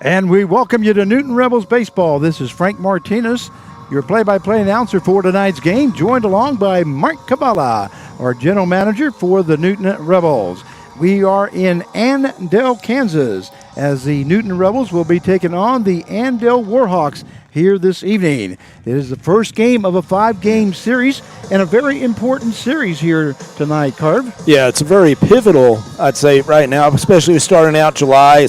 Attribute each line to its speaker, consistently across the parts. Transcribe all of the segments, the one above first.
Speaker 1: And we welcome you to Newton Rebels Baseball. This is Frank Martinez, your play-by-play announcer for tonight's game, joined along by Mark Cabala, our general manager for the Newton Rebels. We are in Andale, Kansas, as the Newton Rebels will be taking on the Andale Warhawks here this evening. It is the first game of a 5-game series and a very important series here tonight, Carv.
Speaker 2: Yeah, it's a very pivotal, I'd say, right now, especially starting out July.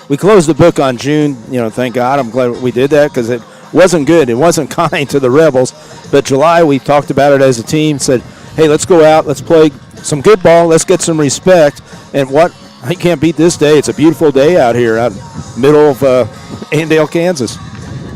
Speaker 2: We closed the book on June. Thank God. I'm glad we did that because it wasn't good. It wasn't kind to the Rebels. But July, we talked about it as a team, said, hey, let's go out, let's play some good ball, let's get some respect. And I can't beat this day. It's a beautiful day out here, out middle of Andale, Kansas.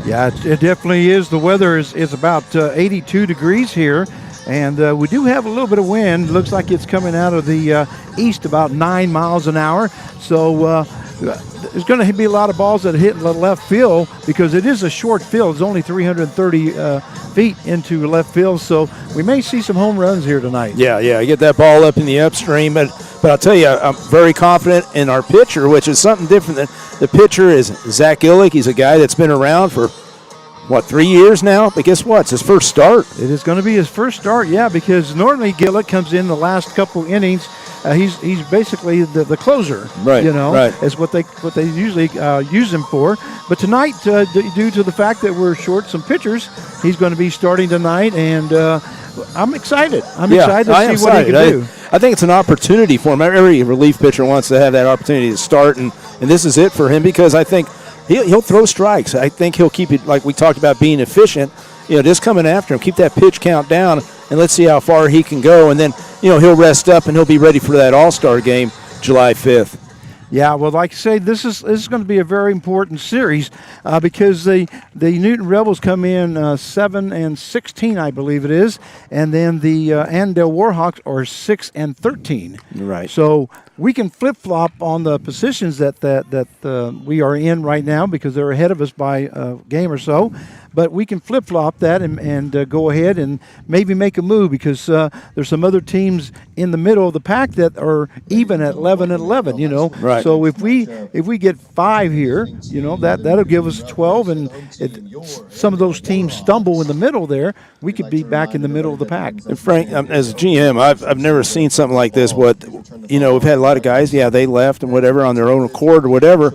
Speaker 1: Yeah, it definitely is. The weather is about 82 degrees here, and we do have a little bit of wind. Looks like it's coming out of the east about 9 miles an hour. So there's going to be a lot of balls that hit the left field because it is a short field. It's only 330 feet into left field, so we may see some home runs here tonight.
Speaker 2: Yeah, get that ball up in the upstream. But I'll tell you, I'm very confident in our pitcher, which is something different. The pitcher is Zach Illick. He's a guy that's been around for, 3 years now? But guess what? It's his first start.
Speaker 1: It is going to be his first start, yeah, because normally Gillett comes in the last couple innings. He's basically the closer,
Speaker 2: right?
Speaker 1: Is what they usually use him for. But tonight, due to the fact that we're short some pitchers, he's going to be starting tonight, and I'm excited. I'm excited to see what he can do.
Speaker 2: I think it's an opportunity for him. Every relief pitcher wants to have that opportunity to start, and this is it for him because I think he'll throw strikes. I think he'll keep it, like we talked about, being efficient. Just coming after him, keep that pitch count down, and let's see how far he can go. And then, he'll rest up and he'll be ready for that All-Star game July 5th.
Speaker 1: Yeah, well, like I say, this is going to be a very important series because the Newton Rebels come in 7-16, I believe it is, and then the Andale Warhawks are 6-13.
Speaker 2: Right.
Speaker 1: So we can flip-flop on the positions that we are in right now because they're ahead of us by a game or so. But we can flip-flop that and go ahead and maybe make a move because there's some other teams in the middle of the pack that are even at 11-11.
Speaker 2: Right.
Speaker 1: So if we get 5 here, that'll give us 12, and some of those teams stumble in the middle there, we could be back in the middle of the pack.
Speaker 2: And Frank, as a GM, I've never seen something like this. We've had a lot of guys, they left and whatever on their own accord or whatever.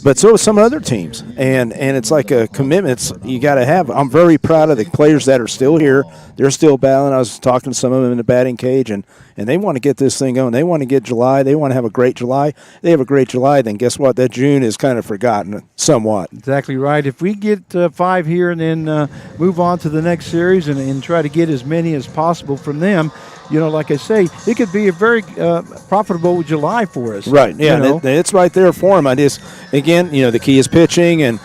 Speaker 2: But so some other teams, and it's like a commitment you got to have. I'm very proud of the players that are still here. They're still battling. I was talking to some of them in the batting cage, and they want to get this thing going. They want to get July. They want to have a great July. They have a great July, then guess what? That June is kind of forgotten somewhat.
Speaker 1: Exactly right. If we get 5 here and then move on to the next series and try to get as many as possible from them, like I say, it could be a very profitable July for us.
Speaker 2: Right, yeah, it's right there for them. Again, the key is pitching, and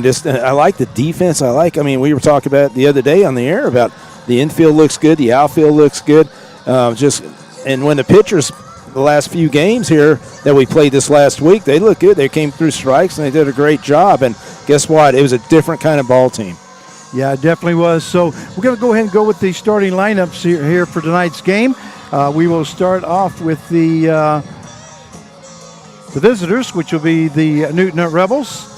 Speaker 2: just I like the defense. We were talking about the other day on the air about the infield looks good, the outfield looks good. And when the pitchers, the last few games here that we played this last week, they look good. They came through strikes, and they did a great job. And guess what? It was a different kind of ball team.
Speaker 1: Yeah, it definitely was. So we're going to go ahead and go with the starting lineups here for tonight's game. We will start off with the visitors, which will be the Newton Rebels.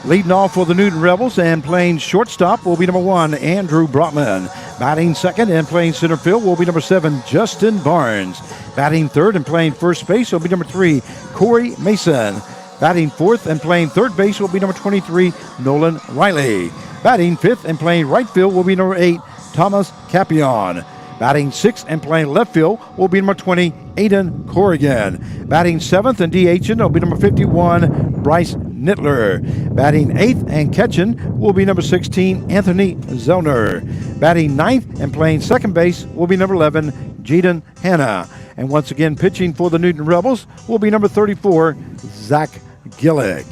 Speaker 1: Leading off for the Newton Rebels and playing shortstop will be number 1, Andrew Brotman. Batting second and playing center field will be number 7, Justin Barnes. Batting third and playing first base will be number 3, Corey Mason. Batting fourth and playing third base will be number 23, Nolan Riley. Batting fifth and playing right field will be number 8, Thomas Capion. Batting sixth and playing left field will be number 20, Aiden Corrigan. Batting seventh and DHing will be number 51, Bryce Nittler. Batting eighth and catching will be number 16, Anthony Zellner. Batting ninth and playing second base will be number 11, Jaden Hanna. And once again, pitching for the Newton Rebels will be number 34, Zach Gillick.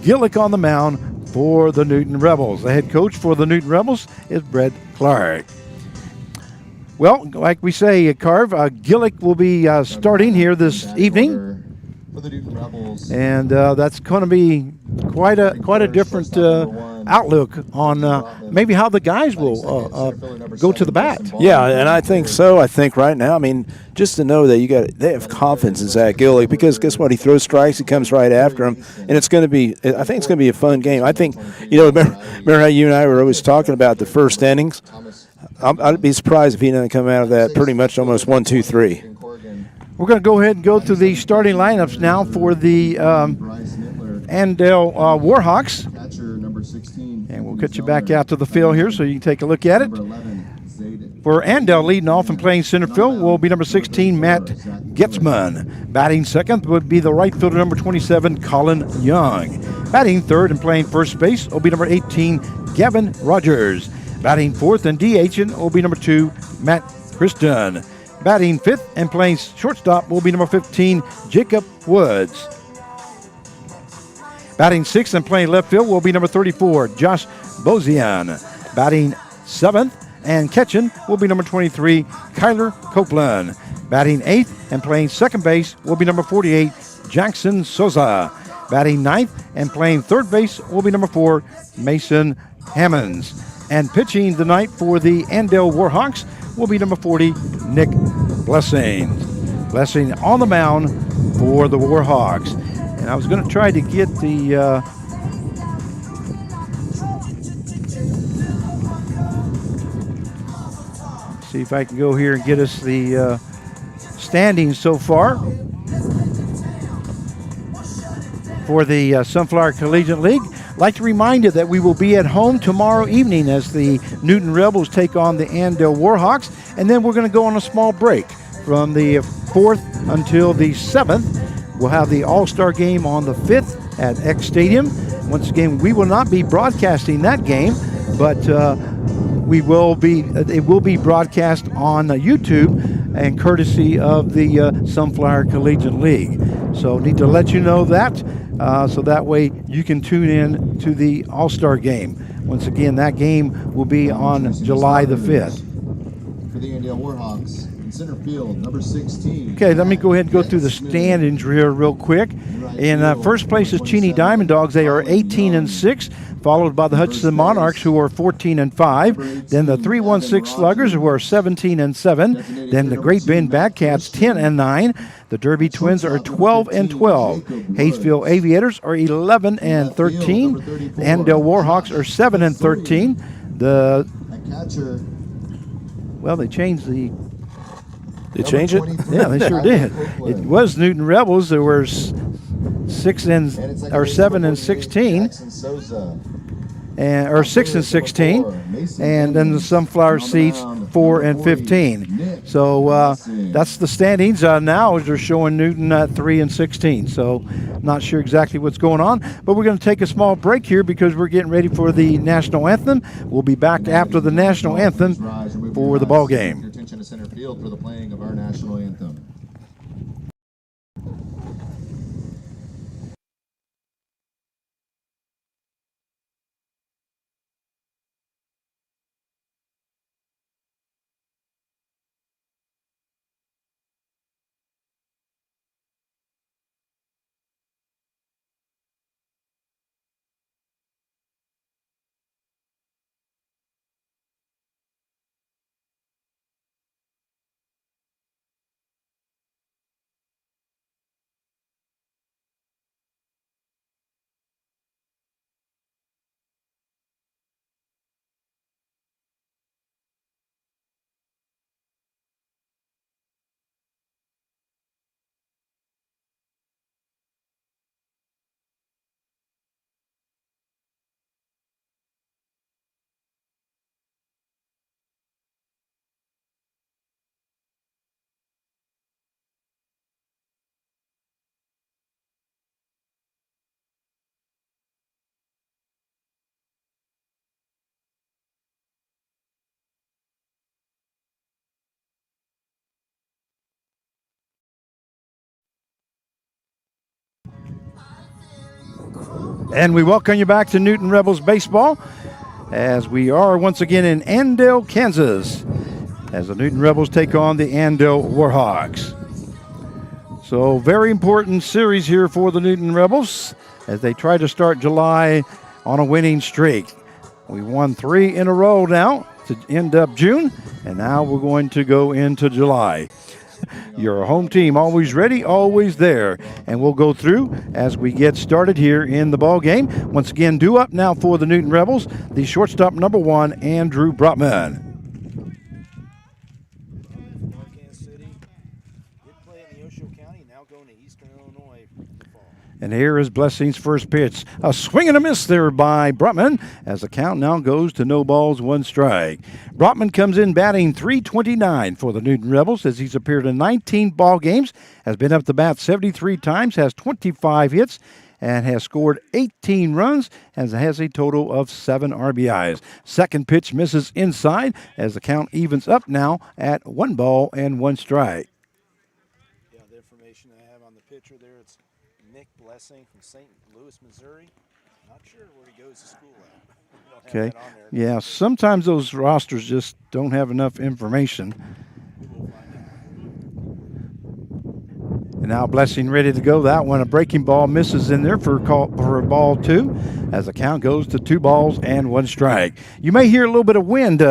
Speaker 1: Gillick on the mound for the Newton Rebels. The head coach for the Newton Rebels is Brett Clark. Well, like we say, Carv, Gillick will be starting here this evening.
Speaker 3: For the Newton Rebels.
Speaker 1: And that's going to be quite a different outlook on maybe how the guys will go to the bat.
Speaker 2: Yeah, and I think so. I think right now, I mean, just to know that they have confidence in Zach Gillick, because guess what? He throws strikes, he comes right after him, and it's going to be. I think it's going to be a fun game. I think, remember how you and I were always talking about the first innings. I'd be surprised if he doesn't come out of that pretty much almost 1-2-3.
Speaker 1: We're going to go ahead and go through the starting lineups now for the Andale Warhawks. And we'll get you back out to the field here so you can take a look at it. For Andale, leading off and playing center field will be number 16, Matt Getzman. Batting second would be the right fielder, number 27, Colin Young. Batting third and playing first base will be number 18, Gavin Rogers. Batting fourth and DHing will be number 2, Matt Christian. Batting fifth and playing shortstop will be number 15, Jacob Woods. Batting sixth and playing left field will be number 34, Josh Bozian. Batting seventh and catching will be number 23, Kyler Copeland. Batting eighth and playing second base will be number 48, Jackson Souza. Batting ninth and playing third base will be number 4, Mason Hammonds. And pitching tonight for the Andale Warhawks will be number 40, Nick Blessing. Blessing on the mound for the Warhawks. And I was going to try to get the see if I can go here and get us the standings so far for the Sunflower Collegiate League. I'd like to remind you that we will be at home tomorrow evening as the Newton Rebels take on the Andale Warhawks, and then we're going to go on a small break from the 4th until the 7th. We'll have the All-Star game on the 5th at X Stadium. Once again, we will not be broadcasting that game, but it will be broadcast on YouTube and courtesy of the Sunflower Collegiate League. So need to let you know that. So that way you can tune in to the All-Star game. Once again, that game will be on July the 5th.
Speaker 3: For the Andale Warhawks, in center field, number 16.
Speaker 1: Okay, let me go ahead and go through the standings here real quick. In first place is Cheney Diamond Dogs. They are 18-6, followed by the Hutchinson Monarchs, who are 14-5. Then the 316 Sluggers, who are 17-7. Then the Great Bend Badcats, 10-9. The Derby Twins are 12-12. Hayesville Aviators are 11-13. The Andale Warhawks are 7-13. They changed the.
Speaker 2: They changed it?
Speaker 1: Yeah, they sure did. It was Newton Rebels. There were 7-16. Or 6-16, and then the Sunflower Seeds 4-15. So that's the standings. Now they're showing Newton at 3-16. So not sure exactly what's going on, but we're going to take a small break here because we're getting ready for the national anthem. We'll be back after the national anthem for the ball game.
Speaker 3: Your attention to center field for the playing of our national anthem.
Speaker 1: And we welcome you back to Newton Rebels Baseball as we are once again in Andale, Kansas, as the Newton Rebels take on the Andale Warhawks. So very important series here for the Newton Rebels as they try to start July on a winning streak. We won 3 in a row now to end up June, and now we're going to go into July. Your home team always ready, always there. And we'll go through as we get started here in the ball game. Once again, due up now for the Newton Rebels, the shortstop number 1, Andrew Brotman. And here is Blessing's first pitch. A swing and a miss there by Brotman as the count now goes to no balls, 1 strike. Brotman comes in batting .329 for the Newton Rebels as he's appeared in 19 ball games, has been up the bat 73 times, has 25 hits, and has scored 18 runs and has a total of 7 RBIs. Second pitch misses inside as the count evens up now at 1 ball and 1 strike.
Speaker 2: Yeah, the information I have on the pitcher there, it's Nick Blessing from St. Louis, Missouri. Not sure where he goes to school at.
Speaker 1: Okay. Yeah, sometimes those rosters just don't have enough information. And now Blessing ready to go. That one, a breaking ball, misses in there for a ball 2 as the count goes to 2 balls and 1 strike. You may hear a little bit of wind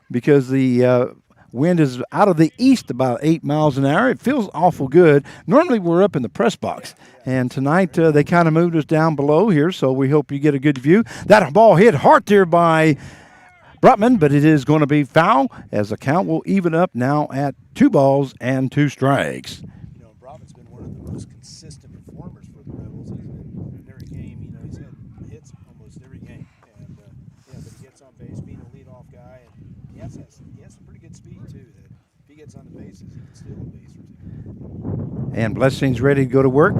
Speaker 1: because the wind is out of the east about 8 miles an hour. It feels awful good. Normally we're up in the press box, and tonight they kind of moved us down below here, so we hope you get a good view. That ball hit hard there by Brotman, but it is going to be foul as the count will even up now at 2 balls and 2 strikes.
Speaker 2: You know, Brotman's been one of the most consistent performers for the Rebels. He's been in every game. You know, he's had hits almost every game, and but he gets on base, being a leadoff guy, and he has some pretty good speed too. That if he gets on the bases, he can steal a base or 2.
Speaker 1: And Blessing's ready to go to work.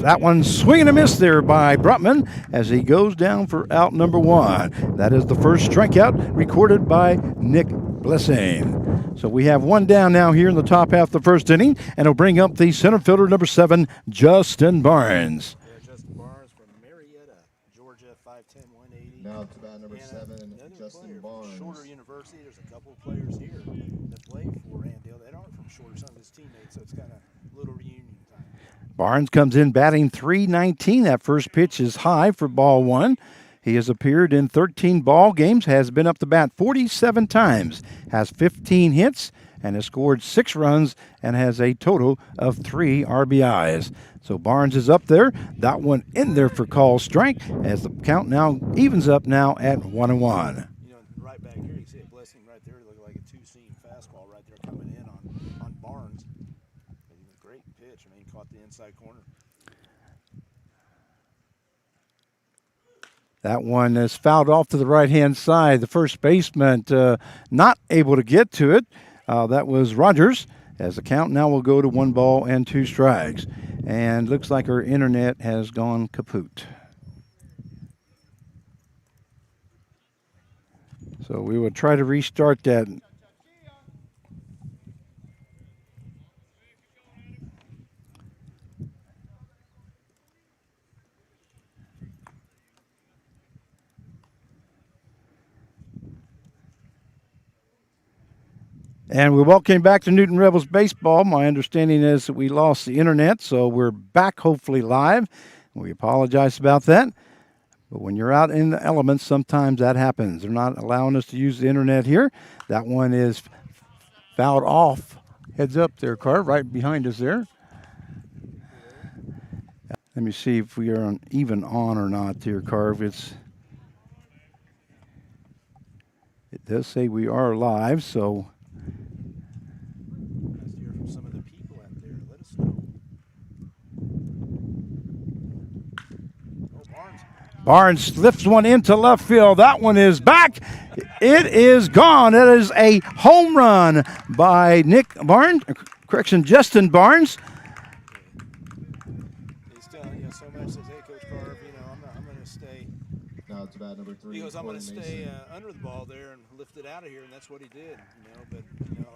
Speaker 1: That one swing and a miss there by Brotman as he goes down for out number 1. That is the first strikeout recorded by Nick Blessing. So we have 1 down now here in the top half of the first inning, and it'll bring up the center fielder number 7, Justin Barnes.
Speaker 2: Yeah, Justin Barnes from Marietta, Georgia, 5'10", 180.
Speaker 3: Now to bat number 7, Justin Barnes.
Speaker 2: Shorter University. There's a couple of players here that play for Andale that aren't from Shorter, some of his teammates, so it's kind of a little reunion time.
Speaker 1: Barnes comes in batting .319. That first pitch is high for ball 1. He has appeared in 13 ball games, has been up the bat 47 times, has 15 hits, and has scored 6 runs and has a total of 3 RBIs. So Barnes is up there. That one in there for call strike as the count now evens up now at 1-1.
Speaker 2: You know, right back here, you see a Blessing right there. It looked like a 2-seam fastball right there coming in on Barnes. A great pitch. I mean, he caught the inside corner.
Speaker 1: That one is fouled off to the right-hand side. The first baseman not able to get to it. That was Rogers, as the count now will go to 1 ball and 2 strikes. And looks like our internet has gone kaput. So we will try to restart that. And we welcome back to Newton Rebels Baseball. My understanding is that we lost the internet, so we're back hopefully live. We apologize about that. But when you're out in the elements, sometimes that happens. They're not allowing us to use the internet here. That one is fouled off. Heads up there, Carv, right behind us there. Let me see if we are even on or not here, Carv. It does say we are live, so...
Speaker 2: Let's hear from some of the people out there. Let us know. Oh,
Speaker 1: Barnes lifts one into left field. That one is back. It is gone. It is a home run by Justin Barnes.
Speaker 2: He's telling you so much. Says, "Hey, Coach Carv, I'm going to stay."
Speaker 3: Now it's bat number 3.
Speaker 2: He goes, "I'm going to stay under the ball there and lift it out of here," and that's what he did. But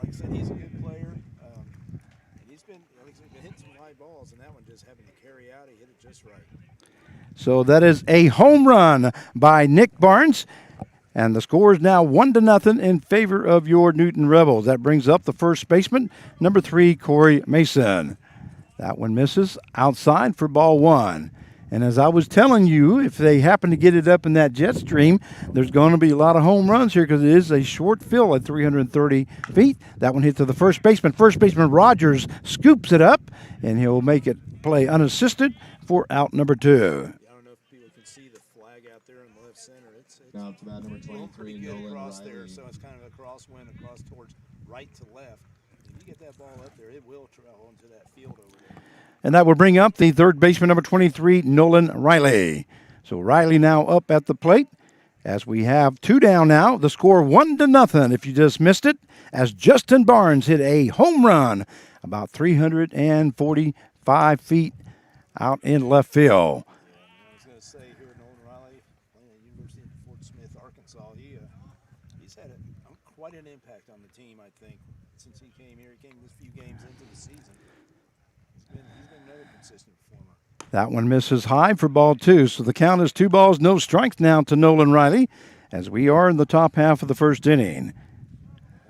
Speaker 2: like I said, he's a good player. And he's been hitting some high balls, and that one just happened to carry out. He hit it just right.
Speaker 1: So that is a home run by Nick Barnes. And the score is now 1-0 in favor of your Newton Rebels. That brings up the first baseman, number 3, Corey Mason. That one misses outside for ball 1. And as I was telling you, if they happen to get it up in that jet stream, there's going to be a lot of home runs here because it is a short fill at 330 feet. That one hit to the first baseman. First baseman Rogers scoops it up, and he'll make it play unassisted for out number 2.
Speaker 2: I don't know if people can see the flag out there in the left center. It's
Speaker 3: Now to bat number 23,
Speaker 2: pretty good
Speaker 3: Nolan
Speaker 2: across
Speaker 3: Riley.
Speaker 2: there, so it's kind of a crosswind across towards right to left. If you get that ball up there, it will travel into that field over there.
Speaker 1: And that will bring up the third baseman, number 23, Nolan Riley. So Riley now up at the plate as we have 2 down now. The score 1-0 if you just missed it, as Justin Barnes hit a home run about 345 feet out in left field.
Speaker 2: I was going to say here, Nolan Riley, playing at University of Fort Smith, Arkansas, he's had quite an impact on the team, I think, since he came here. He came a few games into the season. He's been another consistent performer.
Speaker 1: That one misses high for ball 2. So the count is 2 balls, no strikes now to Nolan Riley as we are in the top half of the first inning.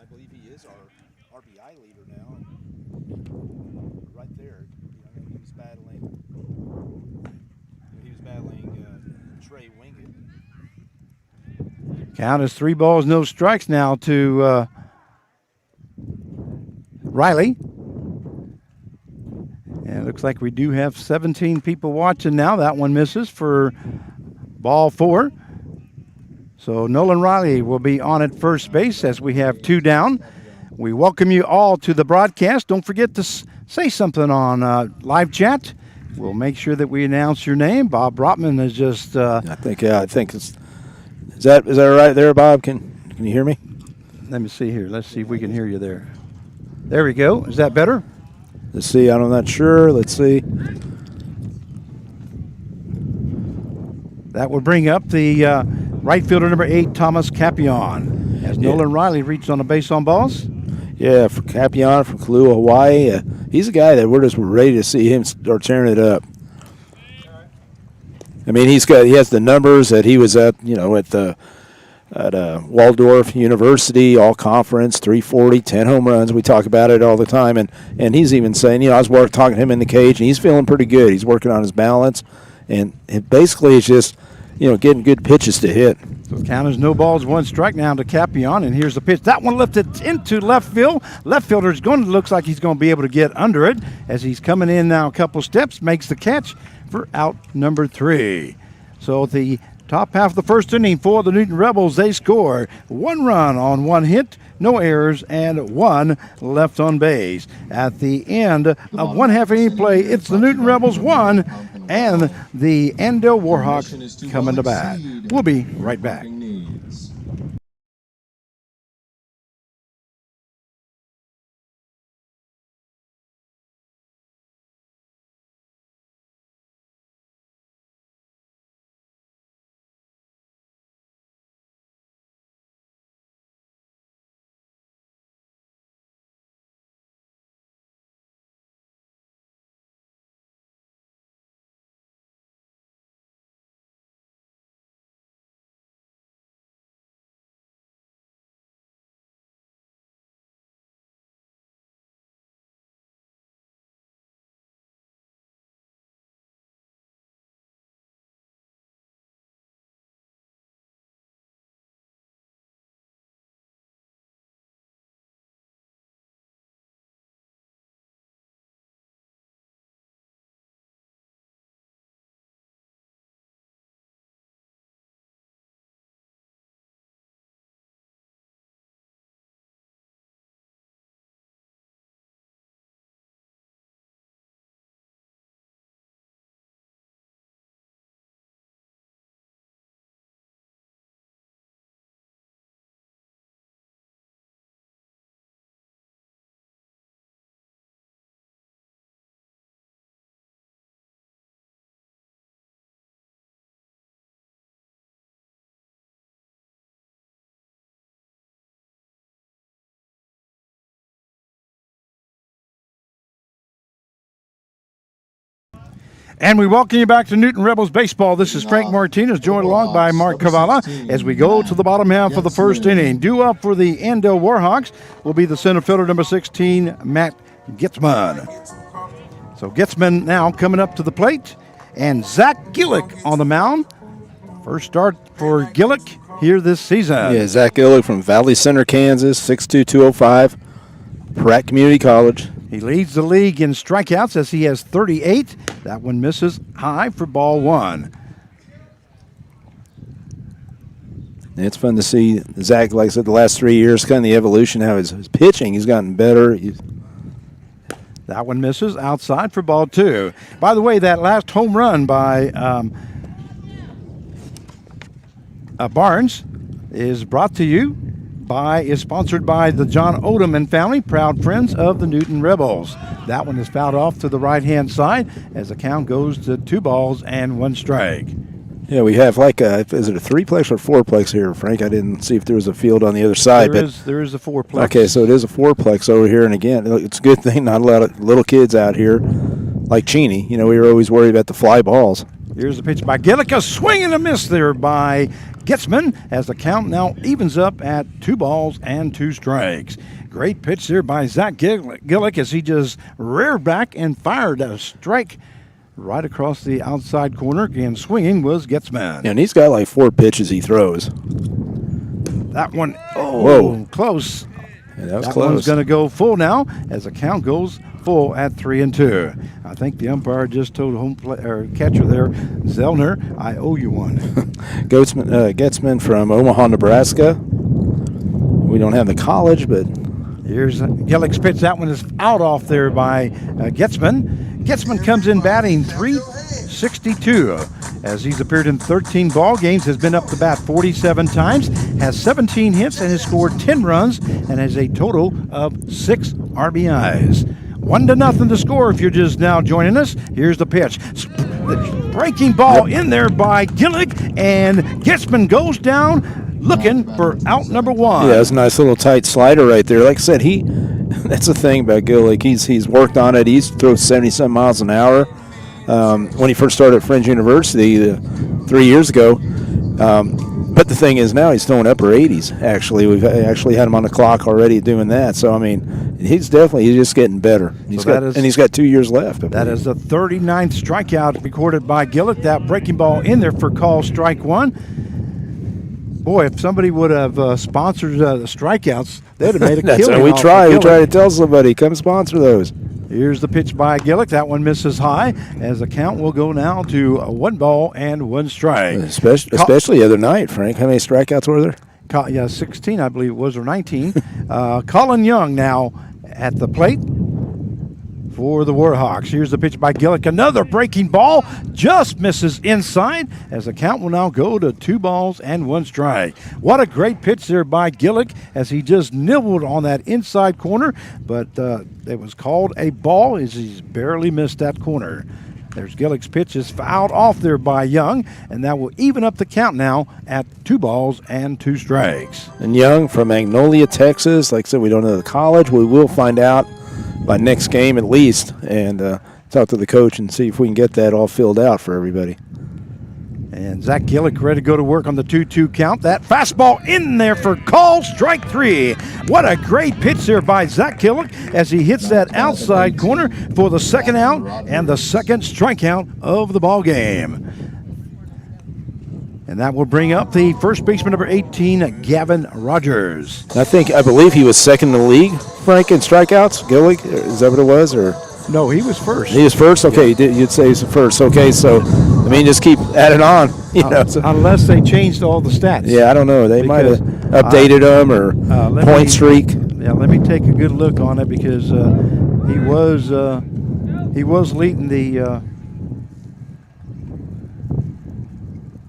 Speaker 2: I believe he is our RBI leader now. Right there. I know he was battling Trey Wingett.
Speaker 1: Count is 3 balls, no strikes now to Riley. And it looks like we do have 17 people watching now. That one misses for ball 4. So Nolan Riley will be on at first base as we have 2 down. We welcome you all to the broadcast. Don't forget to say something on live chat. We'll make sure that we announce your name. Bob Brotman is just.
Speaker 2: I think it's. Is that right there, Bob? Can you hear me?
Speaker 1: Let me see here. Let's see if we can hear you there. There we go. Is that better?
Speaker 2: Let's see. I'm not sure. Let's see.
Speaker 1: That would bring up the right fielder number 8, Thomas Capion, as Nolan Riley reached on a base on balls.
Speaker 2: Yeah, for Capion from Kailua, Hawaii. He's a guy that we're just ready to see him start tearing it up. I mean, he has the numbers that he was at, at Waldorf University, all conference, 340, 10 home runs. We talk about it all the time, and he's even saying, I was talking to him in the cage, and he's feeling pretty good. He's working on his balance, and basically it's just, getting good pitches to hit.
Speaker 1: So the count is no balls, 1 strike now to Capion, and here's the pitch. That one lifted into left field. Left fielder looks like he's going to be able to get under it as he's coming in now a couple steps, makes the catch for out number 3. So the top half of the first inning for the Newton Rebels, they score 1 run on 1 hit, no errors, and 1 left on base. At the end of 1 half inning play, it's the Newton Rebels 1 and the Andale Warhawks coming to bat. We'll be right back. And we welcome you back to Newton Rebels Baseball. This is Frank Martinez, joined along by Mark Cavala as we go to the bottom half of the first inning. Due up for the Endo Warhawks will be the center fielder, number 16, Matt Gitzman. So Gitzman now coming up to the plate, and Zach Gillick on the mound. First start for Gillick here this season.
Speaker 2: Yeah, Zach Gillick from Valley Center, Kansas, 6'2", 205, Pratt Community College.
Speaker 1: He leads the league in strikeouts as he has 38. That one misses high for ball one.
Speaker 2: It's fun to see Zach, like I said, the last 3 years, kind of the evolution, how his pitching, he's gotten better.
Speaker 1: That one misses outside for ball two. By the way, that last home run by Barnes is brought to you is sponsored by the John Odom and family, proud friends of the Newton Rebels. That one is fouled off to the right-hand side as the count goes to 2 balls and 1 strike.
Speaker 2: Yeah, we have is it a 3-plex or 4-plex here, Frank? I didn't see if there was a field on the other side.
Speaker 1: There is a 4-plex.
Speaker 2: Okay, so it is a 4-plex over here, and again, it's a good thing not a lot of little kids out here like Cheney. You know, we were always worried about the fly balls.
Speaker 1: Here's the pitch by Gillick, a swing and a miss there by Gitzman as the count now evens up at 2 balls and 2 strikes. Great pitch there by Zach Gillick as he just reared back and fired a strike right across the outside corner. And swinging was Gitzman.
Speaker 2: Yeah, and he's got like 4 pitches he throws.
Speaker 1: That one,
Speaker 2: whoa,
Speaker 1: close.
Speaker 2: Yeah, that was
Speaker 1: that
Speaker 2: close.
Speaker 1: one's going to go full now as the count goes full at 3-2. I think the umpire just told catcher there, Zellner, I owe you one.
Speaker 2: Gitzman from Omaha, Nebraska. We don't have the college, but
Speaker 1: here's Gillick's pitch. That one is out off there by Gitzman. Gitzman comes in batting .362 as he's appeared in 13 ball games, has been up to bat 47 times, has 17 hits, and has scored 10 runs, and has a total of 6 RBIs. 1-0 to score if you're just now joining us. Here's the pitch. Breaking ball in there by Gillick, and Gitzman goes down looking for out number 1.
Speaker 2: yeah, it's a nice little tight slider right there. Like I said, that's the thing about Gillick. He's worked on it. He's thrown 70-some miles an hour. When he first started at Fringe University 3 years ago. But the thing is now he's throwing upper 80s, actually. We've actually had him on the clock already doing that. So, I mean, he's just getting better. He's got 2 years left.
Speaker 1: That is the 39th strikeout recorded by Gillick. That breaking ball in there for call strike 1. Boy, if somebody would have sponsored the strikeouts, they'd have made a killing.
Speaker 2: That's what we try. We try to tell somebody, come sponsor those.
Speaker 1: Here's the pitch by Gillick. That one misses high as the count will go now to 1 ball and 1 strike.
Speaker 2: Especially the other night, Frank. How many strikeouts were there?
Speaker 1: 16, I believe it was, or 19. Colin Young now at the plate for the Warhawks. Here's the pitch by Gillick. Another breaking ball just misses inside as the count will now go to 2 balls and 1 strike. What a great pitch there by Gillick as he just nibbled on that inside corner, but it was called a ball as he's barely missed that corner. There's Gillick's pitch is fouled off there by Young, and that will even up the count now at 2 balls and 2 strikes.
Speaker 2: And Young from Magnolia, Texas. Like I said, we don't know the college. We will find out by next game at least, and talk to the coach and see if we can get that all filled out for everybody.
Speaker 1: And Zach Gillick ready to go to work on the 2-2 count. That fastball in there for call strike 3. What a great pitch there by Zach Gillick as he hits that outside corner for the 2nd out and the 2nd strikeout of the ball game. And that will bring up the first baseman, number 18, Gavin Rogers.
Speaker 2: I believe he was 2nd in the league, Frank, in strikeouts. Gillick, is that what it was, or?
Speaker 1: No, he was first.
Speaker 2: He was first? Okay, yeah. You'd say he's first. Okay, so, I mean, just keep adding on.
Speaker 1: Unless they changed all the stats.
Speaker 2: Yeah, I don't know. They might have updated them or point streak.
Speaker 1: Yeah, let me take a good look on it because he was leading the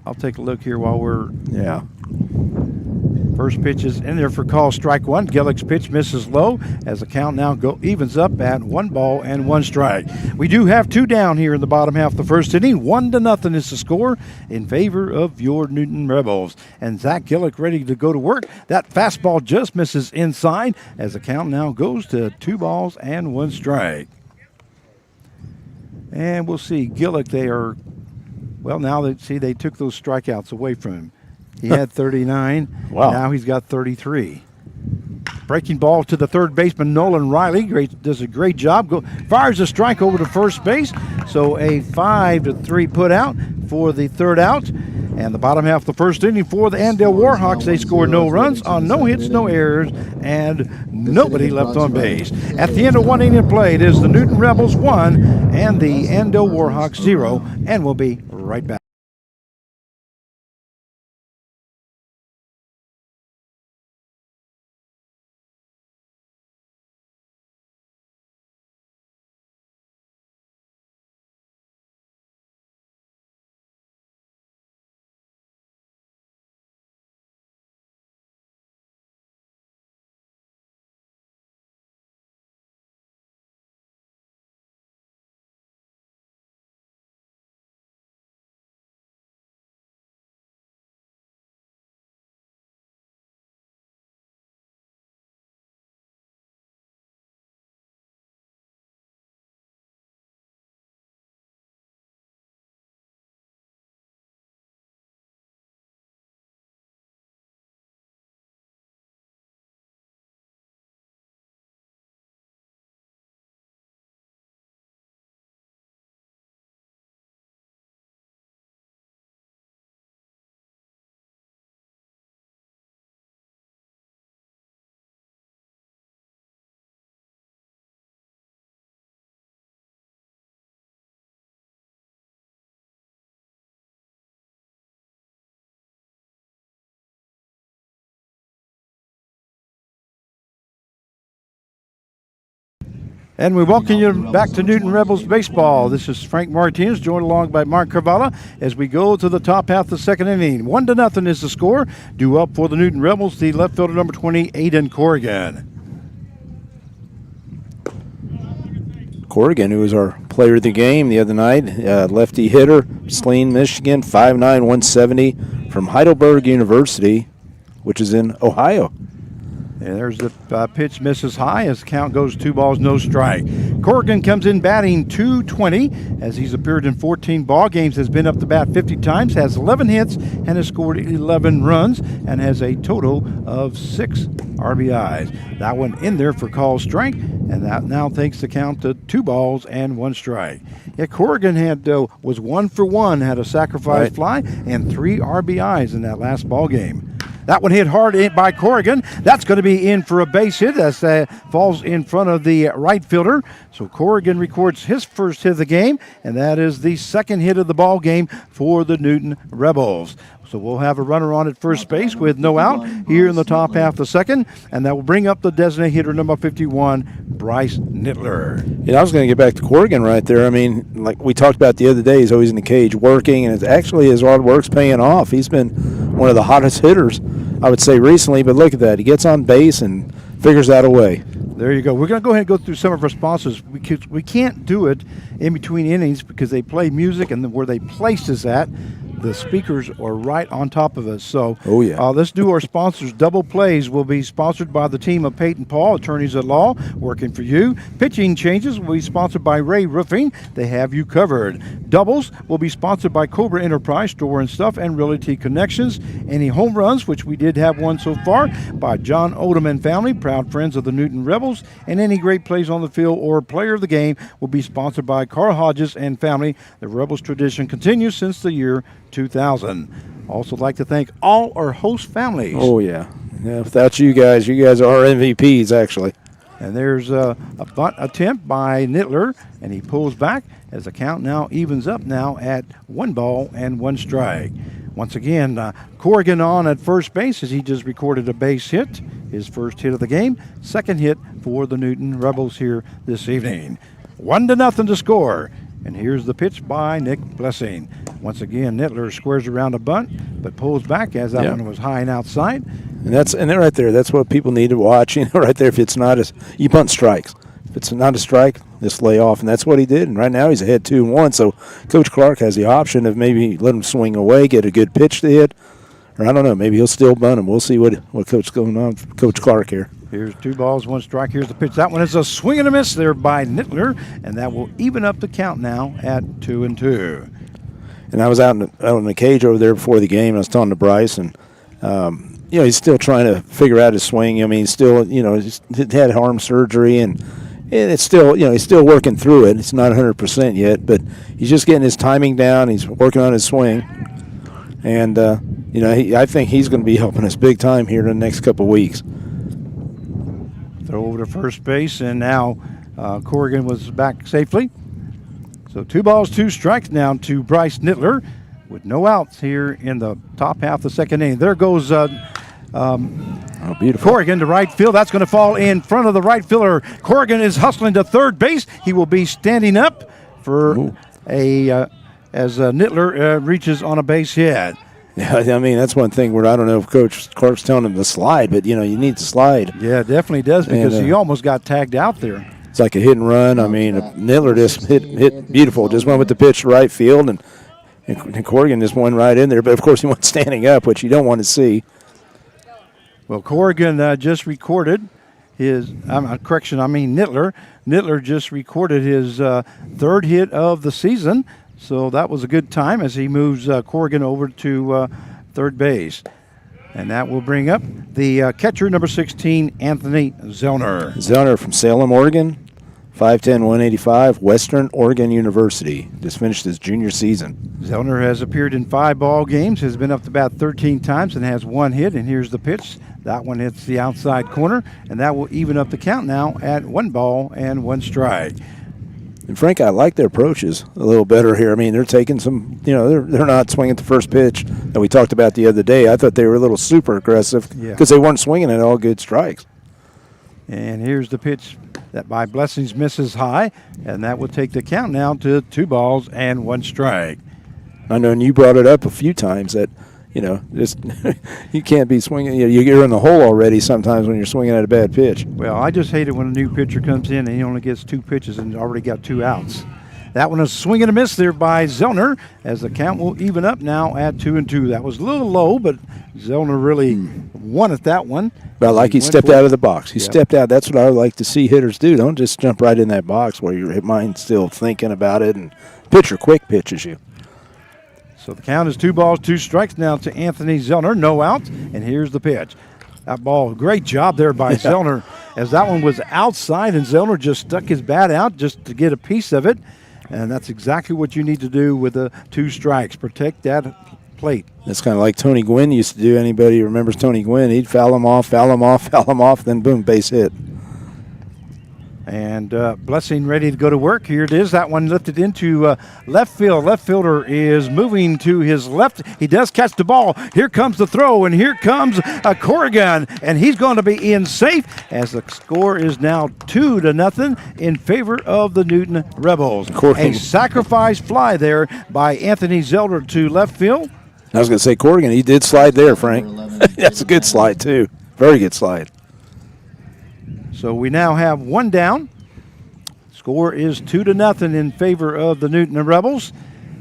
Speaker 1: I'll take a look here while we're...
Speaker 2: Yeah.
Speaker 1: First pitch is in there for call strike 1. Gillick's pitch misses low as the count now evens up at 1 ball and 1 strike. We do have 2 down here in the bottom half of the first inning. 1-0 is the score in favor of your Newton Rebels. And Zach Gillick ready to go to work. That fastball just misses inside as the count now goes to 2 balls and 1 strike. And we'll see. Gillick, now they took those strikeouts away from him. He had 39.
Speaker 2: Wow.
Speaker 1: Now he's got 33. Breaking ball to the third baseman, Nolan Riley. Does a great job. Fires a strike over to first base. So a 5-3 put out for the third out. And the bottom half of the first inning for the Andale Warhawks, they scored no runs on no hits, no errors, and nobody left on base. At the end of one inning of play, it is the Newton Rebels 1 and the Andale Warhawks 0. And we'll be right back. And we welcome you back to Newton Rebels Baseball. This is Frank Martinez, joined along by Mark Carvalho as we go to the top half of the second inning. 1-0 is the score. Due up for the Newton Rebels, the left fielder number 20, Aiden Corrigan.
Speaker 2: Corrigan, who was our player of the game the other night, lefty hitter, Saline, Michigan, 5'9", 170, from Heidelberg University, which is in Ohio.
Speaker 1: And there's the pitch, misses high as the count goes 2 balls, no strike. Corrigan comes in batting .220 as he's appeared in 14 ball games, has been up to bat 50 times, has 11 hits, and has scored 11 runs, and has a total of 6 RBIs. That one in there for call strike, and that now takes the count to 2 balls and 1 strike. Yeah, Corrigan was 1 for 1, had a sacrifice fly, and 3 RBIs in that last ball game. That one hit hard by Corrigan. That's going to be in for a base hit as falls in front of the right fielder. So Corrigan records his first hit of the game, and that is the second hit of the ball game for the Newton Rebels. So we'll have a runner on at first base with no out here in the top half of the second, and that will bring up the designated hitter number 51, Bryce Nittler.
Speaker 2: Yeah, I was going to get back to Corrigan right there. I mean, like we talked about the other day, he's always in the cage working, and it's actually his hard work's paying off. He's been one of the hottest hitters, I would say, recently, but look at that. He gets on base and figures out a way.
Speaker 1: There you go. We're going to go ahead and go through some of our sponsors because we can't do it in between innings because they play music, and where they place us at, the speakers are right on top of us. So let's do our sponsors. Double Plays will be sponsored by the team of Peyton Paul, attorneys at law, working for you. Pitching Changes will be sponsored by Ray Roofing. They have you covered. Doubles will be sponsored by Cobra Enterprise, Store and Stuff, and Realty Connections. Any home runs, which we did have one so far, by John Odom and family, proud friends of the Newton Rebels. And any great plays on the field or player of the game will be sponsored by Carl Hodges and family. The Rebels tradition continues since the year 2000. Also like to thank all our host families.
Speaker 2: Oh, yeah. Without you guys are MVPs, actually.
Speaker 1: And there's a bunt attempt by Nittler, and he pulls back as the count now evens up now at 1 ball and 1 strike. Once again, Corrigan on at first base as he just recorded a base hit, his first hit of the game, second hit for the Newton Rebels here this evening. 1-0 to score. And here's the pitch by Nick Blessing. Once again, Nittler squares around a bunt, but pulls back as that one was high and outside.
Speaker 2: And then right there, that's what people need to watch. Right there, if it's not you bunt strikes. If it's not a strike, just lay off, and that's what he did. And right now he's ahead 2-1. So Coach Clark has the option of maybe let him swing away, get a good pitch to hit, or I don't know, maybe he'll still bunt him. We'll see what Coach's going on, Coach Clark here.
Speaker 1: Here's 2 balls, 1 strike. Here's the pitch. That one is a swing and a miss there by Nittler, and that will even up the count now at 2-2.
Speaker 2: And I was out in the cage over there before the game. And I was talking to Bryce, and he's still trying to figure out his swing. I mean, he's still he's had arm surgery, and it's still he's still working through it. It's not 100% yet, but he's just getting his timing down. He's working on his swing, and I think he's going to be helping us big time here in the next couple of weeks.
Speaker 1: Throw over to first base, and now Corrigan was back safely. So 2 balls, 2 strikes now to Bryce Nittler with no outs here in the top half of the second inning. There goes
Speaker 2: beautiful.
Speaker 1: Corrigan to right field. That's going to fall in front of the right fielder. Corrigan is hustling to third base. He will be standing up for as Nittler reaches on a base hit.
Speaker 2: Yeah, I mean, that's one thing where I don't know if Coach Clark's telling him to slide, but, you need to slide.
Speaker 1: Yeah, it definitely does because he almost got tagged out there.
Speaker 2: It's like a hit and run. I mean, Nittler just hit beautiful. Just went with the pitch to right field, and Corrigan just went right in there. But, of course, he went standing up, which you don't want to see.
Speaker 1: Well, Corrigan just recorded his Nittler. Nittler just recorded his 3rd hit of the season. So that was a good time as he moves Corrigan over to third base. And that will bring up the catcher, number 16, Anthony Zellner.
Speaker 2: Zellner from Salem, Oregon, 5'10", 185, Western Oregon University. Just finished his junior season.
Speaker 1: Zellner has appeared in 5 ball games, has been up to bat 13 times, and has 1 hit. And here's the pitch. That one hits the outside corner, and that will even up the count now at 1 ball and 1 strike.
Speaker 2: And Frank, I like their approaches a little better here. I mean, they're taking some, they're not swinging at the first pitch that we talked about the other day. I thought they were a little super aggressive because they weren't swinging at all good strikes.
Speaker 1: And here's the pitch that by Blessings misses high, and that will take the count now to 2 balls and 1 strike.
Speaker 2: I know, and you brought it up a few times that, just you can't be swinging. You're in the hole already sometimes when you're swinging at a bad pitch.
Speaker 1: Well, I just hate it when a new pitcher comes in and he only gets 2 pitches and already got 2 outs. That one is a swing and a miss there by Zellner as the count will even up now at 2-2. That was a little low, but Zellner really won at that one.
Speaker 2: But he stepped out of the box. He stepped out. That's what I would like to see hitters do. Don't just jump right in that box where your mind's still thinking about it, and pitcher quick pitches you.
Speaker 1: So the count is 2 balls, 2 strikes now to Anthony Zellner. No out, and here's the pitch. That ball, great job there by Zellner as that one was outside, and Zellner just stuck his bat out just to get a piece of it. And that's exactly what you need to do with the 2 strikes. Protect that plate.
Speaker 2: That's kind of like Tony Gwynn used to do. Anybody remembers Tony Gwynn? He'd foul him off, then boom, base hit.
Speaker 1: And Blessing ready to go to work. Here it is. That one lifted into left field. Left fielder is moving to his left. He does catch the ball. Here comes the throw, and here comes Corrigan. And he's going to be in safe as the score is now 2-0 in favor of the Newton Rebels.
Speaker 2: Corrigan.
Speaker 1: A sacrifice fly there by Anthony Zellner to left field.
Speaker 2: I was going to say Corrigan. He did slide there, Frank. That's a good slide, too. Very good slide.
Speaker 1: So we now have 1 down. Score is 2-0 in favor of the Newton Rebels.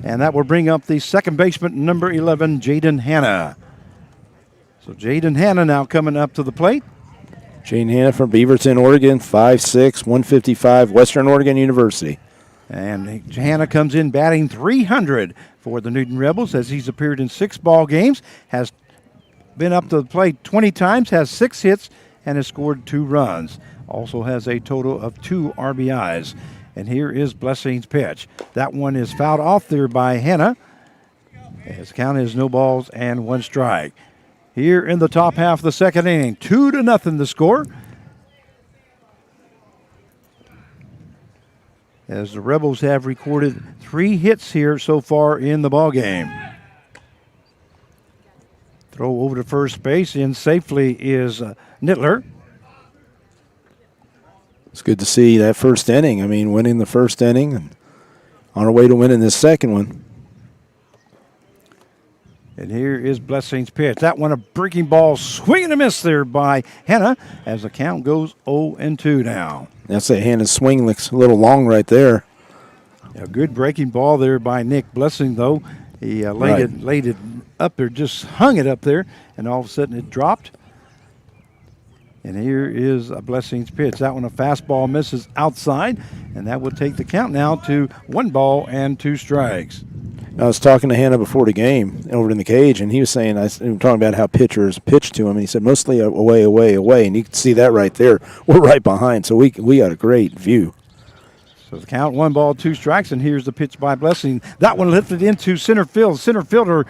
Speaker 1: And that will bring up the second baseman, number 11, Jaden Hanna. So Jaden Hanna now coming up to the plate.
Speaker 2: Jaden Hanna from Beaverton, Oregon, 5'6", 155, Western Oregon University.
Speaker 1: And Hanna comes in batting .300 for the Newton Rebels as he's appeared in 6 ball games, has been up to the plate 20 times, has 6 hits, and has scored 2 runs. Also has a total of 2 RBIs. And here is Blessing's pitch. That one is fouled off there by Hanna. His count is no balls and 1 strike. Here in the top half of the second inning, 2-0 the score. As the Rebels have recorded 3 hits here so far in the ballgame. Throw over to first base in safely is Nittler.
Speaker 2: It's good to see that first inning. I mean, winning the first inning and on our way to winning this second one.
Speaker 1: And here is Blessing's pitch. That one a breaking ball, swing and a miss there by Hanna as the count goes 0-2 now.
Speaker 2: That's that Hanna's swing looks a little long right there.
Speaker 1: A good breaking ball there by Nick Blessing, though. He laid it up there, just hung it up there, and all of a sudden it dropped. And here is a Blessing's pitch. That one, a fastball, misses outside, and that will take the count now to 1 ball and 2 strikes.
Speaker 2: I was talking to Hannah before the game over in the cage, and he was saying, we were talking about how pitchers pitch to him, and he said mostly away, away, away, and you can see that right there. We're right behind, so we got a great view.
Speaker 1: So the count, 1 ball, 2 strikes, and here's the pitch by Blessing. That one lifted into center field. Center fielder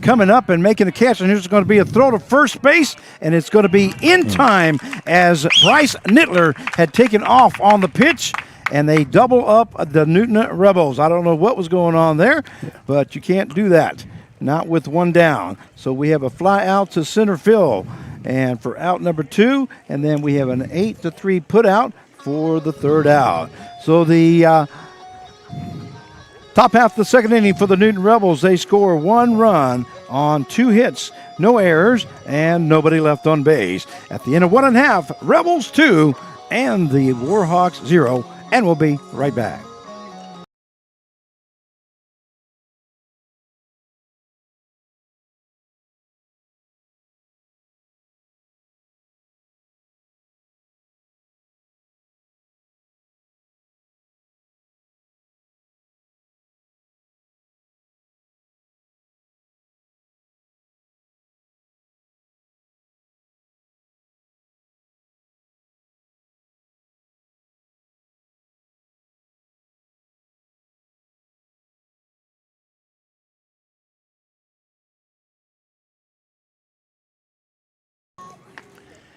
Speaker 1: coming up and making a catch, and here's going to be a throw to first base, and it's going to be in time as Bryce Nittler had taken off on the pitch, and they double up the Newton Rebels. I don't know what was going on there, but you can't do that, not with 1 down. So we have a fly out to center field, and for out number 2, and then we have an 8-3 put out for the 3rd out. So the top half of the 2nd inning for the Newton Rebels, they score 1 run on 2 hits, no errors, and nobody left on base. At the end of 1.5, Rebels 2 and the Warhawks 0, and we'll be right back.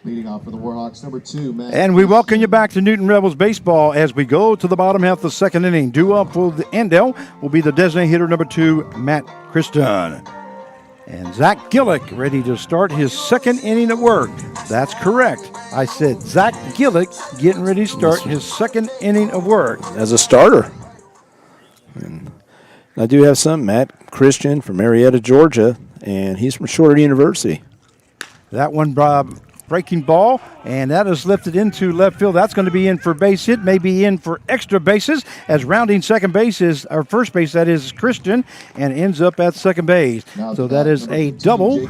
Speaker 3: Leading off for the Warhawks, number 2, Matt.
Speaker 1: And we welcome you back to Newton Rebels baseball as we go to the bottom half of the 2nd inning. Due up for the Endell will be the designated hitter number 2, Matt Christian. And Zach Gillick ready to start his 2nd inning of work. That's correct. I said Zach Gillick getting ready to start his 2nd inning of work.
Speaker 2: As a starter. And I do have some, Matt Christian from Marietta, Georgia, and he's from Shorter University.
Speaker 1: That one, breaking ball, and that is lifted into left field. That's going to be in for base hit, maybe in for extra bases, as rounding second base is, or first base, that is Christian, and ends up at second base. So that is a double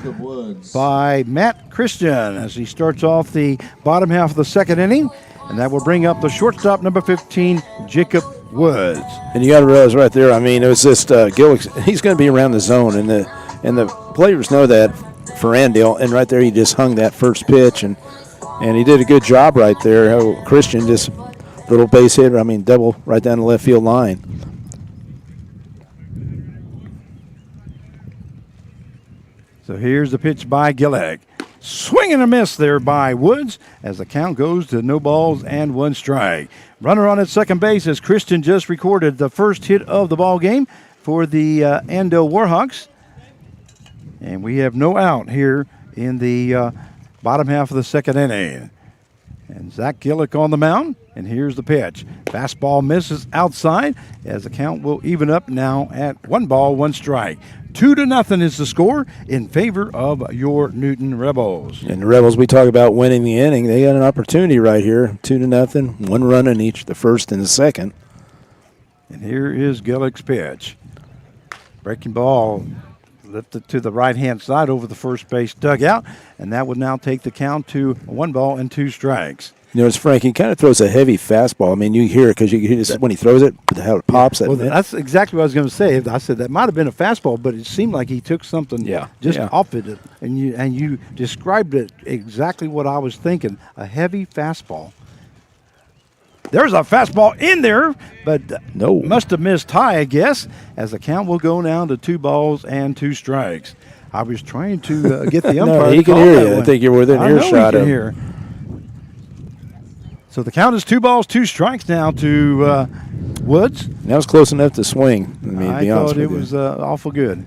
Speaker 1: by Matt Christian as he starts off the bottom half of the 2nd inning, and that will bring up the shortstop, number 15, Jacob Woods.
Speaker 2: And you got to realize right there, I mean, it was just Gillick, he's going to be around the zone, and the players know that for Andale, and right there he just hung that first pitch, and he did a good job right there. Christian just little base hit, I mean double right down the left field line.
Speaker 1: So here's the pitch by Gillick. Swing and a miss there by Woods as the count goes to no balls and 1 strike. Runner on at second base as Christian just recorded the first hit of the ball game for the Andale Warhawks. And we have no out here in the bottom half of the 2nd inning. And Zach Gillick on the mound, and here's the pitch. Fastball misses outside as the count will even up now at 1 ball, 1 strike. 2-0 is the score in favor of your Newton Rebels.
Speaker 2: And the Rebels, we talk about winning the inning. They got an opportunity right here, 2-0, 1 run in each, the first and the second.
Speaker 1: And here is Gillick's pitch. Breaking ball lifted to the right-hand side over the first base dugout, and that would now take the count to 1 ball and 2 strikes.
Speaker 2: You know, it's Frank, he kind of throws a heavy fastball. I mean, you hear it because you hear this when he throws it, how it pops.
Speaker 1: Well, that's exactly what I was going to say. I said that might have been a fastball, but it seemed like he took something off it, and you described it exactly what I was thinking, a heavy fastball. There's a fastball in there, but
Speaker 2: no,
Speaker 1: must have missed high, I guess, as the count will go down to 2 balls and 2 strikes. I was trying to get the umpire.
Speaker 2: No, he can hear you. I think you're within earshot of him.
Speaker 1: So the count is 2 balls, 2 strikes now to Woods.
Speaker 2: That was close enough to swing.
Speaker 1: I thought it was awful good.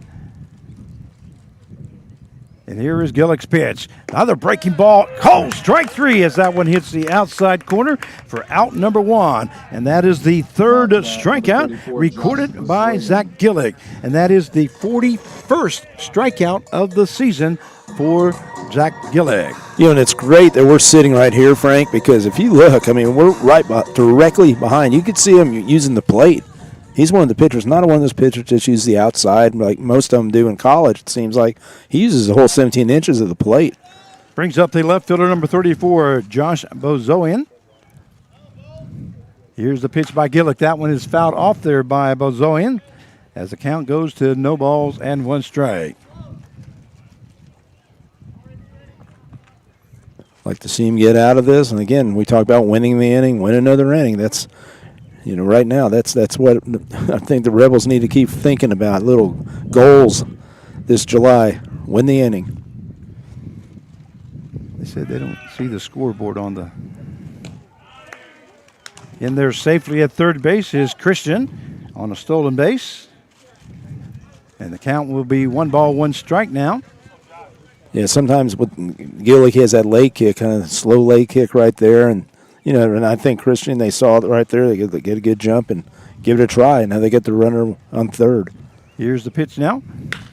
Speaker 1: And here is Gillick's pitch. Another breaking ball. Oh, strike 3 as that one hits the outside corner for out number 1. And that is the 3rd strikeout recorded by Zach Gillick. And that is the 41st strikeout of the season for Zach Gillick.
Speaker 2: You know, and it's great that we're sitting right here, Frank, because if you look, I mean, we're right directly behind. You could see him using the plate. He's one of the pitchers, not one of those pitchers just use the outside like most of them do in college. It seems like he uses the whole 17 inches of the plate.
Speaker 1: Brings up the left fielder, number 34, Josh Bozoian. Here's the pitch by Gillick. That one is fouled off there by Bozoian as the count goes to no balls and 1 strike.
Speaker 2: Like to see him get out of this. And again, we talk about winning the inning, win another inning. That's, right now, that's what I think the Rebels need to keep thinking about. Little goals this July. Win the inning.
Speaker 1: They said they don't see the scoreboard on the. In there safely at third base is Christian on a stolen base. And the count will be 1 ball, 1 strike now.
Speaker 2: Yeah, sometimes with Gillick, he has that leg kick, kind of slow leg kick right there. And, and I think Christian, they saw it right there. They get a good jump and give it a try. Now they get the runner on third.
Speaker 1: Here's the pitch now.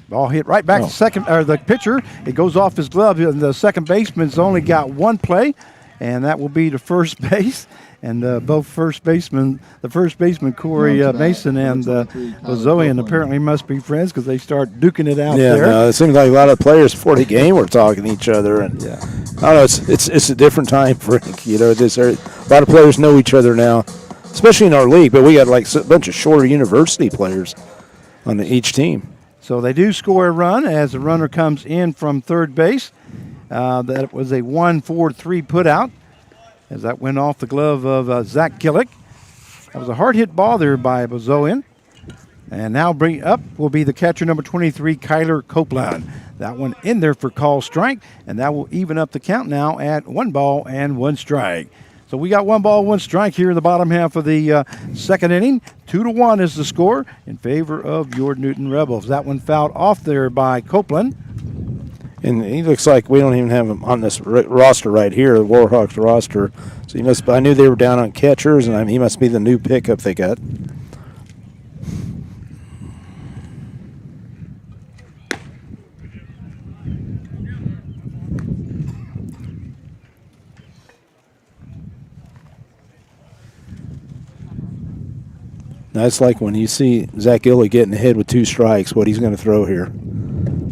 Speaker 1: Ball hit right back to second, or the pitcher. It goes off his glove. The second baseman's only got 1 play, and that will be to first base. And both the first baseman Corey Mason and Bozoian apparently must be friends because they start duking it out there.
Speaker 2: Yeah, no, it seems like a lot of players before the game were talking to each other, and I don't know, it's a different time, Frank. A lot of players know each other now, especially in our league. But we got like a bunch of shorter university players on each team.
Speaker 1: So they do score a run as the runner comes in from third base. That was a 1-4-3 put out, as that went off the glove of Zach Gillick. That was a hard hit ball there by Bozoian. And now bring up will be the catcher, number 23, Kyler Copeland. That one in there for call strike, and that will even up the count now at 1 ball and 1 strike. So we got 1 ball, 1 strike here in the bottom half of the second inning. 2-1 is the score in favor of your Newton Rebels. That one fouled off there by Copeland.
Speaker 2: And he looks like we don't even have him on this roster right here, the Warhawks roster. So I knew they were down on catchers, and he must be the new pickup they got. That's like when you see Zach Gillick getting ahead with 2 strikes, what he's going to throw here.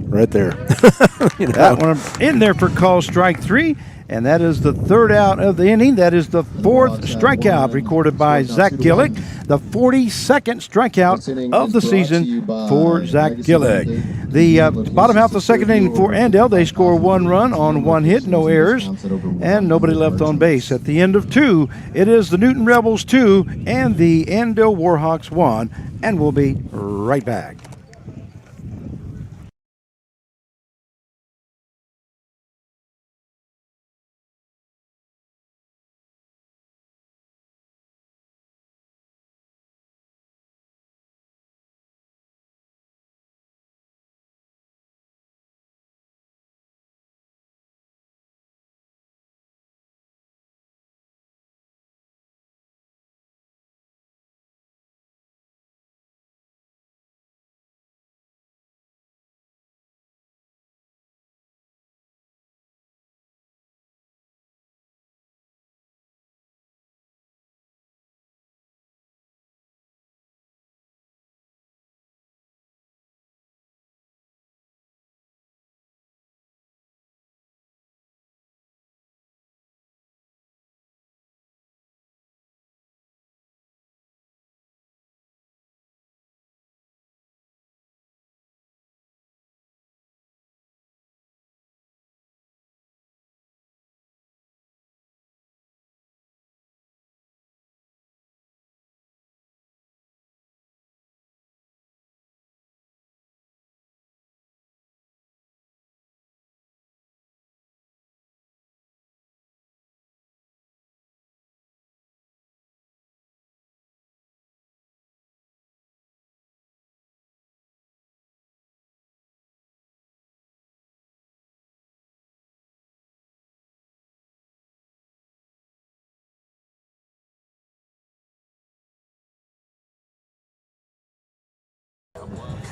Speaker 2: Right there.
Speaker 1: That one in there for call strike 3, and that is the 3rd out of the inning. That is the 4th strikeout recorded by Zach Gillick, the 42nd strikeout of the season for Zach Gillick. The bottom half of the second inning for Andale, they score 1 run on 1 hit, no errors, and nobody left on base. At the end of 2, it is the Newton Rebels 2 and the Andale Warhawks 1, and we'll be right back.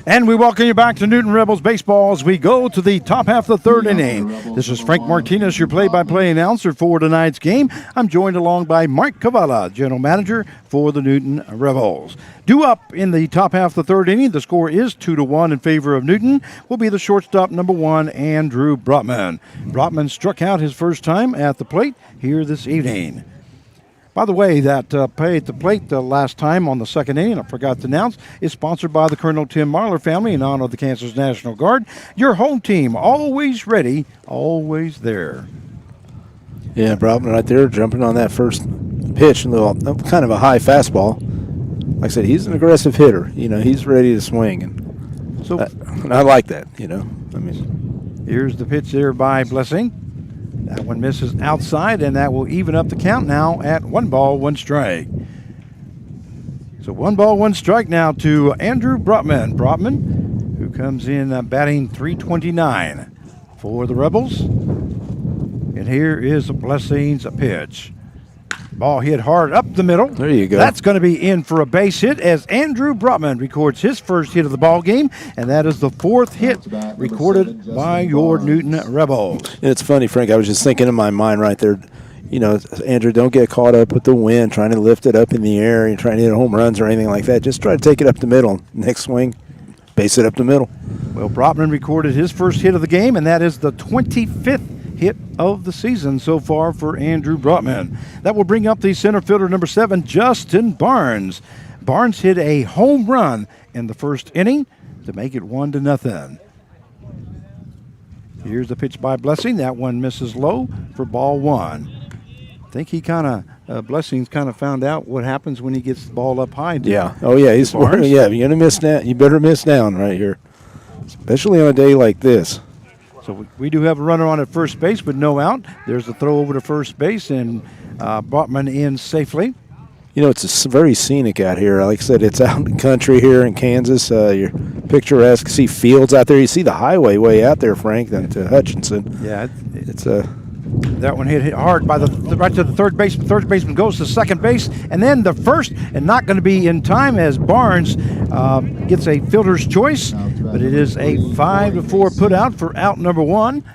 Speaker 1: And we welcome you back to Newton Rebels Baseball as we go to the top half of the third inning. This is Frank Martinez, your play-by-play announcer for tonight's game. I'm joined along by Mike Cavala, general manager for the Newton Rebels. Due up in the top half of the third inning, the score is 2-1 in favor of Newton. Will be the shortstop, number 1, Andrew Brotman. Brotman struck out his first time at the plate here this evening. By the way, that play at the plate last time on the second inning, I forgot to announce, is sponsored by the Colonel Tim Marler family in honor of the Kansas National Guard. Your home team, always ready, always there.
Speaker 2: Yeah, Brotman right there jumping on that first pitch, kind of a high fastball. Like I said, he's an aggressive hitter. You know, he's ready to swing, and I like that. You know, I mean,
Speaker 1: here's the pitch there by Blessing. That one misses outside, and that will even up the count now at 1 ball, 1 strike. So 1 ball, 1 strike now to Andrew Brotman. Brotman, who comes in batting .329 for the Rebels. And here is a Blessing's pitch. Ball hit hard up the middle.
Speaker 2: There you go.
Speaker 1: That's going to be in for a base hit as Andrew Brotman records his first hit of the ball game, and that is the 4th hit recorded by your Newton Rebels.
Speaker 2: And it's funny, Frank, I was just thinking in my mind right there, you know, Andrew, don't get caught up with the wind, trying to lift it up in the air and trying to hit home runs or anything like that. Just try to take it up the middle. Next swing, base it up the middle.
Speaker 1: Well, Brotman recorded his first hit of the game, and that is the 25th hit of the season so far for Andrew Brotman. That will bring up the center fielder, number 7, Justin Barnes. Barnes hit a home run in the first inning to make it 1-0. Here's the pitch by Blessing. That one misses low for ball 1. I think he Blessing's kind of found out what happens when he gets the ball up high.
Speaker 2: Yeah. Oh, yeah. You're gonna miss down. You better miss down right here, especially on a day like this.
Speaker 1: So we do have a runner on at first base, but no out. There's a throw over to first base, and Brotman in safely.
Speaker 2: You know, it's very scenic out here. Like I said, it's out in the country here in Kansas. You're picturesque. See fields out there. You see the highway way out there, Frank, then to Hutchinson.
Speaker 1: Yeah,
Speaker 2: it's
Speaker 1: that one hit hard by right to the third baseman. Third baseman goes to second base, and then the first, and not going to be in time as Barnes gets a fielder's choice, but it is a 5-4 put out for out number 1.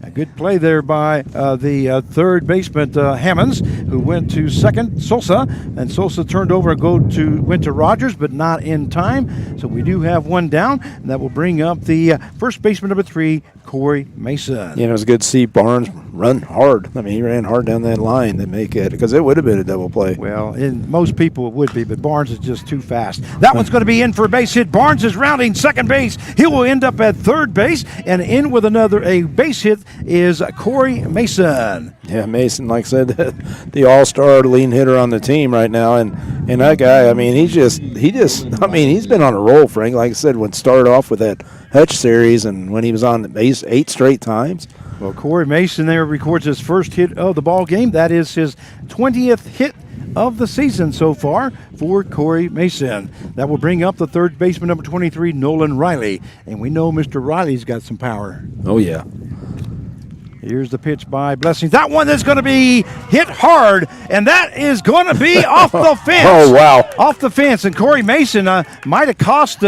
Speaker 1: A good play there by the third baseman, Hammonds, who went to second, Sosa, and Sosa turned over and went to Rogers, but not in time. So we do have one down, and that will bring up the first baseman, number 3, Corey Mason.
Speaker 2: You know, it was good to see Barnes run hard. I mean, he ran hard down that line to make it, because it would have been a double play.
Speaker 1: Well, most people it would be, but Barnes is just too fast. That one's going to be in for a base hit. Barnes is rounding second base. He will end up at third base, and in with a base hit is Corey Mason.
Speaker 2: Yeah, Mason, like I said, the all-star leading hitter on the team right now, and that guy, I mean, he's been on a roll, Frank. Like I said, when started off with that Hutch series, and when he was on the base 8 straight times.
Speaker 1: Well, Corey Mason there records his first hit of the ball game. That is his 20th hit of the season so far for Corey Mason. That will bring up the third baseman, number 23, Nolan Riley, and we know Mr. Riley's got some power.
Speaker 2: Oh yeah.
Speaker 1: Here's the pitch by Blessing. That one is going to be hit hard, and that is going to be off the fence.
Speaker 2: Oh, wow.
Speaker 1: Off the fence, and Corey Mason might have cost,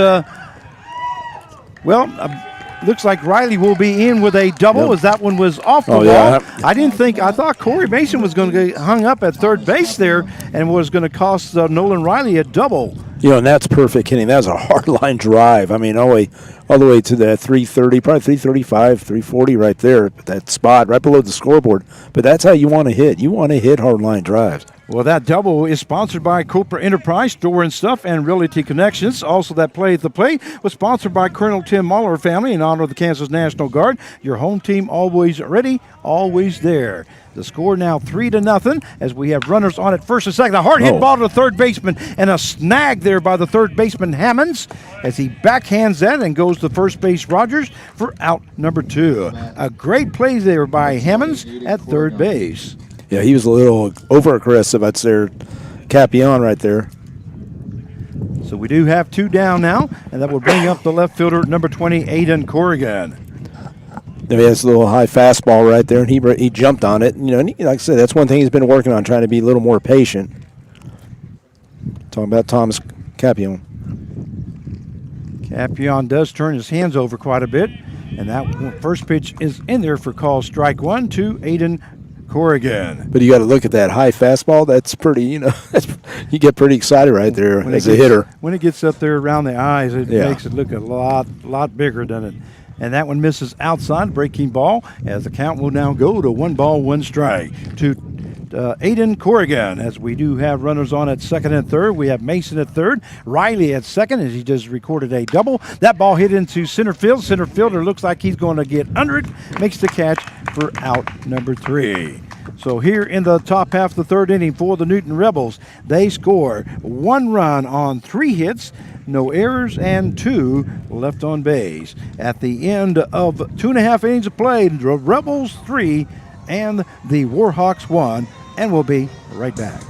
Speaker 1: looks like Riley will be in with a double as that one was off the wall.
Speaker 2: Yeah.
Speaker 1: I thought Corey Mason was going to get hung up at third base there and was going to cost Nolan Riley a double.
Speaker 2: You know, and that's perfect hitting. That was a hard line drive. I mean, all the way to that 330, probably 335, 340 right there, that spot right below the scoreboard. But that's how you want to hit. You want to hit hard line drives.
Speaker 1: Well, that double is sponsored by Cooper Enterprise, Store and Stuff, and Realty Connections. Also, that play at the plate was sponsored by Colonel Tim Muller family in honor of the Kansas National Guard. Your home team always ready, always there. The score now 3-0 as we have runners on at first and second. A hard hit ball to the third baseman and a snag there by the third baseman Hammonds as he backhands that and goes to first base Rogers for out number 2. A great play there by Hammonds at third base.
Speaker 2: Yeah, he was a little over-aggressive. That's their Capion right there.
Speaker 1: So we do have 2 down now, and that will bring up the left fielder, number 20, Aiden Corrigan.
Speaker 2: There he has a little high fastball right there, and he jumped on it. You know, and like I said, that's one thing he's been working on, trying to be a little more patient. Talking about Thomas Capion.
Speaker 1: Papillon does turn his hands over quite a bit, and that first pitch is in there for call strike one to Aiden Corrigan.
Speaker 2: But you got to look at that high fastball. That's pretty, you get pretty excited right there as a hitter.
Speaker 1: When it gets up there around the eyes, it makes it look a lot bigger, doesn't it? And that one misses outside, breaking ball, as the count will now go to 1 ball, 1 strike to Aiden Corrigan. As we do have runners on at second and third. We have Mason at third, Riley at second, as he just recorded a double. That ball hit into center field. Center fielder looks like he's going to get under it, makes the catch for out number 3. So here in the top half of the third inning for the Newton Rebels, they score 1 run on 3 hits, no errors, and 2 left on base. At the end of 2.5 innings of play, the Rebels 3 and the Warhawks 1, and we'll be right back.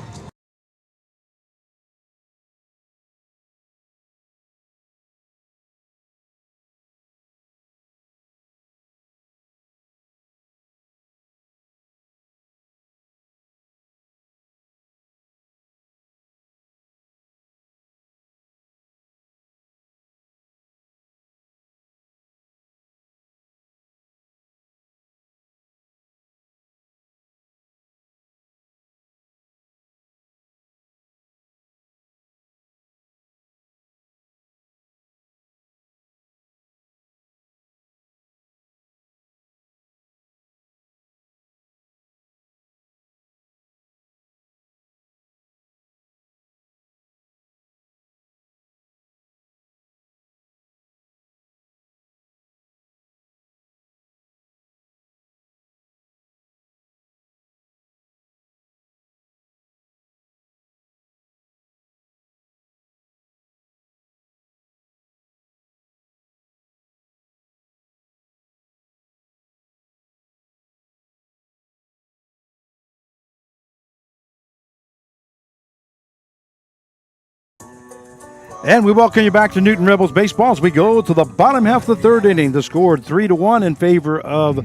Speaker 1: And we welcome you back to Newton Rebels Baseball as we go to the bottom half of the third inning. The score 3-1 in favor of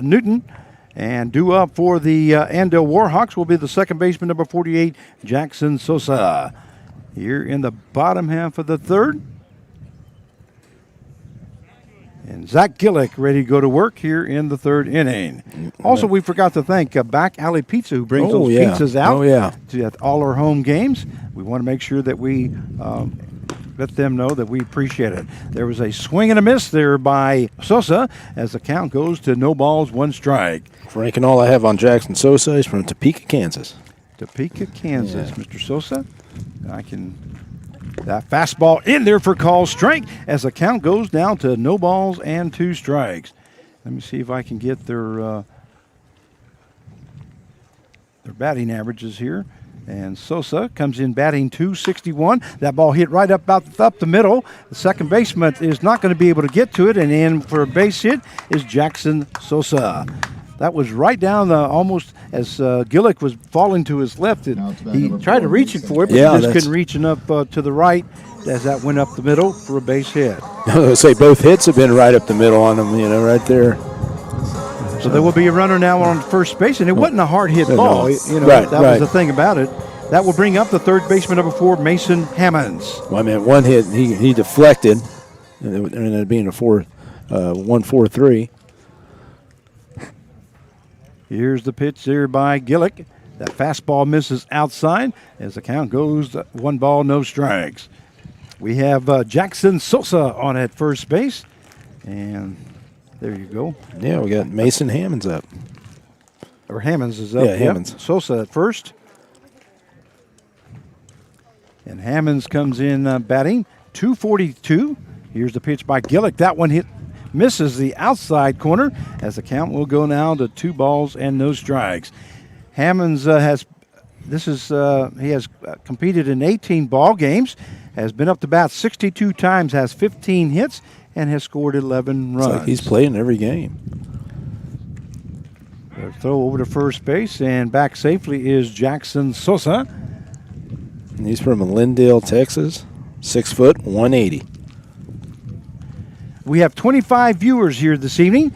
Speaker 1: Newton. And due up for the Andale Warhawks will be the second baseman, number 48, Jackson Sosa. Here in the bottom half of the third. And Zach Gillick ready to go to work here in the third inning. Also, we forgot to thank Back Alley Pizza, who brings those pizzas out to all our home games. We want to make sure that we let them know that we appreciate it. There was a swing and a miss there by Sosa as the count goes to 0 balls, 1 strike.
Speaker 2: Frank, and all I have on Jackson Sosa is from Topeka, Kansas.
Speaker 1: Topeka, Kansas, Mr. Sosa. That fastball in there for call strike as the count goes down to 0 balls and 2 strikes. Let me see if I can get their batting averages here. And Sosa comes in batting .261. That ball hit right up the middle. The second baseman is not going to be able to get to it, and in for a base hit is Jackson Sosa. That was right down almost as Gillick was falling to his left. He tried to reach it for it, but he just couldn't reach enough to the right as that went up the middle for a base hit.
Speaker 2: I was going to say both hits have been right up the middle on them, right there.
Speaker 1: So there will be a runner now on first base, and it wasn't a hard hit ball. That was the thing about it. That will bring up the third baseman, number 4, Mason Hammonds.
Speaker 2: Well, I mean, one hit he deflected, and it ended up being a 1-4-3.
Speaker 1: Here's the pitch there by Gillick. That fastball misses outside as the count goes 1 ball, no strikes. We have Jackson Sosa on at first base, and there you go.
Speaker 2: Yeah, we got Mason Hammonds up.
Speaker 1: Or Hammonds is up.
Speaker 2: Yeah, Hammonds.
Speaker 1: Sosa at first. And Hammonds comes in batting .242. Here's the pitch by Gillick. That one misses the outside corner as the count will go now to 2 balls and no strikes. Hammonds has competed in 18 ball games, has been up to bat 62 times, has 15 hits, and has scored 11 runs.
Speaker 2: It's like he's played in every game.
Speaker 1: Throw over to first base, and back safely is Jackson Sosa.
Speaker 2: And he's from Lindale, Texas, 6 foot, 180.
Speaker 1: We have 25 viewers here this evening.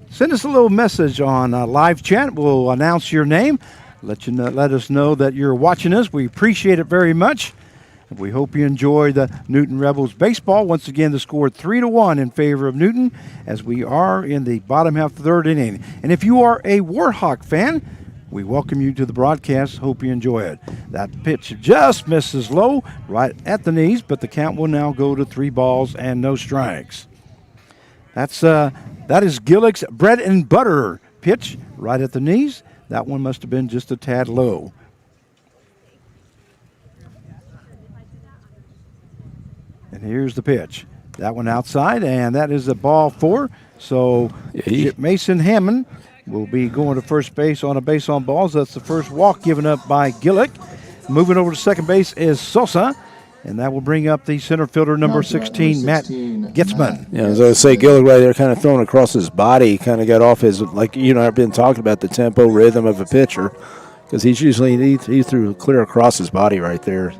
Speaker 1: Send us a little message on live chat. We'll announce your name, let us know that you're watching us. We appreciate it very much. We hope you enjoy the Newton Rebels baseball. Once again, the score 3-1 in favor of Newton as we are in the bottom half of the third inning. And if you are a Warhawk fan, we welcome you to the broadcast. Hope you enjoy it. That pitch just misses low right at the knees, but the count will now go to 3 balls and no strikes. That is Gillick's bread and butter pitch right at the knees. That one must have been just a tad low. And here's the pitch. That one outside, and that is a ball 4. So Mason Hammond will be going to first base on a base on balls. That's the first walk given up by Gillick. Moving over to second base is Sosa, and that will bring up the center fielder, number 16, Matt Gitzman.
Speaker 2: Yeah, as I say, Gillick right there kind of throwing across his body, kind of got off his, like you and I have been talking about the tempo, rhythm of a pitcher, because he's usually, he threw clear across his body right there.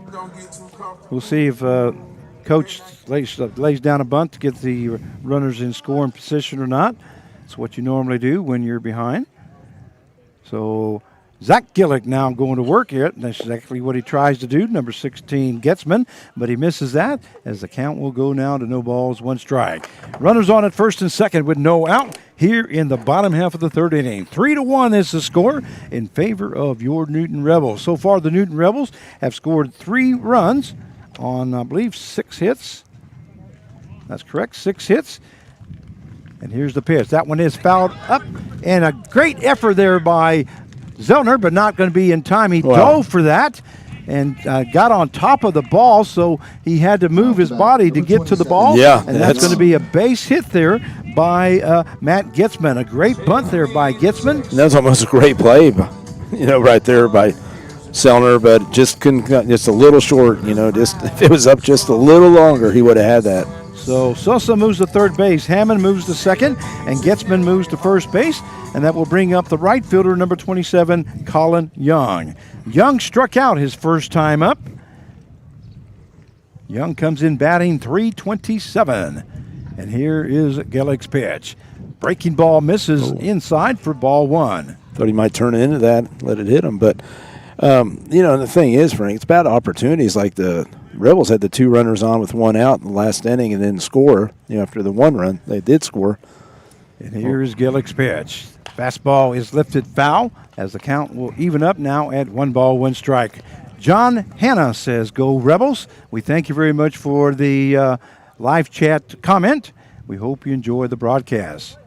Speaker 1: We'll see if Coach lays down a bunt to get the runners in scoring position or not. It's what you normally do when you're behind. So Zach Gillick now going to work here. That's exactly what he tries to do, number 16, Getzman, but he misses that as the count will go now to no balls, 1 strike. Runners on at first and second with no out here in the bottom half of the third inning. 3-1 is the score in favor of your Newton Rebels. So far, the Newton Rebels have scored 3 runs on, I believe, 6 hits. That's correct, 6 hits. And here's the pitch. That one is fouled up, and a great effort there by Zellner, but not going to be in time. He dove for that and got on top of the ball, so he had to move his body to get to the ball.
Speaker 2: Yeah,
Speaker 1: and that's going to be a base hit there by Matt Gitzman. A great bunt there by Gitzman.
Speaker 2: And that was almost a great play, right there by Zellner, but just couldn't, just a little short. Just if it was up just a little longer, he would have had that.
Speaker 1: So Sosa moves to third base, Hammond moves to second, and Gitzman moves to first base, and that will bring up the right fielder, number 27, Colin Young. Young struck out his first time up. Young comes in batting .327, and here is Gillick's pitch. Breaking ball misses inside for ball 1.
Speaker 2: Thought he might turn it into that, let it hit him, but the thing is, Frank, it's about opportunities. Like the Rebels had the 2 runners on with 1 out in the last inning and didn't score. After the 1 run, they did score.
Speaker 1: And here's Gillick's pitch. Fastball is lifted foul as the count will even up now at 1 ball, 1 strike. John Hanna says, "Go Rebels." We thank you very much for the live chat comment. We hope you enjoy the broadcast.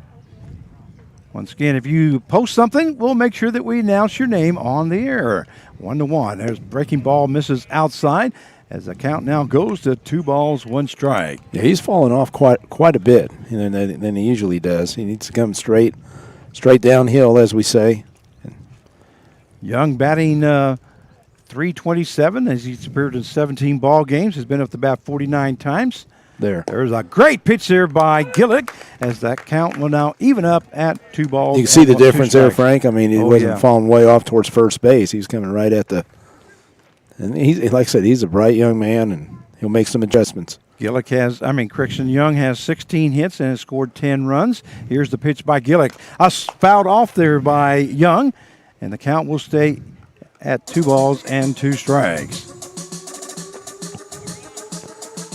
Speaker 1: Once again, if you post something, we'll make sure that we announce your name on the air. 1-1. There's breaking ball misses outside as the count now goes to 2 balls, 1 strike.
Speaker 2: Yeah, he's fallen off quite a bit than he usually does. He needs to come straight downhill, as we say.
Speaker 1: Young batting .327 as he's appeared in 17 ball games. Has been up to bat 49 times. There's a great pitch there by Gillick as that count will now even up at 2 balls.
Speaker 2: You can see the difference there, Frank. I mean, he wasn't falling way off towards first base. He was coming right at the – and he's, like I said, he's a bright young man, and he'll make some adjustments.
Speaker 1: Young has 16 hits and has scored 10 runs. Here's the pitch by Gillick. Fouled off there by Young, and the count will stay at 2 balls and 2 strikes.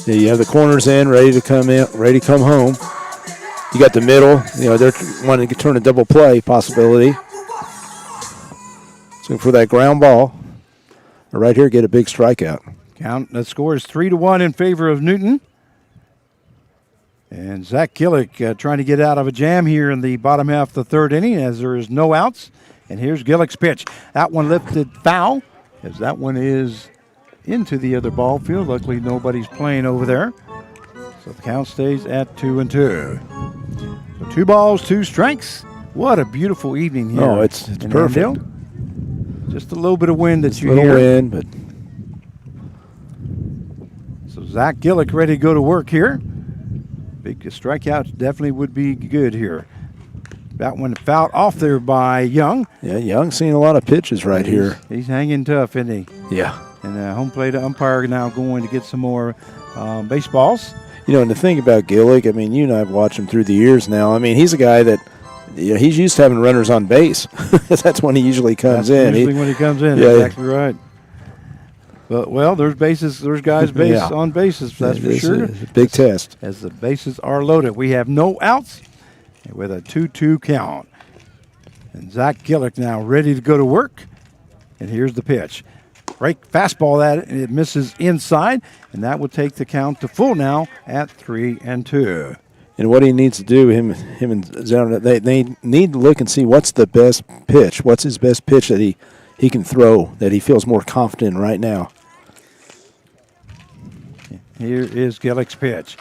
Speaker 2: Yeah, you have the corners in, ready to come home. You got the middle. They're wanting to turn a double play possibility. So for that ground ball, right here, get a big strikeout.
Speaker 1: The score is 3-1 in favor of Newton. And Zach Gillick trying to get out of a jam here in the bottom half of the third inning as there is no outs. And here's Gillick's pitch. That one lifted foul as that one is into the other ball field. Luckily, nobody's playing over there. So the count stays at 2-2. So 2 balls, 2 strikes. What a beautiful evening here.
Speaker 2: Oh, it's perfect.
Speaker 1: Andale. Just a little bit of wind that you
Speaker 2: hear.
Speaker 1: A little
Speaker 2: wind, but.
Speaker 1: So Zach Gillick ready to go to work here. Big strikeout definitely would be good here. That one fouled off there by Young.
Speaker 2: Yeah, Young's seen a lot of pitches here.
Speaker 1: He's hanging tough, isn't he?
Speaker 2: Yeah.
Speaker 1: And the home plate umpire now going to get some more baseballs.
Speaker 2: And the thing about Gillick, you and I have watched him through the years now. He's a guy that he's used to having runners on base. That's when he usually comes in.
Speaker 1: Usually when he comes in,
Speaker 2: yeah,
Speaker 1: exactly right. Well, there's guys base
Speaker 2: Yeah.
Speaker 1: on bases, that's for
Speaker 2: It's
Speaker 1: sure.
Speaker 2: a big test.
Speaker 1: As the bases are loaded. We have no outs with a 2-2 count. And Zach Gillick now ready to go to work. And here's the pitch. Break fastball that it misses inside, and that will take the count to full now at 3-2.
Speaker 2: And what he needs to do, him and Zauner, they need to look and see what's the best pitch. What's his best pitch that he can throw, that he feels more confident in right now.
Speaker 1: Here is Gillick's pitch.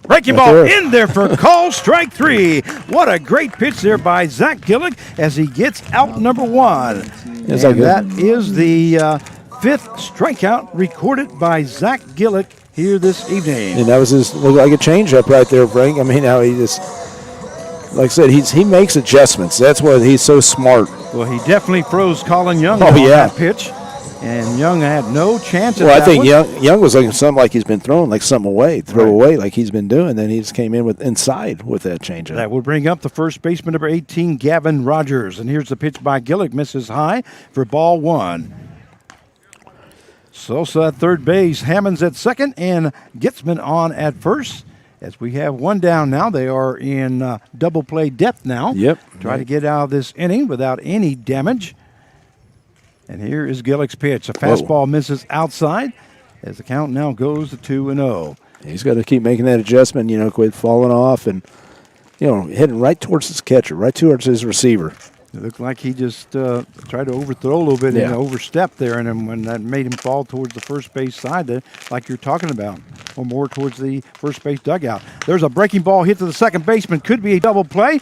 Speaker 1: Breaking
Speaker 2: Right
Speaker 1: ball
Speaker 2: there.
Speaker 1: in there for call, strike 3. What a great pitch there by Zach Gillick as he gets out number 1.
Speaker 2: Yes,
Speaker 1: And that is the 5th strikeout recorded by Zach Gillick here this evening.
Speaker 2: And that was looked like a changeup right there, Frank. I mean, how he just, like I said, he makes adjustments. That's why he's so smart.
Speaker 1: Well, he definitely froze Colin Young
Speaker 2: Oh,
Speaker 1: on
Speaker 2: yeah.
Speaker 1: that pitch. And Young had no chance at
Speaker 2: Well, I
Speaker 1: that
Speaker 2: think
Speaker 1: one.
Speaker 2: Young was looking something like he's been throwing, like something away, away like he's been doing. Then he just came in with inside with that changeup.
Speaker 1: That will bring up the first baseman, number 18, Gavin Rogers. And here's the pitch by Gillick, misses high for ball 1. Sosa at third base, Hammonds at second, and Gitzman on at first. As we have one down now, they are in double play depth now.
Speaker 2: Yep.
Speaker 1: Try to get out of this inning without any damage. And here is Gillick's pitch. A fastball misses outside as the count now goes to 2-0.
Speaker 2: He's got to keep making that adjustment, quit falling off and, heading right towards his catcher, right towards his receiver.
Speaker 1: It looked like he just tried to overthrow a little bit and
Speaker 2: Yeah.
Speaker 1: overstepped there, and then when that made him fall towards the first base side, like you're talking about, or more towards the first base dugout. There's a breaking ball hit to the second baseman. Could be a double play.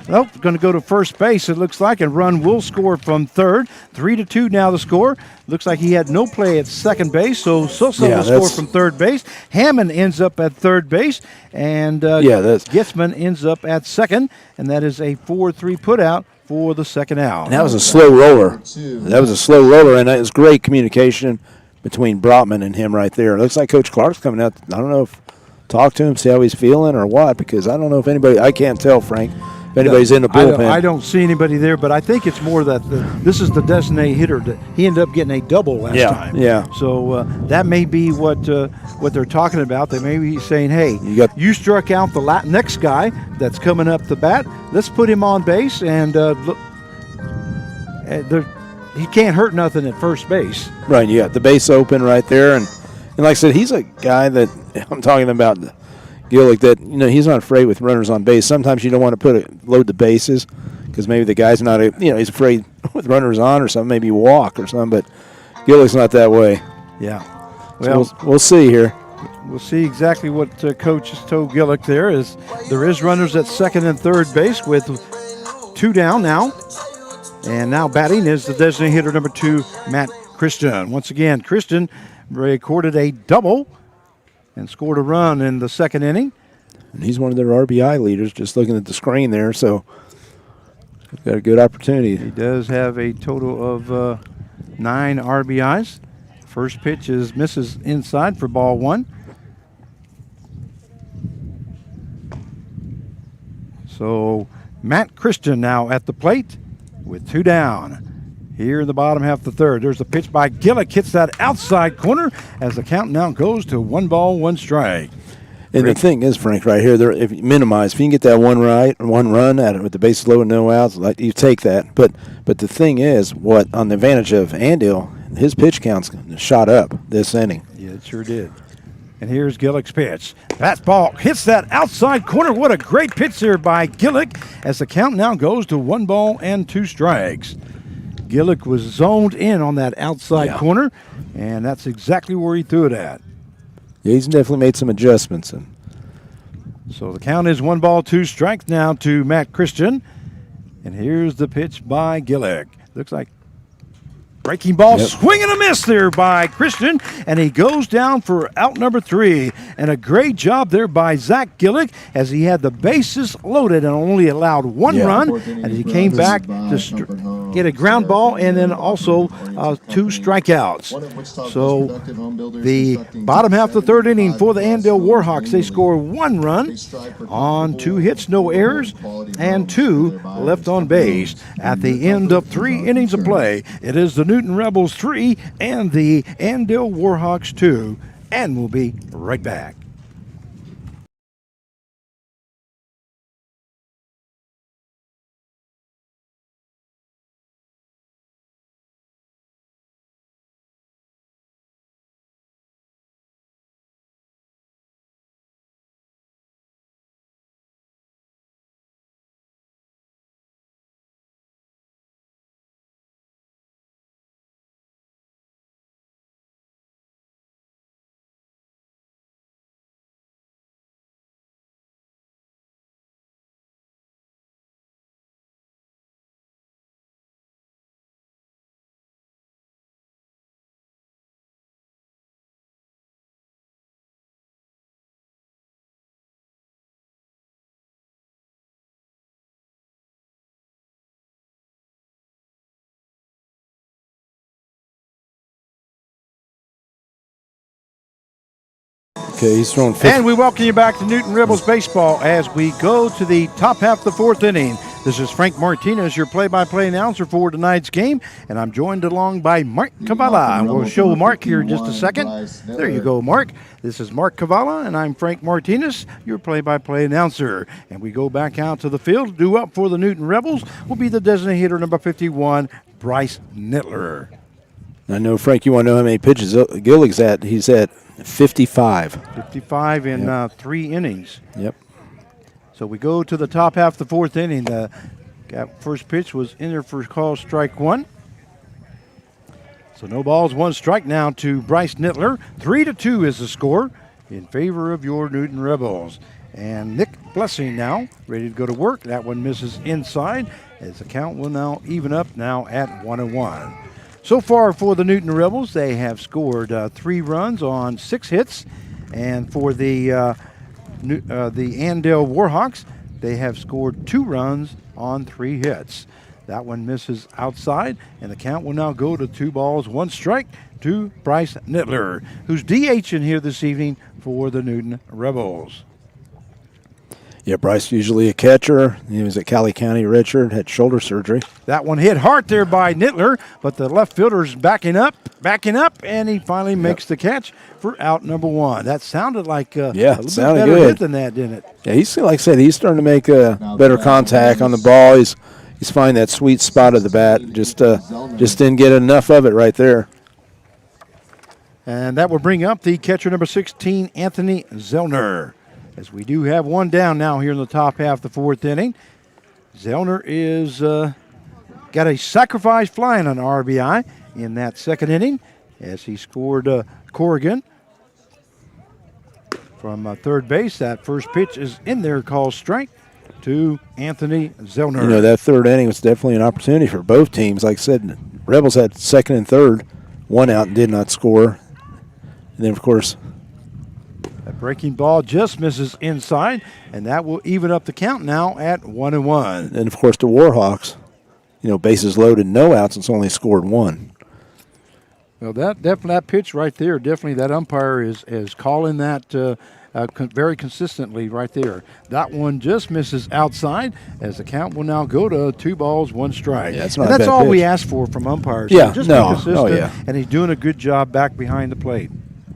Speaker 1: Nope, going to go to first base, it looks like, and run will score from third. 3-2 now the score. Looks like he had no play at second base, so Sosa will score from third base. Hammond ends up at third base, and Gitzman ends up at second, and that is a 4-3 putout for the second out.
Speaker 2: And that was a slow roller. And that was great communication between Brotman and him right there. It looks like Coach Clark's coming out. I don't know if talk to him, see how he's feeling or what, because I don't know if anybody, I can't tell, Frank, if anybody's in the bullpen.
Speaker 1: I don't see anybody there, but I think it's more that this is the designated hitter. That he ended up getting a double last time.
Speaker 2: Yeah.
Speaker 1: So that may be what they're talking about. They may be saying, hey, you struck out the next guy that's coming up the bat. Let's put him on base, and he can't hurt nothing at first base.
Speaker 2: Right, you got the base open right there. And like I said, he's a guy that I'm talking about, Gillick, that he's not afraid with runners on base. Sometimes you don't want to load the bases because maybe the guy's not he's afraid with runners on or something, maybe walk or something. But Gillick's not that way.
Speaker 1: Yeah.
Speaker 2: Well, so we'll see here.
Speaker 1: We'll see exactly what Coach has told Gillick there is runners at second and third base with 2 down now. And now batting is the designated hitter number 2, Matt Christian. Once again, Christian recorded a double and scored a run in the second inning.
Speaker 2: And he's one of their RBI leaders, just looking at the screen there, so got a good opportunity.
Speaker 1: He does have a total of 9 RBIs. First pitch misses inside for ball 1. So Matt Christian now at the plate with 2 down. Here in the bottom half of the third, there's a pitch by Gillick, hits that outside corner as the count now goes to 1 ball, 1 strike.
Speaker 2: And the thing is, Frank, right here, if you minimize, if you can get that one run at it with the bases low and no outs, like you take that. But the thing is, on the advantage of Andil, his pitch count's shot up this inning.
Speaker 1: Yeah, it sure did. And here's Gillick's pitch. Fastball hits that outside corner. What a great pitch there by Gillick as the count now goes to 1 ball and 2 strikes. Gillick was zoned in on that outside corner, and that's exactly where he threw it at.
Speaker 2: Yeah, he's definitely made some adjustments.
Speaker 1: So the count is 1 ball, 2 strikes now to Matt Christian. And here's the pitch by Gillick. Looks like breaking ball, swing and a miss there by Christian, and he goes down for out number 3. And a great job there by Zach Gillick as he had the bases loaded and only allowed 1 run, and he came back to get a ground ball and then also 2 strikeouts. So the bottom half of the third inning for the Andale Warhawks, they score 1 run on 2 hits, no errors, and 2 left on base. At the end of 3 innings of play, it is the new Newton Rebels 3 and the Andale Warhawks 2. And we'll be right back.
Speaker 2: Okay, he's throwing 50.
Speaker 1: And we welcome you back to Newton Rebels Baseball as we go to the top half of the fourth inning. This is Frank Martinez, your play-by-play announcer for tonight's game, and I'm joined along by Mark Cavala. We'll show Mark here in just a second. There you go, Mark. This is Mark Cavala, and I'm Frank Martinez, your play-by-play announcer. And we go back out to the field. Due up for the Newton Rebels will be the designated hitter, number 51, Bryce Nittler.
Speaker 2: I know, Frank, you want to know how many pitches Gillig's at. He's at 55.
Speaker 1: 55 in 3 innings.
Speaker 2: Yep.
Speaker 1: So we go to the top half of the fourth inning. The first pitch was in there for call strike 1. So no balls, 1 strike now to Bryce Nittler. 3-2 is the score in favor of your Newton Rebels. And Nick Blessing now ready to go to work. That one misses inside as the count will now even up now at 1-1. So far for the Newton Rebels, they have scored 3 runs on 6 hits. And for the Andale Warhawks, they have scored 2 runs on 3 hits. That one misses outside, and the count will now go to 2 balls, 1 strike to Bryce Nittler, who's DHing here this evening for the Newton Rebels.
Speaker 2: Yeah, Bryce usually a catcher. He was at Cali County redshirt, had shoulder surgery.
Speaker 1: That one hit hard there by Nittler, but the left fielder's backing up, and he finally makes the catch for out number 1. That sounded like a little bit better hit than that, didn't it?
Speaker 2: Yeah, he's like I said, he's starting to make better contact on the ball. He's finding that sweet spot of the bat. Just didn't get enough of it right there.
Speaker 1: And that will bring up the catcher number 16, Anthony Zellner. As we do have one down now here in the top half of the fourth inning. Zellner is got a sacrifice flying on RBI in that second inning as he scored Corrigan from third base. That first pitch is in there, called strike to Anthony Zellner.
Speaker 2: You know, that third inning was definitely an opportunity for both teams. Like I said, Rebels had second and third, 1 out and did not score. And then, of course,
Speaker 1: that breaking ball just misses inside, and that will even up the count now at 1-1.
Speaker 2: And, of course, the Warhawks, bases loaded, no outs, and it's only scored 1.
Speaker 1: Well, that pitch right there, definitely that umpire is calling that very consistently right there. That one just misses outside as the count will now go to 2 balls, 1 strike.
Speaker 2: Yeah,
Speaker 1: and that's all we ask for from umpires.
Speaker 2: Yeah,
Speaker 1: just
Speaker 2: be
Speaker 1: consistent, and he's doing a good job back behind the plate.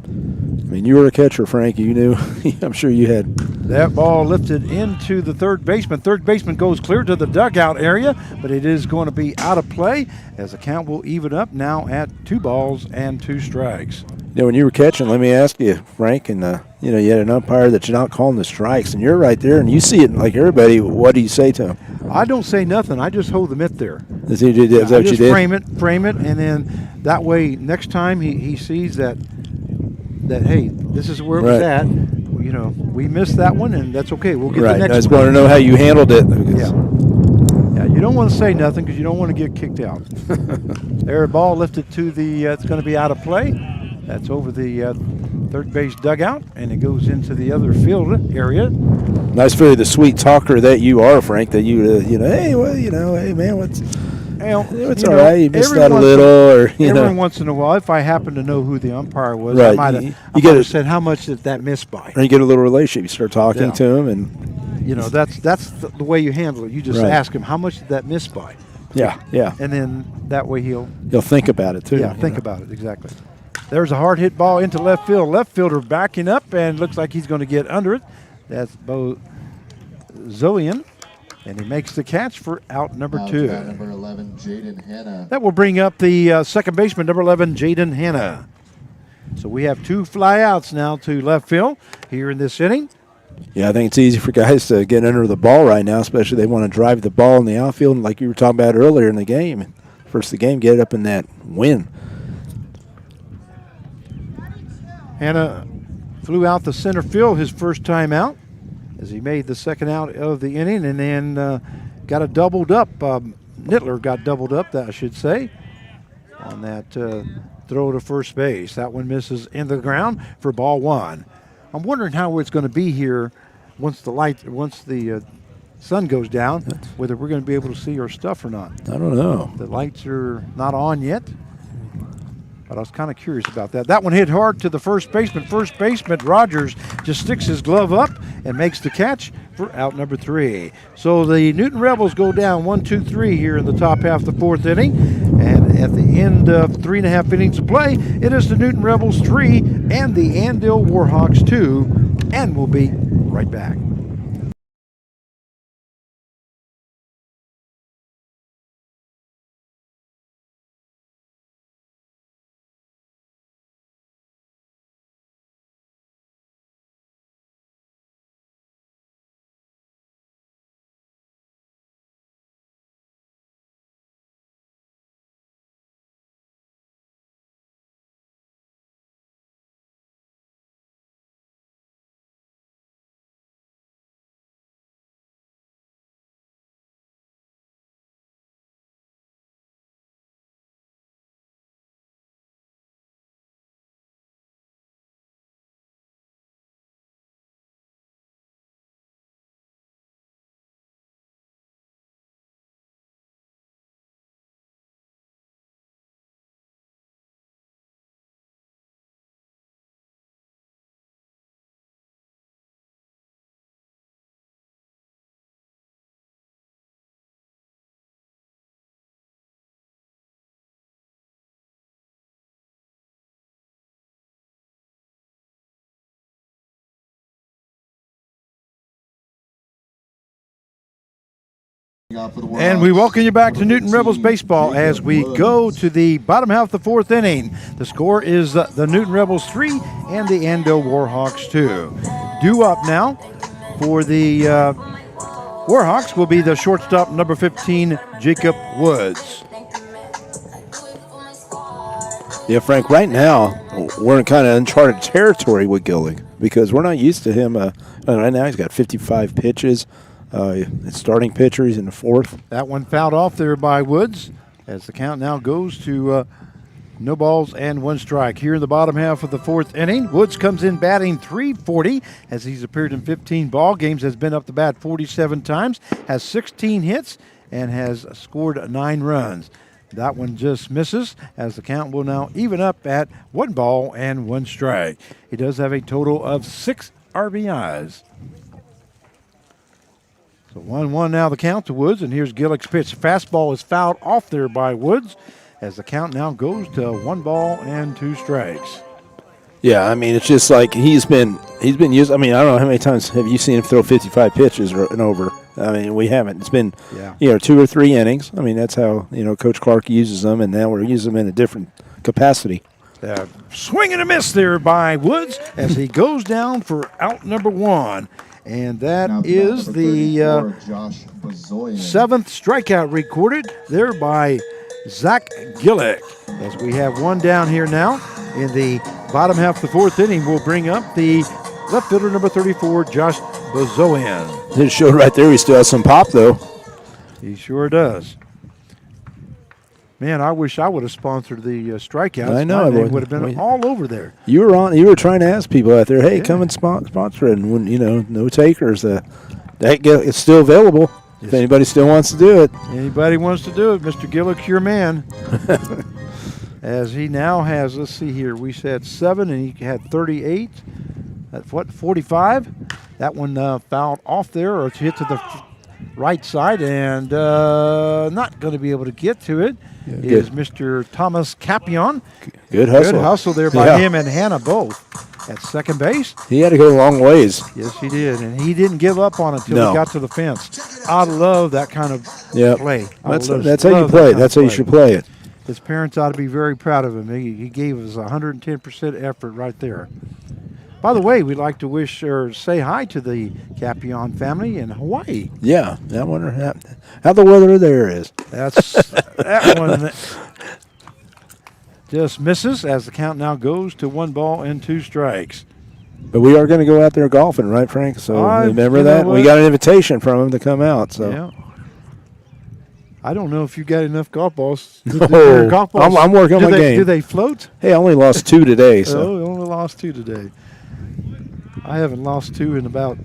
Speaker 2: I mean, you were a catcher, Frank. You knew. I'm sure you had.
Speaker 1: That ball lifted into the third baseman. Third baseman goes clear to the dugout area, but it is going to be out of play as the count will even up now at 2 balls and 2 strikes.
Speaker 2: When you were catching, let me ask you, Frank, and you had an umpire that you're not calling the strikes, and you're right there, and you see it like everybody. What do you say to him?
Speaker 1: I don't say nothing. I just hold the mitt there.
Speaker 2: Is that what you did?
Speaker 1: Frame it, and then that way next time he sees that hey, this is where it was at. We missed that one, and that's okay. We'll get the next one.
Speaker 2: I just want to know how you handled it.
Speaker 1: Yeah, you don't want to say nothing because you don't want to get kicked out. There, ball lifted to the, it's going to be out of play. That's over the third base dugout, and it goes into the other field area.
Speaker 2: Nice for you, the sweet talker that you are, Frank, that hey, man, what's... It's all right. You missed that a little,
Speaker 1: Every once in a while, if I happen to know who the umpire was, I might have said, "How much did that miss by?"
Speaker 2: And you get a little relationship. You start talking to him, and
Speaker 1: that's the way you handle it. You just ask him, "How much did that miss by?"
Speaker 2: Yeah, yeah.
Speaker 1: And then that way he'll
Speaker 2: think about it too.
Speaker 1: think about it, exactly. There's a hard hit ball into left field. Left fielder backing up and looks like he's going to get under it. That's Bo Zoian, and he makes the catch for out number 2.
Speaker 3: Number 11, Jaden Hanna.
Speaker 1: That will bring up the second baseman, number 11, Jaden Hanna. So we have 2 flyouts now to left field here in this inning.
Speaker 2: Yeah, I think it's easy for guys to get under the ball right now, especially they want to drive the ball in the outfield, like you were talking about earlier in the game. First the game, get it up in that win.
Speaker 1: Hanna flew out the center field his first time out as he made the second out of the inning, and then got a doubled up. Nittler got doubled up, I should say, on that throw to first base. That one misses in the ground for ball 1. I'm wondering how it's going to be here once the sun goes down, whether we're going to be able to see our stuff or not.
Speaker 2: I don't know.
Speaker 1: The lights are not on yet, but I was kind of curious about that. That one hit hard to the first baseman. First baseman Rogers just sticks his glove up and makes the catch for out number 3. So the Newton Rebels go down 1-2-3 here in the top half of the 4th inning. And at the end of 3.5 innings of play, it is the Newton Rebels 3 and the Andale Warhawks 2. And we'll be right back. And we welcome you back to Newton Rebels Baseball as we go to the bottom half of the 4th inning. The score is the Newton Rebels 3 and the Andale Warhawks 2. Due up now for the Warhawks will be the shortstop, number 15, Jacob Woods.
Speaker 2: Yeah, Frank, right now we're in kind of uncharted territory with Gillig because we're not used to him. Right now he's got 55 pitches. Starting pitcher, he's in the 4th.
Speaker 1: That one fouled off there by Woods as the count now goes to no balls and 1 strike. Here in the bottom half of the 4th inning, Woods comes in batting .340 as he's appeared in 15 ball games, has been up the bat 47 times, has 16 hits, and has scored 9 runs. That one just misses as the count will now even up at 1 ball and 1 strike. He does have a total of 6 RBIs. So 1-1 now the count to Woods, and here's Gillick's pitch. Fastball is fouled off there by Woods as the count now goes to 1 ball and 2 strikes.
Speaker 2: Yeah, I mean, it's just like he's been used. I mean, I don't know how many times have you seen him throw 55 pitches and over. I mean, we haven't. It's been 2 or 3 innings. I mean, that's how Coach Clark uses them, and now we're using them in a different capacity.
Speaker 1: Swing and a miss there by Woods as he goes down for out number 1. And that is the 7th strikeout recorded there by Zach Gillick. As we have 1 down here now in the bottom half of the 4th inning, we'll bring up the left fielder number 34, Josh Bozoian.
Speaker 2: It showed right there he still has some pop, though.
Speaker 1: He sure does. Man, I wish I would have sponsored the strikeouts.
Speaker 2: I know.
Speaker 1: It would have been all over there.
Speaker 2: You were trying to ask people out there, hey, come and sponsor it. And when, no takers. It's still available if anybody still wants to do it.
Speaker 1: Anybody wants to do it, Mr. Gillick's your man. As he now has, let's see here, we said 7 and he had 38. That's 45? That one fouled off there, or it's hit to the right side, and not going to be able to get to it is Mr. Thomas Capion.
Speaker 2: Good hustle.
Speaker 1: Good hustle there by him and Hannah both at second base.
Speaker 2: He had to go a long ways.
Speaker 1: Yes, he did, and he didn't give up on it until he got to the fence. I love that kind of play.
Speaker 2: That's how you play. That's how you should play it.
Speaker 1: His parents ought to be very proud of him. He gave us 110% effort right there. By the way, we'd like to wish or say hi to the Capion family in Hawaii.
Speaker 2: Yeah, I wonder how the weather there is.
Speaker 1: That's that one just misses as the count now goes to 1 ball and 2 strikes.
Speaker 2: But we are going to go out there golfing, right, Frank? So remember that? We got an invitation from him to come out. So.
Speaker 1: Yeah. I don't know if you got enough golf balls.
Speaker 2: Golf balls. I'm working on my game.
Speaker 1: Do they float?
Speaker 2: Hey, I only lost 2 today. So.
Speaker 1: Oh, you only lost 2 today. I haven't lost 2 in about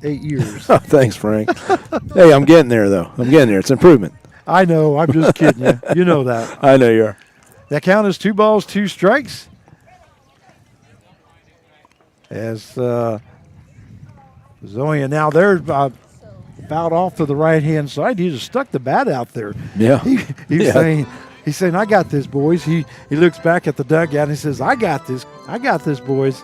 Speaker 1: 8 years.
Speaker 2: Thanks, Frank. Hey, I'm getting there, though. I'm getting there. It's improvement.
Speaker 1: I know. I'm just kidding you. You know that.
Speaker 2: I know you are.
Speaker 1: That count is 2 balls, 2 strikes. As Zoe, now they're fouled off to the right-hand side. He just stuck the bat out there.
Speaker 2: Yeah.
Speaker 1: He's saying, I got this, boys. He looks back at the dugout and he says, I got this. I got this, boys.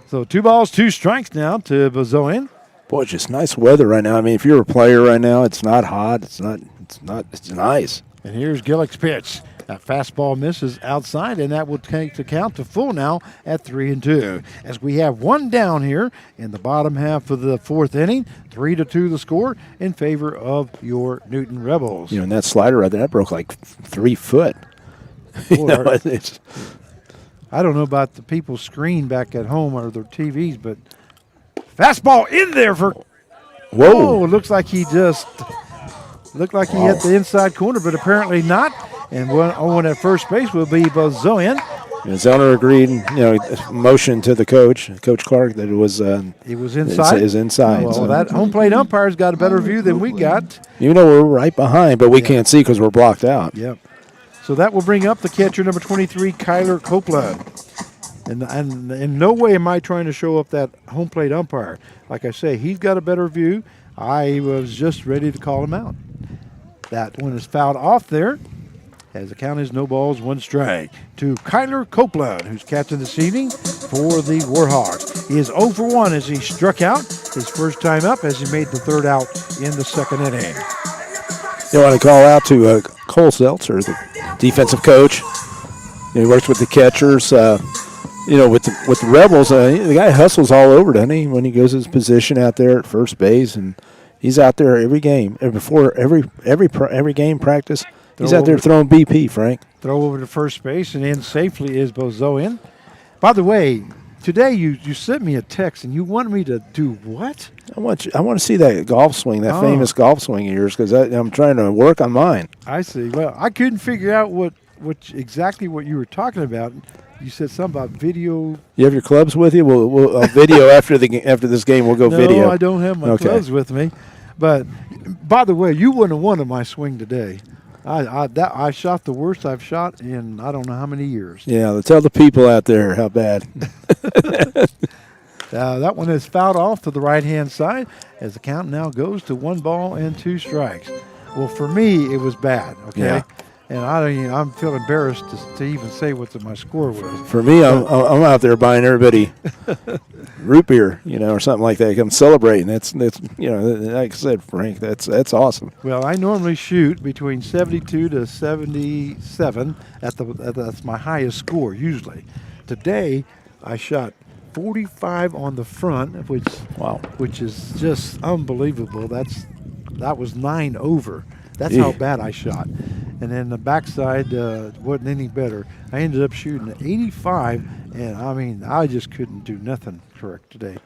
Speaker 1: So 2 balls, 2 strikes now to Bazoan.
Speaker 2: Boy, it's just nice weather right now. I mean, if you're a player right now, it's not hot. It's nice.
Speaker 1: And here's Gillick's pitch. That fastball misses outside, and that will take the count to full now at 3-2. As we have 1 down here in the bottom half of the 4th inning, 3-2 the score in favor of your Newton Rebels.
Speaker 2: You know, and that slider right there, that broke like 3 foot.
Speaker 1: I don't know about the people's screen back at home or their TVs, but fastball in there for.
Speaker 2: Whoa!
Speaker 1: Oh, it looks like he just looked like he hit the inside corner, but apparently not. And on at first base will be Bozoyan.
Speaker 2: Zellner agreed, motion to the coach, Coach Clark, that it was.
Speaker 1: He was inside.
Speaker 2: Is inside.
Speaker 1: Well, that home plate umpire's got a better view than we got.
Speaker 2: Even though we're right behind, but we can't see because we're blocked out.
Speaker 1: Yep. So that will bring up the catcher, number 23, Kyler Copeland. And in no way am I trying to show up that home plate umpire. Like I say, he's got a better view. I was just ready to call him out. That one is fouled off there. As the count is 0 balls, 1 strike to Kyler Copeland, who's catching this evening for the Warhawks. He is 0 for 1 as he struck out his first time up as he made the 3rd out in the 2nd inning.
Speaker 2: You want to call out to Cole Seltzer, the defensive coach. He works with the catchers. With the Rebels, the guy hustles all over, doesn't he? When he goes his position out there at first base, and he's out there every game, before every game practice. He's out there throwing BP, Frank.
Speaker 1: Throw over to first base, and in safely is Bozoan. By the way, today you sent me a text, and you wanted me to do what?
Speaker 2: I want to see that golf swing, that famous golf swing of yours, because I'm trying to work on mine.
Speaker 1: I see. Well, I couldn't figure out exactly what you were talking about. You said something about video.
Speaker 2: You have your clubs with you? We'll video after this game. We'll go video.
Speaker 1: No, I don't have my clubs with me. But by the way, you wouldn't have wanted my swing today. I shot the worst I've shot in I don't know how many years.
Speaker 2: Yeah, tell the people out there how bad.
Speaker 1: That one is fouled off to the right-hand side as the count now goes to 1 ball and 2 strikes. Well, for me, it was bad, okay?
Speaker 2: Yeah.
Speaker 1: And I feel embarrassed to even say what my score was.
Speaker 2: For me, I'm out there buying everybody root beer, or something like that. I'm celebrating. That's like I said, Frank, that's awesome.
Speaker 1: Well, I normally shoot between 72 to 77. That's my highest score usually. Today, I shot 45 on the front, which is just unbelievable. That was 9 over. That's how bad I shot. And then the backside wasn't any better. I ended up shooting 85, and I just couldn't do nothing correct today.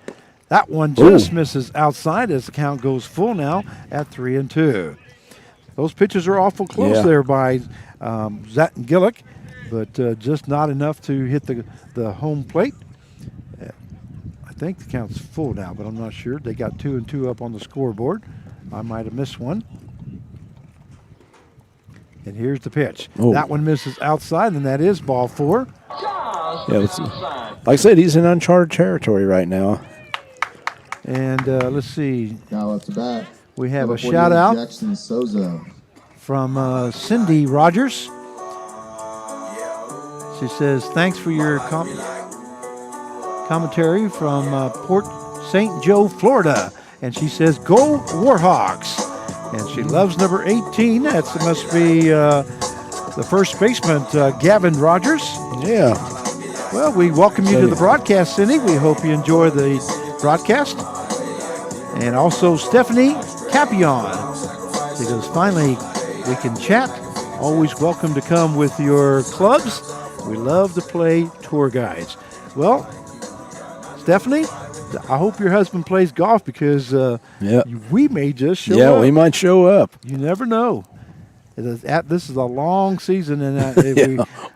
Speaker 1: That one just misses outside as the count goes full now at 3-2. Those pitches are awful close there by Zach and Gillick, but just not enough to hit the home plate. I think the count's full now, but I'm not sure. They got 2-2 up on the scoreboard. I might have missed one. And here's the pitch. That one misses outside, and that is ball 4.
Speaker 2: Yeah, like I said, he's in uncharted territory right now.
Speaker 1: And let's see.
Speaker 3: Now up to bat.
Speaker 1: We have
Speaker 3: Number
Speaker 1: a shout out
Speaker 3: Jackson Souza.
Speaker 1: from Cindy Rogers. She says, thanks for your commentary from Port St. Joe, Florida. And she says, go Warhawks. And she loves number 18. That must be the first baseman, Gavin Rogers.
Speaker 2: Yeah.
Speaker 1: Well, we welcome you to the broadcast, Cindy. We hope you enjoy the broadcast. And also Stephanie Capion. Because finally we can chat. Always welcome to come with your clubs. We love to play tour guides. Well, Stephanie, I hope your husband plays golf because we may just show up.
Speaker 2: Yeah, we might show up.
Speaker 1: You never know. This is a long season, and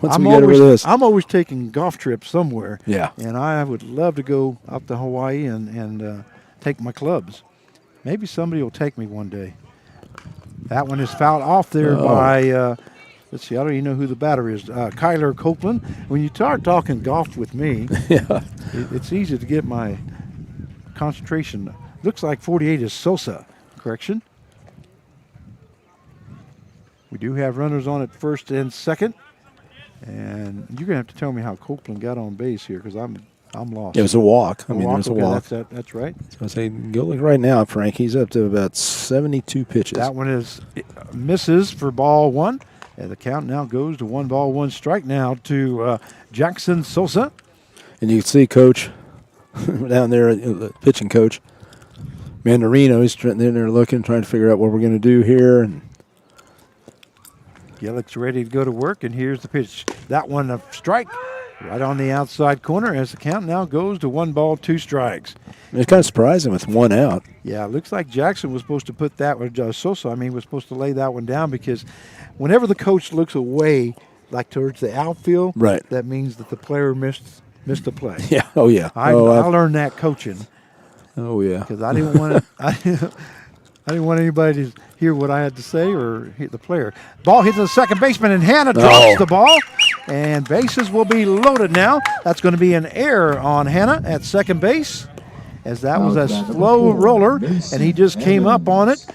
Speaker 2: once we get over this,
Speaker 1: I'm always taking golf trips somewhere.
Speaker 2: Yeah,
Speaker 1: and I would love to go out to Hawaii and take my clubs. Maybe somebody will take me one day. That one is fouled off there by. Let's see, I don't even know who the batter is. Kyler Copeland. When you start talking golf with me, it's easy to get my concentration. Looks like 48 is Sosa. Correction. We do have runners on at first and second. And you're going to have to tell me how Copeland got on base here because I'm lost.
Speaker 2: It was a walk.
Speaker 1: It was a walk. That's right.
Speaker 2: So I say, go look right now, Frank. He's up to about 72 pitches.
Speaker 1: That one is misses for ball one. And the count now goes to 1 ball, 1 strike now to Jackson Sosa.
Speaker 2: And you can see Coach down there, the pitching coach, Mandarino. He's in there looking, trying to figure out what we're going to do here. And
Speaker 1: Gillick's ready to go to work, and here's the pitch. That one a strike right on the outside corner as the count now goes to 1 ball, 2 strikes.
Speaker 2: It's kind of surprising with 1 out.
Speaker 1: Yeah, it looks like Jackson was supposed to put that one, Sosa, was supposed to lay that one down because whenever the coach looks away, like towards the outfield,
Speaker 2: right,
Speaker 1: that means that the player missed a play.
Speaker 2: Yeah. Oh yeah.
Speaker 1: I learned that coaching.
Speaker 2: Oh yeah.
Speaker 1: Because I didn't want to. I didn't want anybody to hear what I had to say or hit the player. Ball hits the second baseman, and Hannah drops the ball, and bases will be loaded now. That's going to be an error on Hannah at second base, as that was a slow roller, and he just came up on it.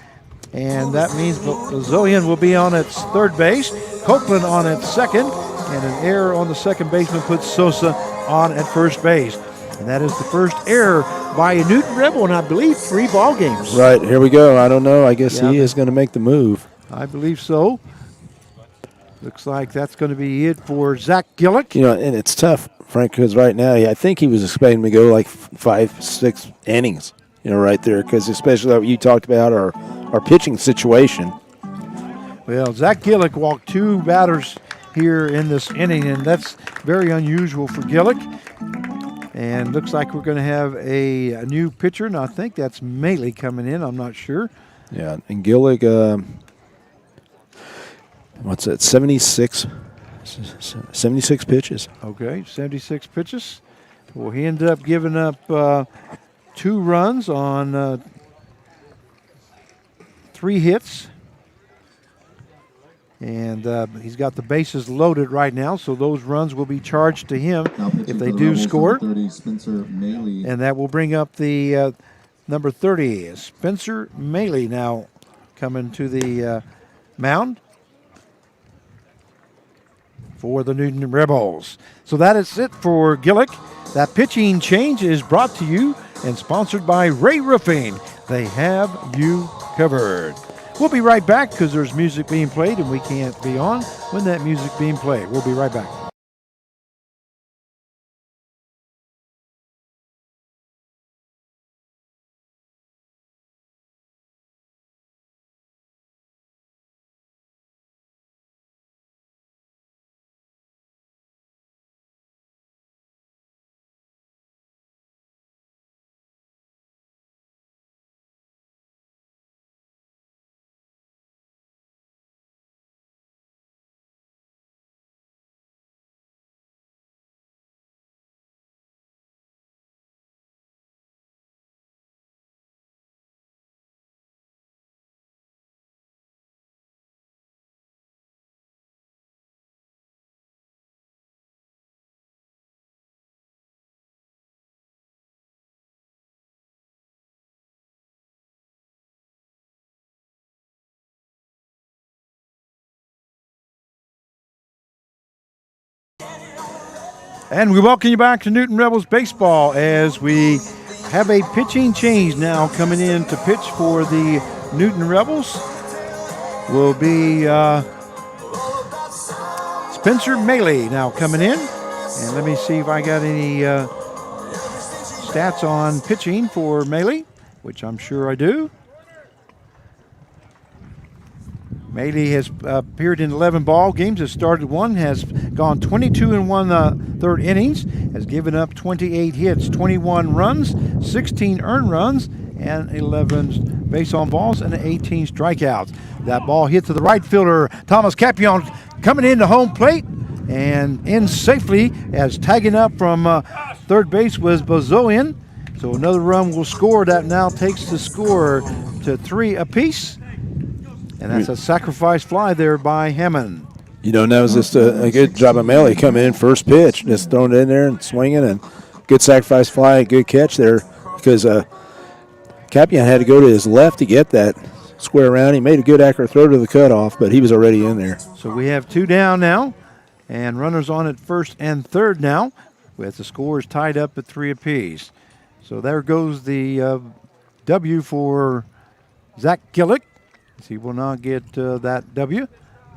Speaker 1: And that means Zillian will be on its third base, Copeland on its second, and an error on the second baseman puts Sosa on at first base. And that is the first error by a Newton Rebel in, I believe, 3 ball games.
Speaker 2: Right, here we go. I don't know. I guess he is going to make the move.
Speaker 1: I believe so. Looks like that's going to be it for Zach Gillick.
Speaker 2: And it's tough, Frank, because right now, I think he was expecting me to go like 5-6 innings, right there, because especially what you talked about, our pitching situation.
Speaker 1: Well, Zach Gillick walked 2 batters here in this inning, and that's very unusual for Gillick. And looks like we're going to have a new pitcher, and I think that's Maley coming in. I'm not sure.
Speaker 2: Yeah, and Gillick, what's that, 76 pitches.
Speaker 1: Okay, 76 pitches. Well, he ended up giving up 2 runs on 3 hits. And he's got the bases loaded right now, so those runs will be charged to him if they do score.
Speaker 3: 30, Spencer Maley.
Speaker 1: And that will bring up the number 30, Spencer Maley, now coming to the mound for the Newton Rebels. So that is it for Gillick. That pitching change is brought to you and sponsored by Ray Roofing. They have you covered. We'll be right back because there's music being played and we can't be on when that music being played. We'll be right back. And we welcome you back to Newton Rebels Baseball as we have a pitching change now coming in to pitch for the Newton Rebels. Will be Spencer Maley now coming in. And let me see if I got any stats on pitching for Maley, which I'm sure I do. Maley has appeared in 11 ball games, has started one, has gone 22 and 1/3 innings, has given up 28 hits, 21 runs, 16 earned runs, and 11 base on balls and 18 strikeouts. That ball hit to the right fielder, Thomas Capion, coming into home plate and in safely as tagging up from third base was Bozoian. So another run will score. That now takes the score to 3 apiece. And that's a sacrifice fly there by Hammond.
Speaker 2: You know, that was just a good job of Maley coming in first pitch, just throwing it in there and swinging, and good sacrifice fly, good catch there because Capian had to go to his left to get that square around. He made a good accurate throw to the cutoff, but he was already in there.
Speaker 1: So we have 2 down now, and runners on at first and third now, with the scores tied up at 3 apiece. So there goes the W for Zach Gillick. He will not get that W.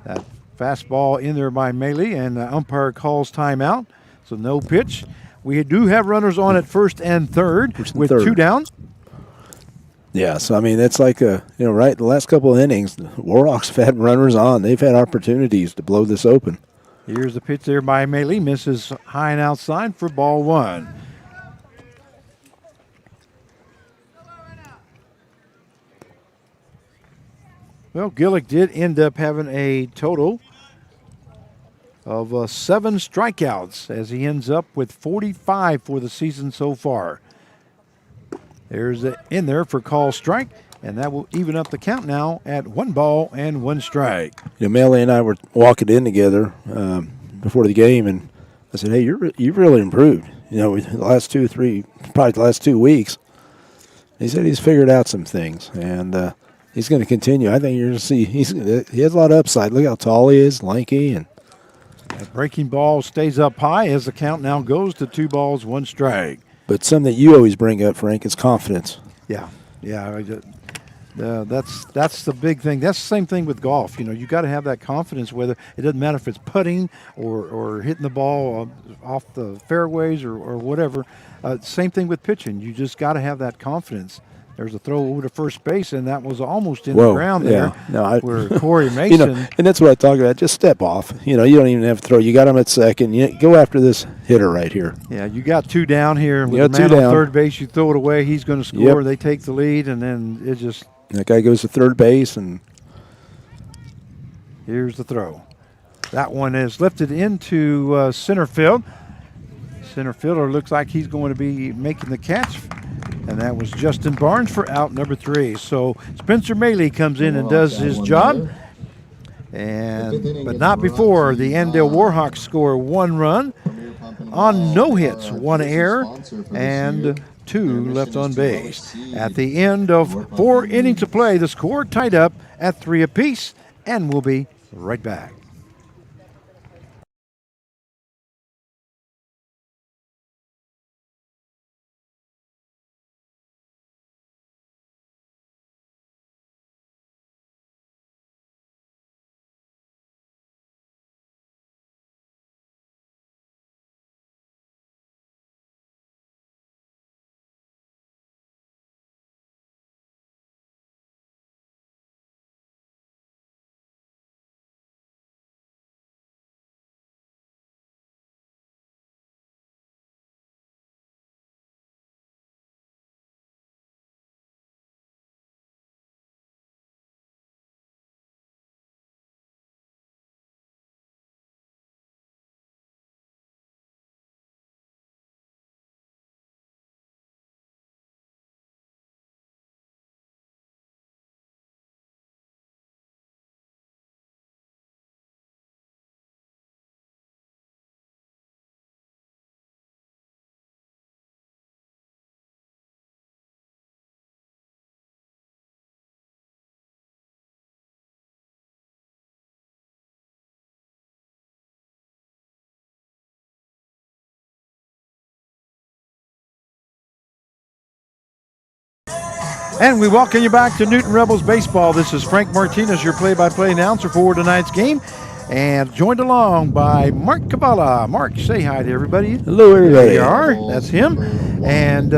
Speaker 1: That fastball in there by Maley, and the umpire calls timeout. So no pitch. We do have runners on at first and third with 2 down.
Speaker 2: Yeah, so I mean, it's like right. The last couple of innings, the Warhawks have had runners on. They've had opportunities to blow this open.
Speaker 1: Here's the pitch there by Maley, misses high and outside for ball 1. Well, Gillick did end up having a total of 7 strikeouts as he ends up with 45 for the season so far. There's it in there for call strike, and that will even up the count now at 1 ball and 1 strike.
Speaker 2: You know, Maley and I were walking in together before the game, and I said, "Hey, you've really improved. You know, the last 2 or 3, probably the last 2 weeks." He said he's figured out some things, and he's going to continue. I think you're going to see he has a lot of upside. Look how tall he is, lanky, and
Speaker 1: that breaking ball stays up high as the count now goes to 2 balls, 1 strike.
Speaker 2: But something that you always bring up, Frank, is confidence.
Speaker 1: Yeah. That's the big thing. That's the same thing with golf. You know, you got to have that confidence. Whether it doesn't matter if it's putting or hitting the ball off the fairways or whatever. Same thing with pitching. You just got to have that confidence. There's a throw over to first base, and that was almost in the ground there.
Speaker 2: No,
Speaker 1: where Corey Mason.
Speaker 2: And that's what I talk about. Just step off. You know, you don't even have to throw. You got him at second. You go after this hitter right here.
Speaker 1: Yeah, you got 2 down here. With the man on third base, you throw it away. He's going to score.
Speaker 2: Yep.
Speaker 1: They take the lead, and then it just.
Speaker 2: That guy goes to third base, and
Speaker 1: here's the throw. That one is lifted into center field. Center fielder looks like he's going to be making the catch. And that was Justin Barnes for out number 3. So Spencer Maley comes in and does his job. But not before the Andale Warhawks score 1 run on no hits, 1 error, and 2 left on base. At the end of 4 innings of play, the score tied up at 3 apiece, and we'll be right back. And we welcome you back to Newton Rebels Baseball. This is Frank Martinez, your play-by-play announcer for tonight's game, and joined along by Mark Cabala. Mark, say hi to everybody.
Speaker 2: Hello, everybody.
Speaker 1: There you are. That's him. And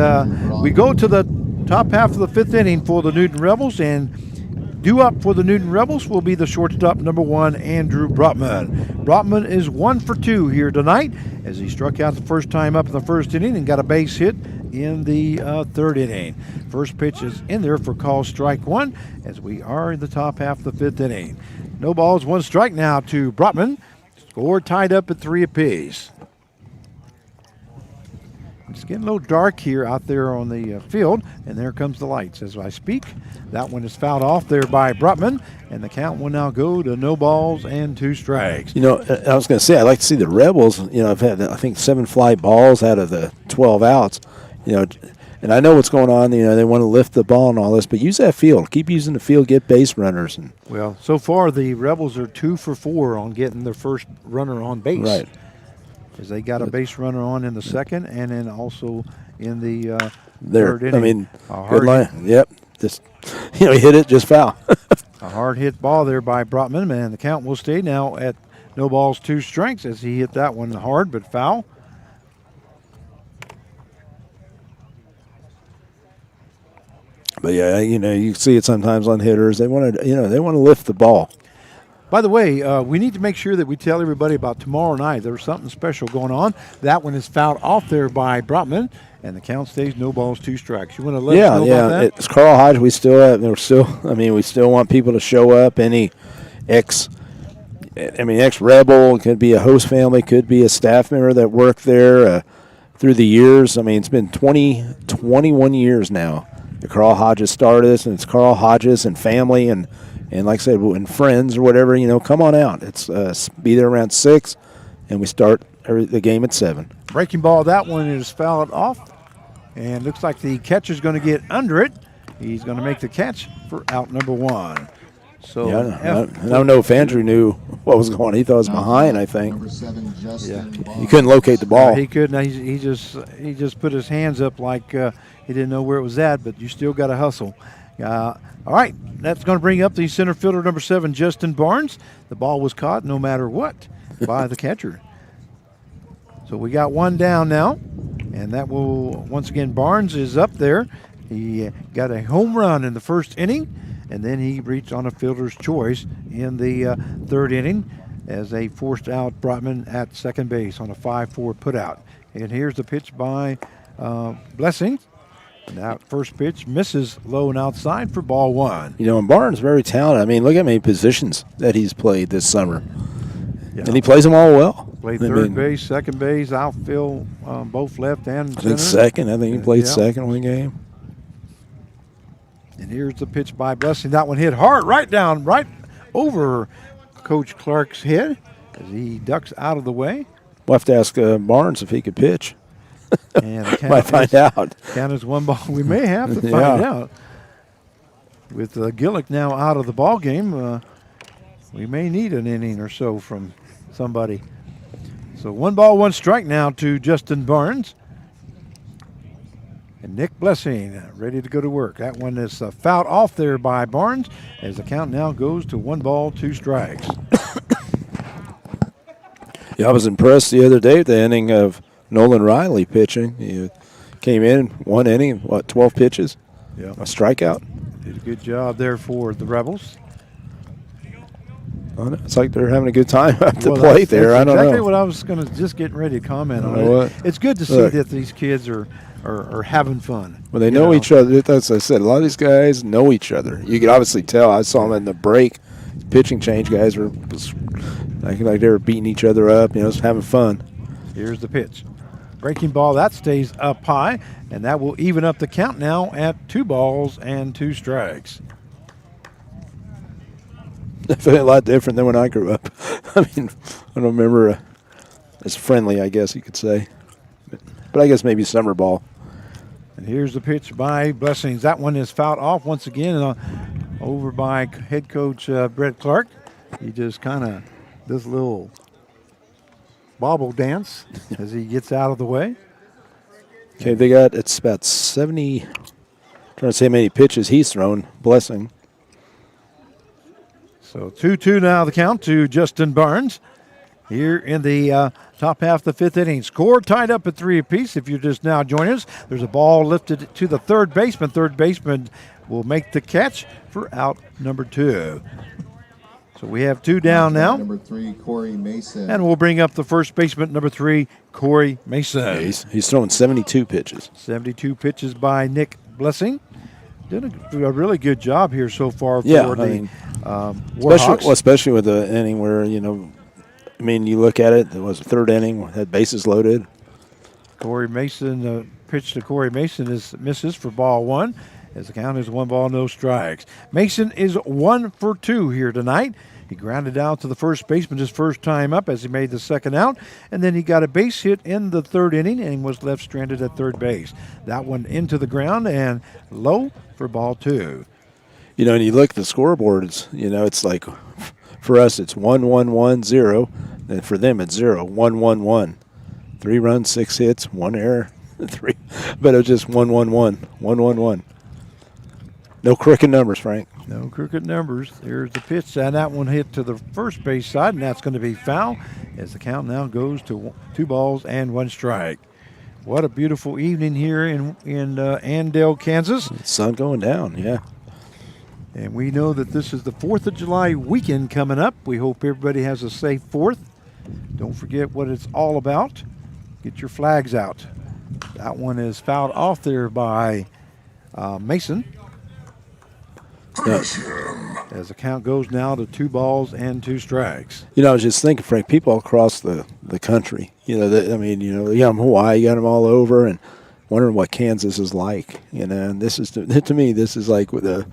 Speaker 1: we go to the top half of the fifth inning for the Newton Rebels, and due up for the Newton Rebels will be the shortstop, number 1, Andrew Brotman. Brotman is 1 for 2 here tonight as he struck out the first time up in the first inning and got a base hit in the third inning. First pitch is in there for call strike 1 as we are in the top half of the fifth inning. No balls, 1 strike now to Brotman. Score tied up at 3 apiece. It's getting a little dark here out there on the field, and there comes the lights as I speak. That one is fouled off there by Brotman, and the count will now go to no balls and 2 strikes.
Speaker 2: You know, I was going to say, I'd like to see the Rebels. You know, I've had, I think, 7 fly balls out of the 12 outs. You know, and I know what's going on. You know, they want to lift the ball and all this, but use that field. Keep using the field, get base runners. And
Speaker 1: well, so far the Rebels are 2 for 4 on getting their first runner on base.
Speaker 2: Right.
Speaker 1: As they got a base runner on in the second, and then also in the third inning.
Speaker 2: I mean, good line. Yep. Just, you know, he hit it, just foul.
Speaker 1: A hard hit ball there by Brotman, and the count will stay now at no balls, 2 strikes as he hit that one hard but foul.
Speaker 2: But yeah, you know, you see it sometimes on hitters. They want to, you know, they want to lift the ball.
Speaker 1: By the way, we need to make sure that we tell everybody about tomorrow night. There's something special going on. That one is fouled off there by Brotman, and the count stays no balls, 2 strikes. You want to let us know about that?
Speaker 2: It's Carl Hodge. We still have. We still want people to show up. Any ex-Rebel, could be a host family, could be a staff member that worked there through the years. I mean, it's been 21 years now. The Carl Hodges started this, and it's Carl Hodges and family and like I said, and friends or whatever, you know, come on out. It's be there around 6, and we start the game at 7.
Speaker 1: Breaking ball, that one is fouled off, and looks like the catcher's going to get under it. He's going to make the catch for out number 1. So
Speaker 2: yeah, I don't know if Andrew knew what was going on. He thought it was behind, I think.
Speaker 3: Number 7, Justin
Speaker 2: He couldn't locate the ball.
Speaker 1: He couldn't. He just put his hands up like he didn't know where it was at, but you still got to hustle. All right, that's going to bring up the center fielder, number 7, Justin Barnes. The ball was caught no matter what by the catcher. So we got 1 down now, and that will, once again, Barnes is up there. He got a home run in the first inning, and then he reached on a fielder's choice in the third inning as they forced out Brotman at second base on a 5-4 putout. And here's the pitch by Blessing. And that first pitch misses low and outside for ball 1.
Speaker 2: You know, and Barnes is very talented. I mean, look at how many positions that he's played this summer.
Speaker 1: Yeah.
Speaker 2: And he plays them all well.
Speaker 1: Played third base, second base, outfield, both left and center.
Speaker 2: I think second. I think he played second one game.
Speaker 1: And here's the pitch by Blessing. That one hit hard right over Coach Clark's head as he ducks out of the way.
Speaker 2: We'll have to ask Barnes if he could pitch.
Speaker 1: And
Speaker 2: might find out.
Speaker 1: Count is 1 ball. We may have to find out. With Gillick now out of the ball game, we may need an inning or so from somebody. So 1 ball, 1 strike now to Justin Barnes. And Nick Blessing ready to go to work. That one is fouled off there by Barnes as the count now goes to 1 ball, 2 strikes.
Speaker 2: Yeah, I was impressed the other day with the inning of Nolan Riley pitching. He came in 1 inning, 12 pitches, a strikeout.
Speaker 1: Did a good job there for the Rebels.
Speaker 2: Oh, no, it's like they're having a good time at the plate there. I don't know.
Speaker 1: Exactly what I was going to just get ready to comment on. It's good to see that these kids are having fun.
Speaker 2: Well, they know each other. That's what I said. A lot of these guys know each other. You can obviously tell. I saw them in the break. Pitching change guys were like they were beating each other up, you know, just having fun.
Speaker 1: Here's the pitch. Breaking ball, that stays up high, and that will even up the count now at 2 balls and 2 strikes.
Speaker 2: I feel a lot different than when I grew up. I mean, I don't remember as friendly, I guess you could say. But I guess maybe summer ball.
Speaker 1: And here's the pitch by Blessings. That one is fouled off once again over by head coach Brett Clark. He just kind of does a little bobble dance as he gets out of the way.
Speaker 2: Okay, they got, it's about 70, Trying to see how many pitches he's thrown. Blessing.
Speaker 1: So 2-2 now the count to Justin Barnes here in the top half of the fifth inning. Score tied up at 3 apiece. If you're just now joining us, there's a ball lifted to the third baseman. Third baseman will make the catch for out number 2. So we have 2 down now.
Speaker 3: Number 3, Corey Mason.
Speaker 1: And we'll bring up the first baseman, number 3, Corey Mason.
Speaker 2: Yeah, he's throwing 72 pitches.
Speaker 1: 72 pitches by Nick Blessing. Did a really good job here so far for the Warhawks.
Speaker 2: Especially with the inning where, you look at it, it was the third inning, had bases loaded.
Speaker 1: Corey Mason, pitch to Corey Mason misses for ball 1. As the count is 1 ball, no strikes. Mason is 1 for 2 here tonight. He grounded out to the first baseman his first time up as he made the second out, and then he got a base hit in the third inning and was left stranded at third base. That one into the ground and low for ball 2.
Speaker 2: And you look at the scoreboard, it's like for us it's 1-1-1-0, and for them it's 0-1-1-1. 3 runs, 6 hits, 1 error, 3. But it was just 1-1-1, 1-1-1. No crooked numbers, Frank.
Speaker 1: No crooked numbers. There's the pitch, and that one hit to the first base side, and that's going to be foul as the count now goes to 2 balls and 1 strike. What a beautiful evening here in Andale, Kansas.
Speaker 2: Sun going down, yeah.
Speaker 1: And we know that this is the 4th of July weekend coming up. We hope everybody has a safe 4th. Don't forget what it's all about. Get your flags out. That one is fouled off there by Mason. As the count goes now to 2 balls and 2 strikes.
Speaker 2: I was just thinking, Frank, people across the country, you got them Hawaii, you got them all over, and wondering what Kansas is like, and this is, to me, this is like the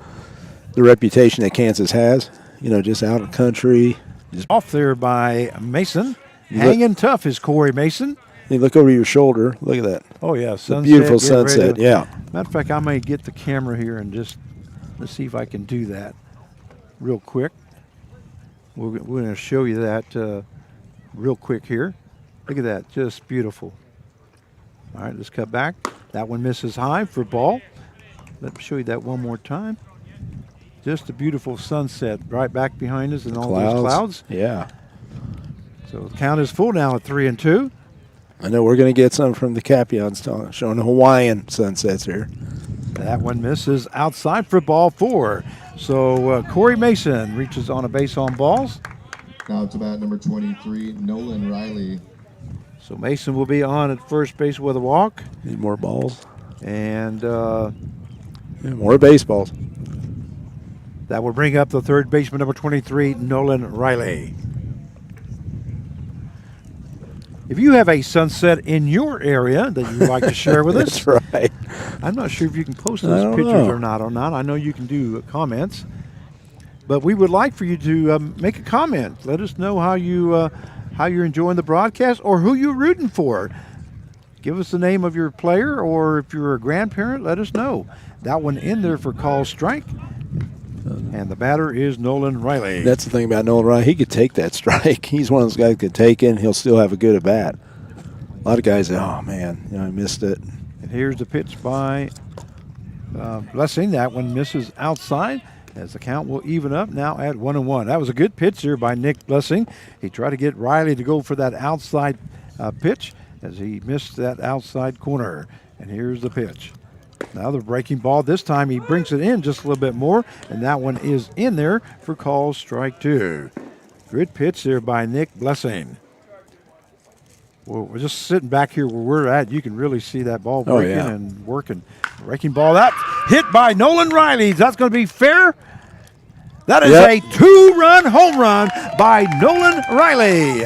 Speaker 2: reputation that Kansas has, just out of country. Just
Speaker 1: off there by Mason. Hanging tough is Corey Mason.
Speaker 2: You look over your shoulder, look at that.
Speaker 1: Oh, yeah, sunset.
Speaker 2: Beautiful sunset, yeah.
Speaker 1: Matter of fact, I may get the camera here and just let's see if I can do that real quick. We're going to show you that real quick here. Look at that, just beautiful. All right, let's cut back. That one misses high for ball. Let me show you that one more time. Just a beautiful sunset right back behind us and all those clouds.
Speaker 2: Yeah.
Speaker 1: So the count is full now at 3-2.
Speaker 2: I know we're going to get some from the Capions showing the Hawaiian sunsets here.
Speaker 1: That one misses outside for ball 4. So Corey Mason reaches on a base on balls.
Speaker 3: Now to bat number 23, Nolan Riley.
Speaker 1: So Mason will be on at first base with a walk.
Speaker 2: Need more balls.
Speaker 1: And
Speaker 2: more baseballs.
Speaker 1: That will bring up the third baseman, number 23, Nolan Riley. If you have a sunset in your area that you'd like to share with us.
Speaker 2: That's right.
Speaker 1: I'm not sure if you can post those pictures or not. I know you can do comments. But we would like for you to make a comment. Let us know how you're enjoying the broadcast or who you're rooting for. Give us the name of your player, or if you're a grandparent, let us know. That one in there for call strike. And the batter is Nolan Riley.
Speaker 2: That's the thing about Nolan Riley. He could take that strike. He's one of those guys who could take it, and he'll still have a good at-bat. A lot of guys, oh, man, I missed it.
Speaker 1: And here's the pitch by Blessing. That one misses outside as the count will even up now at 1-1. That was a good pitch here by Nick Blessing. He tried to get Riley to go for that outside pitch as he missed that outside corner. And here's the pitch. Now the breaking ball. This time he brings it in just a little bit more, and that one is in there for call strike 2. Good pitch there by Nick Blessing. Well, we're just sitting back here where we're at. You can really see that ball breaking and working. Breaking ball out. Hit by Nolan Riley. That's going to be fair. That is a 2-run home run by Nolan Riley.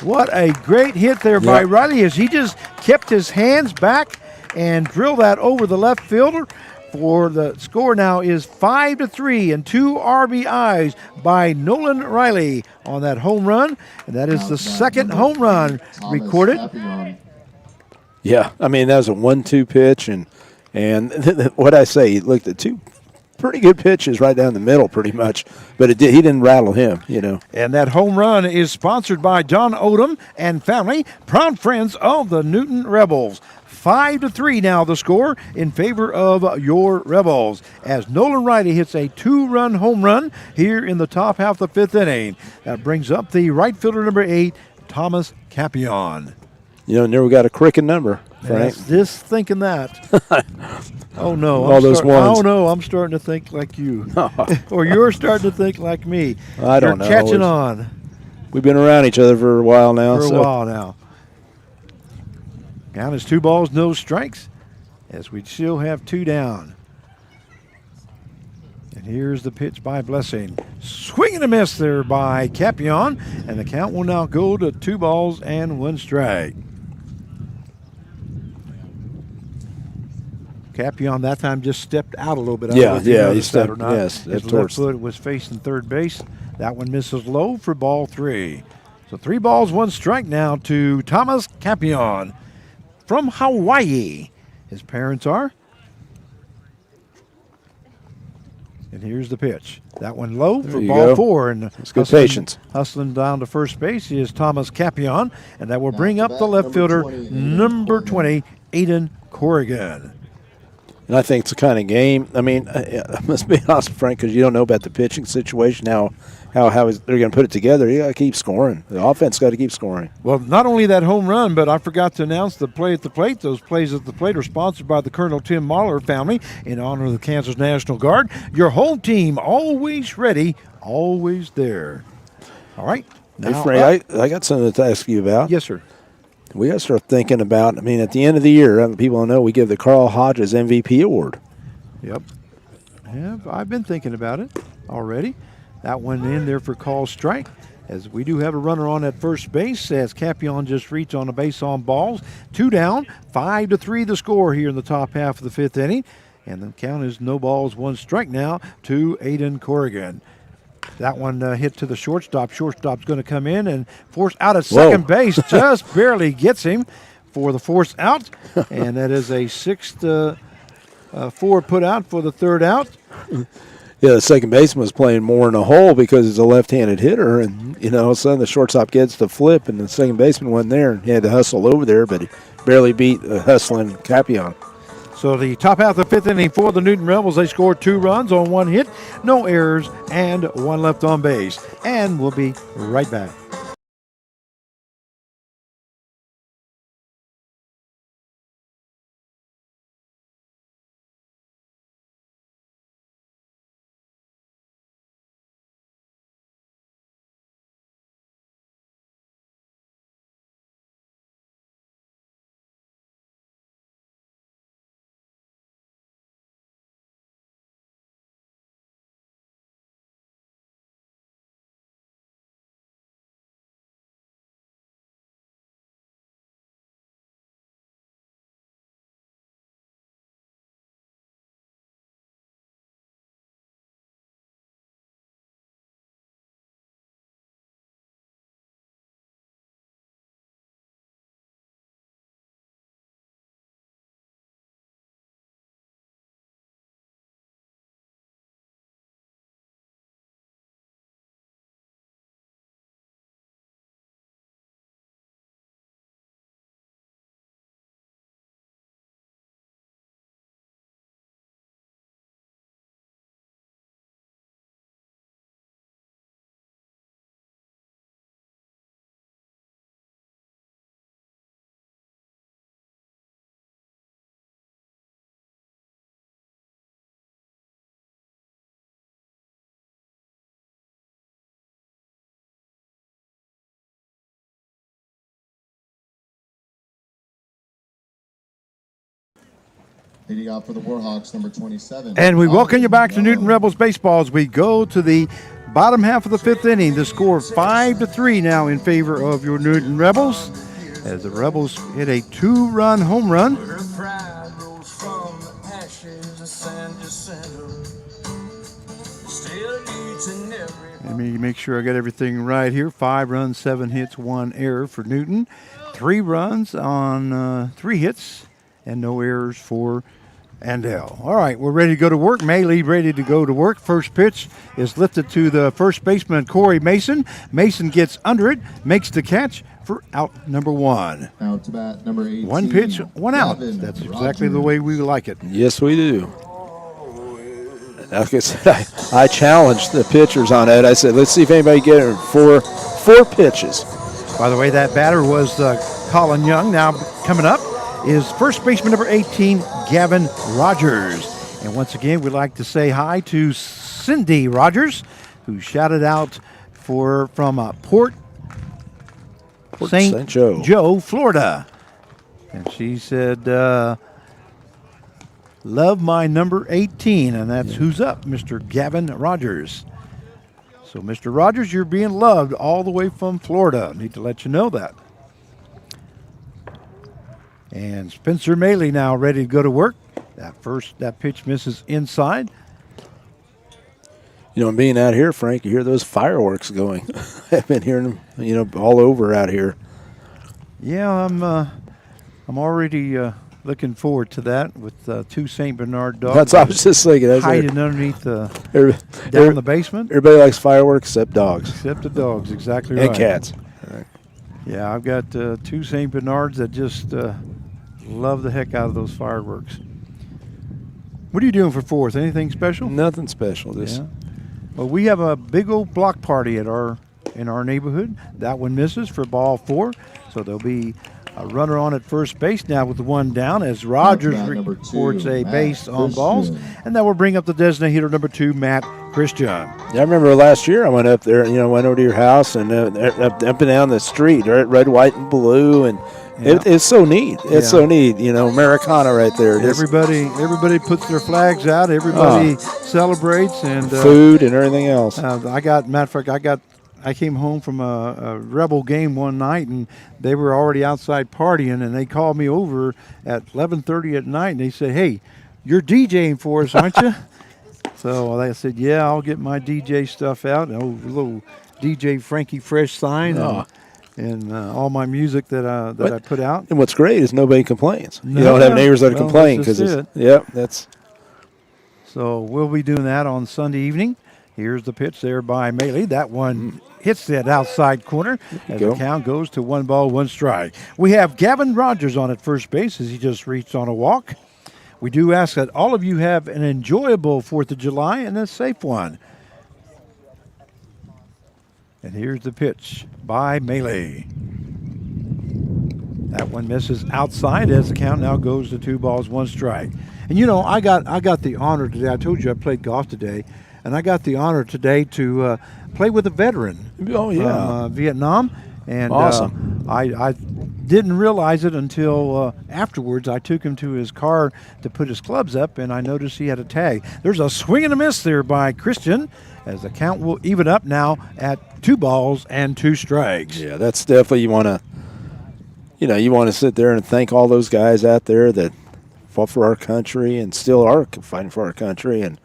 Speaker 1: What a great hit there by Riley as he just kept his hands back and drill that over the left fielder. For the score now is 5-3 and 2 RBIs by Nolan Riley on that home run, and that is the second home run recorded.
Speaker 2: Yeah, I mean that was a 1-2 pitch, and what I say, he looked at 2 pretty good pitches right down the middle, pretty much, but he didn't rattle him,
Speaker 1: And that home run is sponsored by John Odom and family, proud friends of the Newton Rebels. 5-3 now the score in favor of your Rebels as Nolan Riley hits a 2-run home run here in the top half of the 5th inning. That brings up the right fielder number 8, Thomas Capion.
Speaker 2: You know, never got a cricket number, Frank.
Speaker 1: Just thinking that. Oh no!
Speaker 2: All those ones.
Speaker 1: Oh no! I'm starting to think like you, or you're starting to think like me.
Speaker 2: I don't know.
Speaker 1: You're catching on.
Speaker 2: We've been around each other for a while now.
Speaker 1: Count is 2 balls, no strikes, as we still have 2 down. And here's the pitch by Blessing. Swing and a miss there by Capion, and the count will now go to 2 balls and 1 strike. Capion that time just stepped out a little bit.
Speaker 2: He stepped. Yes,
Speaker 1: his left foot was facing third base. That one misses low for ball 3. So 3 balls, 1 strike now to Thomas Capion from Hawaii. His parents are. And here's the pitch. That one low for ball 4. And
Speaker 2: it's good patience.
Speaker 1: Hustling down to first base is Thomas Capion, and that will bring up the left fielder, number 20, Aiden Corrigan.
Speaker 2: And I think it's the kind of game. I mean, I must be honest, Frank, because you don't know about the pitching situation, how they're going to put it together. You got to keep scoring. The offense got to keep scoring.
Speaker 1: Well, not only that home run, but I forgot to announce the play at the plate. Those plays at the plate are sponsored by the Colonel Tim Mahler family in honor of the Kansas National Guard. Your home team, always ready, always there. All right.
Speaker 2: Hey, Frank, I got something to ask you about.
Speaker 1: Yes, sir.
Speaker 2: We got to start thinking about, at the end of the year, people know we give the Carl Hodges MVP award.
Speaker 1: Yep. Yeah, I've been thinking about it already. That one in there for call strike, as we do have a runner on at first base as Capion just reached on a base on balls. 2 down, 5-3 the score here in the top half of the 5th inning. And the count is no balls, 1 strike now to Aiden Corrigan. That one hit to the shortstop. Shortstop's going to come in and force out at second base. Just barely gets him for the force out. And that is a 6-4 put out for the 3rd out.
Speaker 2: Yeah, the second baseman was playing more in the hole because he's a left-handed hitter. And, all of a sudden the shortstop gets the flip, and the second baseman wasn't there. He had to hustle over there, but he barely beat hustling Capion.
Speaker 1: So the top half of the 5th inning for the Newton Rebels, they scored 2 runs on 1 hit, no errors, and 1 left on base. And we'll be right back.
Speaker 3: Hitting out for the Warhawks, number 27.
Speaker 1: And we welcome you back to Newton Rebels Baseball as we go to the bottom half of the 5th inning. The score 5-3 now in favor of your Newton Rebels, as the Rebels hit a 2-run home run. Let me make sure I got everything right here. 5 runs, 7 hits, 1 error for Newton. 3 runs on 3 hits and no errors for Andell. All right, we're ready to go to work. Maylee ready to go to work. First pitch is lifted to the first baseman, Corey Mason. Mason gets under it, makes the catch, for out number 1.
Speaker 3: Out to bat, number 18.
Speaker 1: 1 pitch, 1 out.
Speaker 3: Gavin
Speaker 1: That's exactly the
Speaker 3: Rogers.
Speaker 1: way we like it.
Speaker 2: Yes, we do. Like I said, I challenged the pitchers on that. I said, let's see if anybody get it in four pitches.
Speaker 1: By the way, that batter was Colin Young. Now coming up is first baseman number 18, Gavin Rogers. And once again, we'd like to say hi to Cindy Rogers, who shouted out from Port St. Joe, Florida. And she said, love my number 18, and that's who's up, Mr. Gavin Rogers. So, Mr. Rogers, you're being loved all the way from Florida. Need to let you know that. And Spencer Maley now ready to go to work. That pitch misses inside.
Speaker 2: You know, being out here, Frank, you hear those fireworks going. I've been hearing them, all over out here.
Speaker 1: Yeah, I'm already looking forward to that with 2 St. Bernard dogs.
Speaker 2: That's what I was just thinking.
Speaker 1: Hiding underneath down in the basement.
Speaker 2: Everybody likes fireworks except dogs.
Speaker 1: Except the dogs, exactly right.
Speaker 2: And cats.
Speaker 1: Yeah, I've got 2 St. Bernards that just love the heck out of those fireworks. What are you doing for 4th? Anything special?
Speaker 2: Nothing special.
Speaker 1: Yeah. Well, we have a big old block party in our neighborhood. That one misses for ball 4, so there'll be a runner on at first base now with the 1 down as Rogers records a base on balls, and that will bring up the designated hitter number 2, Matt Christian.
Speaker 2: Yeah, I remember last year I went up there, went over to your house and up and down the street, right, red, white, and blue, and it's so neat. It's so neat, Americana right there.
Speaker 1: Everybody puts their flags out. Everybody celebrates and
Speaker 2: food and everything else.
Speaker 1: I came home from a Rebel game one night, and they were already outside partying, and they called me over at 11:30 at night, and they said, "Hey, you're DJing for us, aren't you?" So I said, "Yeah, I'll get my DJ stuff out, a little DJ Frankie Fresh sign, and all my music that I put out."
Speaker 2: And what's great is nobody complains. You don't have neighbors that complain because that's.
Speaker 1: So we'll be doing that on Sunday evening. Here's the pitch there by Maley. That one hits that outside corner as the count goes to 1 ball, 1 strike. We have Gavin Rogers on at first base as he just reached on a walk. We do ask that all of you have an enjoyable 4th of July and a safe one. And here's the pitch by Maley. That one misses outside as the count now goes to 2 balls, 1 strike. And I got the honor today. I told you I played golf today. And I got the honor today to play with a veteran from Vietnam. And
Speaker 2: awesome.
Speaker 1: I didn't realize it until afterwards. I took him to his car to put his clubs up, and I noticed he had a tag. There's a swing and a miss there by Christian as the count will even up now at 2 balls and 2 strikes.
Speaker 2: Yeah, that's definitely you want to sit there and thank all those guys out there that fought for our country and still are fighting for our country. And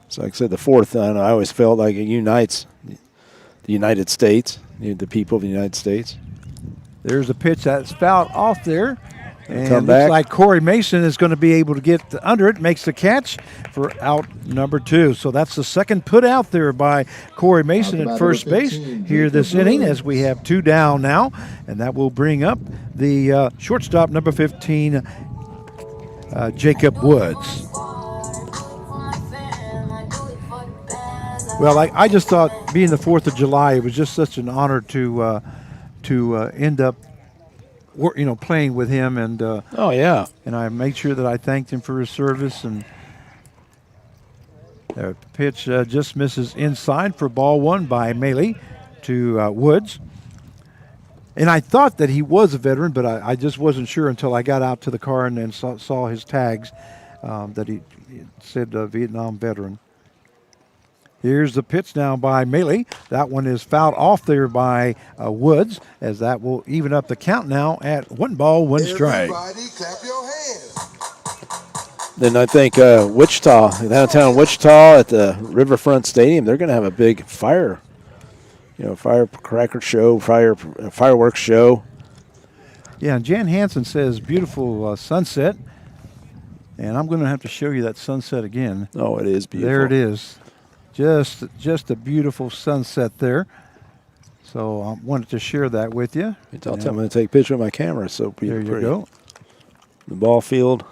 Speaker 2: so, like I said, the 4th, I always felt like it unites the United States, the people of the United States.
Speaker 1: There's a pitch that's fouled off there. And
Speaker 2: Come
Speaker 1: looks
Speaker 2: back.
Speaker 1: like Corey Mason is going to be able to get under it, makes the catch for out number 2. So that's the second put out there by Corey Mason at first base here this inning as we have 2 down now. And that will bring up the shortstop number 15, Jacob Woods. Well, I just thought being the 4th of July, it was just such an honor to end up playing with him. And and I made sure that I thanked him for his service. And the pitch just misses inside for ball 1 by Maley to Woods. And I thought that he was a veteran, but I just wasn't sure until I got out to the car and then saw his tags that he said Vietnam veteran. Here's the pitch now by Maley. That one is fouled off there by Woods, as that will even up the count now at 1 ball, 1 strike.
Speaker 4: Everybody clap your hands.
Speaker 2: Then I think downtown Wichita at the Riverfront Stadium, they're going to have a big firecracker show, fireworks show.
Speaker 1: Yeah, and Jan Hansen says beautiful sunset. And I'm going to have to show you that sunset again.
Speaker 2: Oh, it is beautiful.
Speaker 1: There it is. Just a beautiful sunset there. So I wanted to share that with you.
Speaker 2: I'm going to take a picture of my camera. So
Speaker 1: There you go.
Speaker 2: The ball field.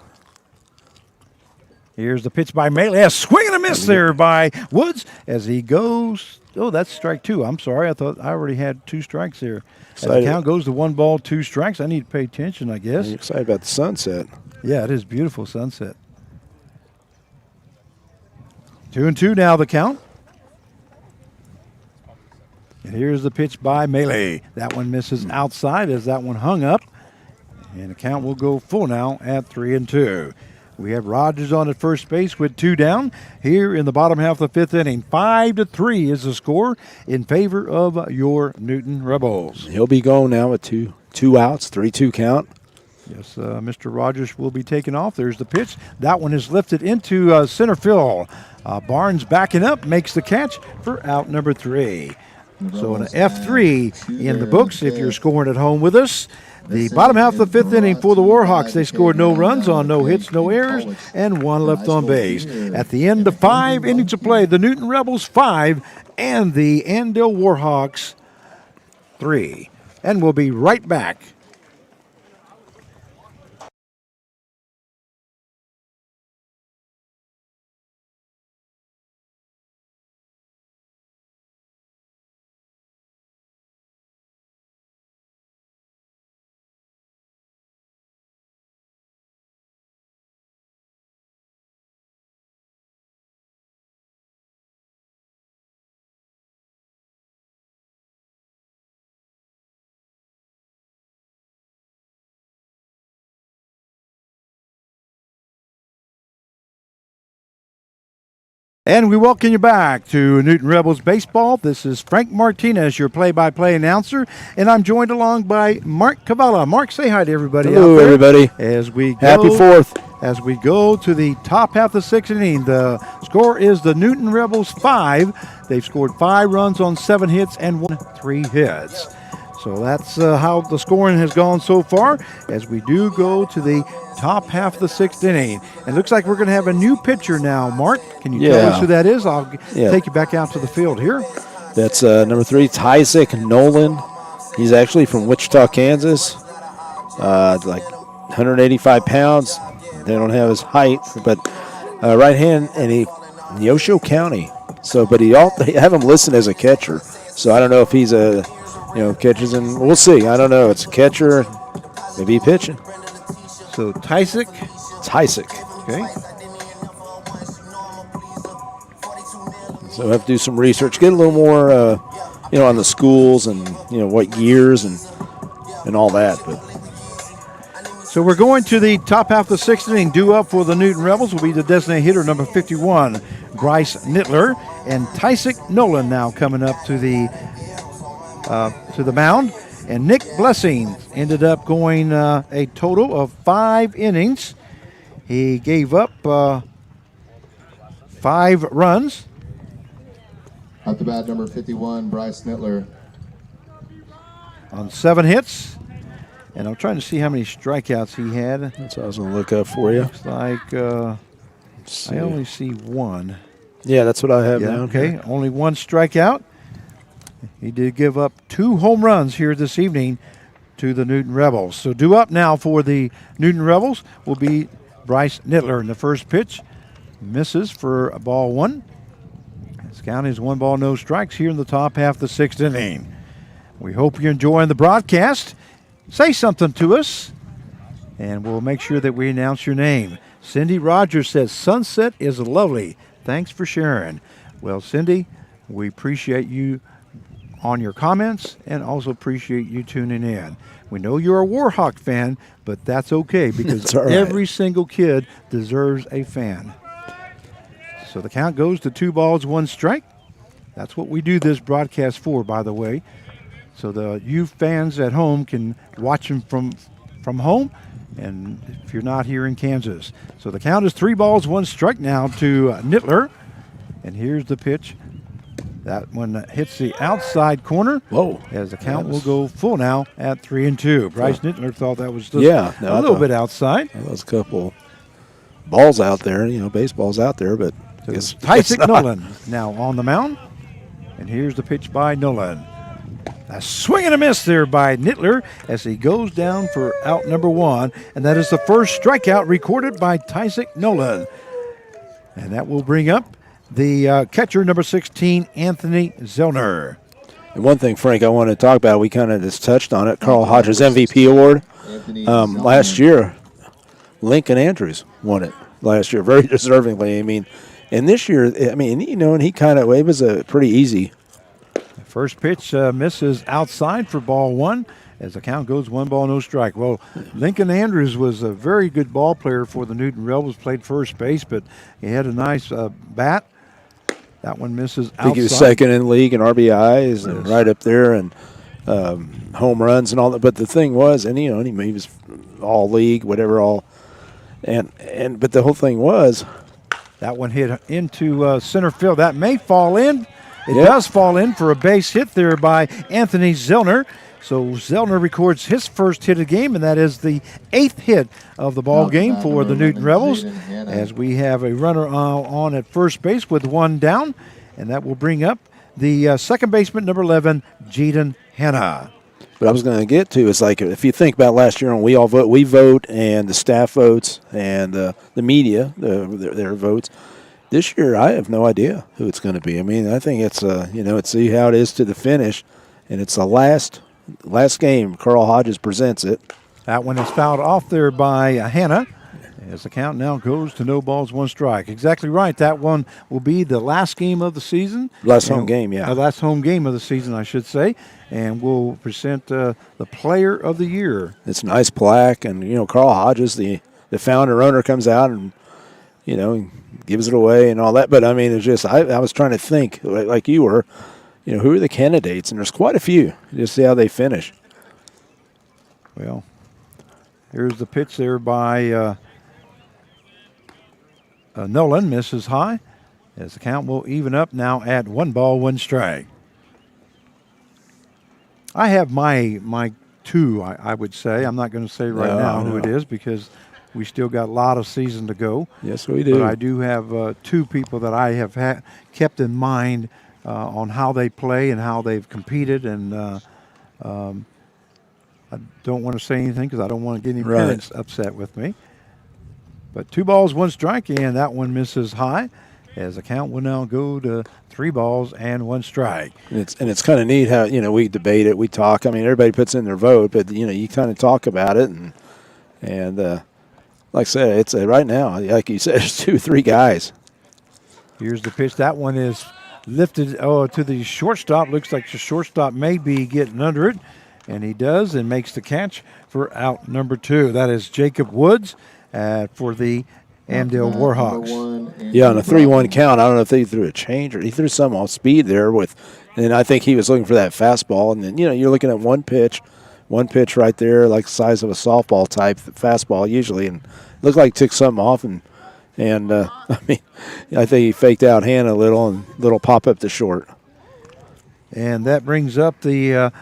Speaker 1: Here's the pitch by Maley. A swing and a miss there by Woods as he goes. Oh, that's strike 2. I'm sorry. I thought I already had 2 strikes there. As the count goes to 1 ball, 2 strikes. I need to pay attention, I guess.
Speaker 2: I'm excited about the sunset.
Speaker 1: Yeah, it is beautiful sunset. 2-2 now the count. And here's the pitch by Maley. That one misses outside as that one hung up. And the count will go full now at 3-2. We have Rogers on at first base with 2 down here in the bottom half of the 5th inning. 5-3 is the score in favor of your Newton Rebels.
Speaker 2: He'll be going now with two outs, 3-2 count.
Speaker 1: Yes, Mr. Rogers will be taking off. There's the pitch. That one is lifted into center field. Barnes backing up, makes the catch for out number 3. So an F3 in the books if you're scoring at home with us. The bottom half of the 5th inning for the Warhawks. They scored no runs on no hits, no errors, and 1 left on base. At the end of 5 innings of play, the Newton Rebels 5 and the Andale Warhawks 3. And we'll be right back. And we welcome you back to Newton Rebels Baseball. This is Frank Martinez, your play-by-play announcer, and I'm joined along by Mark Cavalla. Mark, say hi to everybody.
Speaker 2: Hello, everybody.
Speaker 1: As we go,
Speaker 2: Happy 4th.
Speaker 1: As we go to the top half of the 6th inning, the score is the Newton Rebels 5. They've scored 5 runs on 7 hits and 3 hits. So that's how the scoring has gone so far as we do go to the top half of the 6th inning. It looks like we're going to have a new pitcher now. Mark, can you tell us who that is? I'll take you back out to the field here.
Speaker 2: That's number 3, Tyzik Nolan. He's actually from Wichita, Kansas. Like 185 pounds. They don't have his height, but right hand, and he Neosho County. So, but they have him listed as a catcher. So I don't know if he's catches, and we'll see. I don't know. It's a catcher, maybe pitching.
Speaker 1: So Tyzik.
Speaker 2: Okay. So we'll have to do some research, get a little more, on the schools and what years and all that. But
Speaker 1: so we're going to the top half of the 6th inning. Due up for the Newton Rebels will be the designated hitter, number 51, Bryce Nittler, and Tyzik Nolan now coming up to the mound. And Nick Blessing ended up going a total of 5 innings. He gave up 5 runs.
Speaker 3: At the bat, number 51, Bryce Nittler.
Speaker 1: On 7 hits. And I'm trying to see how many strikeouts he had.
Speaker 2: That's what I was going to look up for you.
Speaker 1: Looks like I only see 1.
Speaker 2: Yeah, that's what I have now.
Speaker 1: Okay,
Speaker 2: here.
Speaker 1: only 1 strikeout. He did give up 2 home runs here this evening to the Newton Rebels. So due up now for the Newton Rebels will be Bryce Nittler. In the first pitch, misses for a ball 1. His count is 1 ball, no strikes here in the top half of the 6th inning. We hope you're enjoying the broadcast. Say something to us, and we'll make sure that we announce your name. Cindy Rogers says, sunset is lovely. Thanks for sharing. Well, Cindy, we appreciate you on your comments and also appreciate you tuning in. We know you're a Warhawk fan, but that's okay because
Speaker 2: right.
Speaker 1: Every single kid deserves a fan. So the count goes to 2 balls, 1 strike. That's what we do this broadcast for, by the way. So you fans at home can watch them from home, and if you're not here in Kansas. So the count is 3 balls, 1 strike now to Nittler. And here's the pitch. That one hits the outside corner.
Speaker 2: Whoa.
Speaker 1: As the count will go full now at 3-2. Bryce Nittler thought that was just a little bit outside.
Speaker 2: There was a couple balls out there, baseballs out there, but
Speaker 1: Tyzik Nolan now on the mound. And here's the pitch by Nolan. A swing and a miss there by Nittler as he goes down for out number 1. And that is the first strikeout recorded by Tysick Nolan. And that will bring up the catcher, number 16, Anthony Zellner.
Speaker 2: And one thing, Frank, I want to talk about, we kind of just touched on it, Carl Hodges MVP award. Last year, Lincoln Andrews won it last year, very deservingly. I mean, and this year, I mean, you know, and he kind of, it was a pretty easy.
Speaker 1: First pitch misses outside for ball 1 as the count goes 1 ball, no strike. Well, Lincoln Andrews was a very good ball player for the Newton Rebels, played first base, but he had a nice bat. That one misses outside.
Speaker 2: I think he was second in the league in RBIs and right up there, and home runs and all that. But the thing was, and you know, he was all league, whatever, all, and but the whole thing was,
Speaker 1: that one hit into center field. That may fall in. It does fall in for a base hit there by Anthony Zellner. So Zellner records his first hit of the game, and that is the 8th hit of the ball game for the Newton Rebels, as we have a runner on at first base with 1 down, and that will bring up the second baseman, number 11, Jaden Hanna.
Speaker 2: But I was going to get to, it's like, if you think about last year, when we all vote, we vote, and the staff votes, and the media, their votes. This year, I have no idea who it's going to be. I mean, I think it's, you know, it's see how it is to the finish, and it's the last game. Carl Hodges presents it.
Speaker 1: That one is fouled off there by Hanna, as the count now goes to no balls, 1 strike. Exactly right. That one will be the last game of the season.
Speaker 2: Last home game, yeah.
Speaker 1: Last home game of the season, I should say, and we'll present the Player of the Year.
Speaker 2: It's a nice plaque, and, you know, Carl Hodges, the founder owner, comes out and, you know, gives it away and all that. But, I mean, it's just, I was trying to think, like you were, you know, who are the candidates? And there's quite a few. Just see how they finish.
Speaker 1: Well, here's the pitch there by Nolan, misses high, as the count will even up now at 1 ball, 1 strike. I have my 2, I would say. I'm not going to say right now who it is because we still got a lot of season to go.
Speaker 2: Yes, we do.
Speaker 1: But I do have 2 people that I have kept in mind on how they play and how they've competed. And I don't want to say anything because I don't want to get any parents upset with me. But 2 balls, 1 strike, and that one misses high, as the count will now go to 3 balls and 1 strike.
Speaker 2: And it's kind of neat how, you know, we debate it, we talk. I mean, everybody puts in their vote, but, you know, you kind of talk about it. And like I said, it's right now, like you said, it's 2, 3 guys.
Speaker 1: Here's the pitch. That one is lifted to the shortstop. Looks like the shortstop may be getting under it, and he does and makes the catch for out number 2. That is Jacob Woods for the Amdale Warhawks.
Speaker 2: Yeah, on a 3-1 count, I don't know if they threw a change or he threw some off speed there and I think he was looking for that fastball. And then, you know, you're looking at one pitch right there, like the size of a softball type fastball usually, and it looked like he took something off and I mean, I think he faked out Hannah a little pop up to short.
Speaker 1: And that brings up the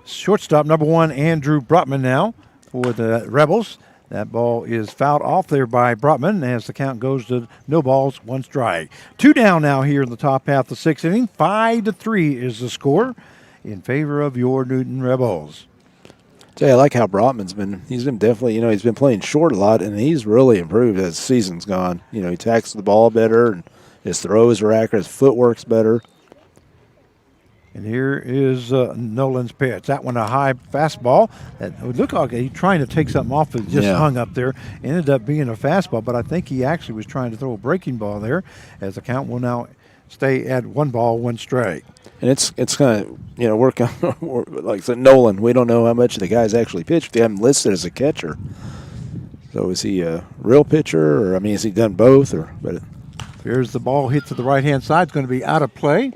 Speaker 1: shortstop, number 1, Andrew Brotman now for the Rebels. That ball is fouled off there by Brotman as the count goes to no balls, 1 strike. 2 down now here in the top half of the 6th inning. 5-3 is the score in favor of your Newton Rebels.
Speaker 2: Jay, I like how he's been definitely, you know, he's been playing short a lot, and he's really improved as the season's gone. You know, he tackles the ball better, and his throws are accurate, his footwork's better.
Speaker 1: And here is Nolan's pitch. That one a high fastball. That would look like he's trying to take something off. It just hung up there. Ended up being a fastball, but I think he actually was trying to throw a breaking ball there, as the count will now stay at 1 ball, 1 strike.
Speaker 2: And it's kind of, you know, work like I said, Nolan. We don't know how much the guy's actually pitched. They haven't listed as a catcher. So is he a real pitcher, or I mean, has he done both? But
Speaker 1: here's the ball hit to the right-hand side. It's going to be out of play.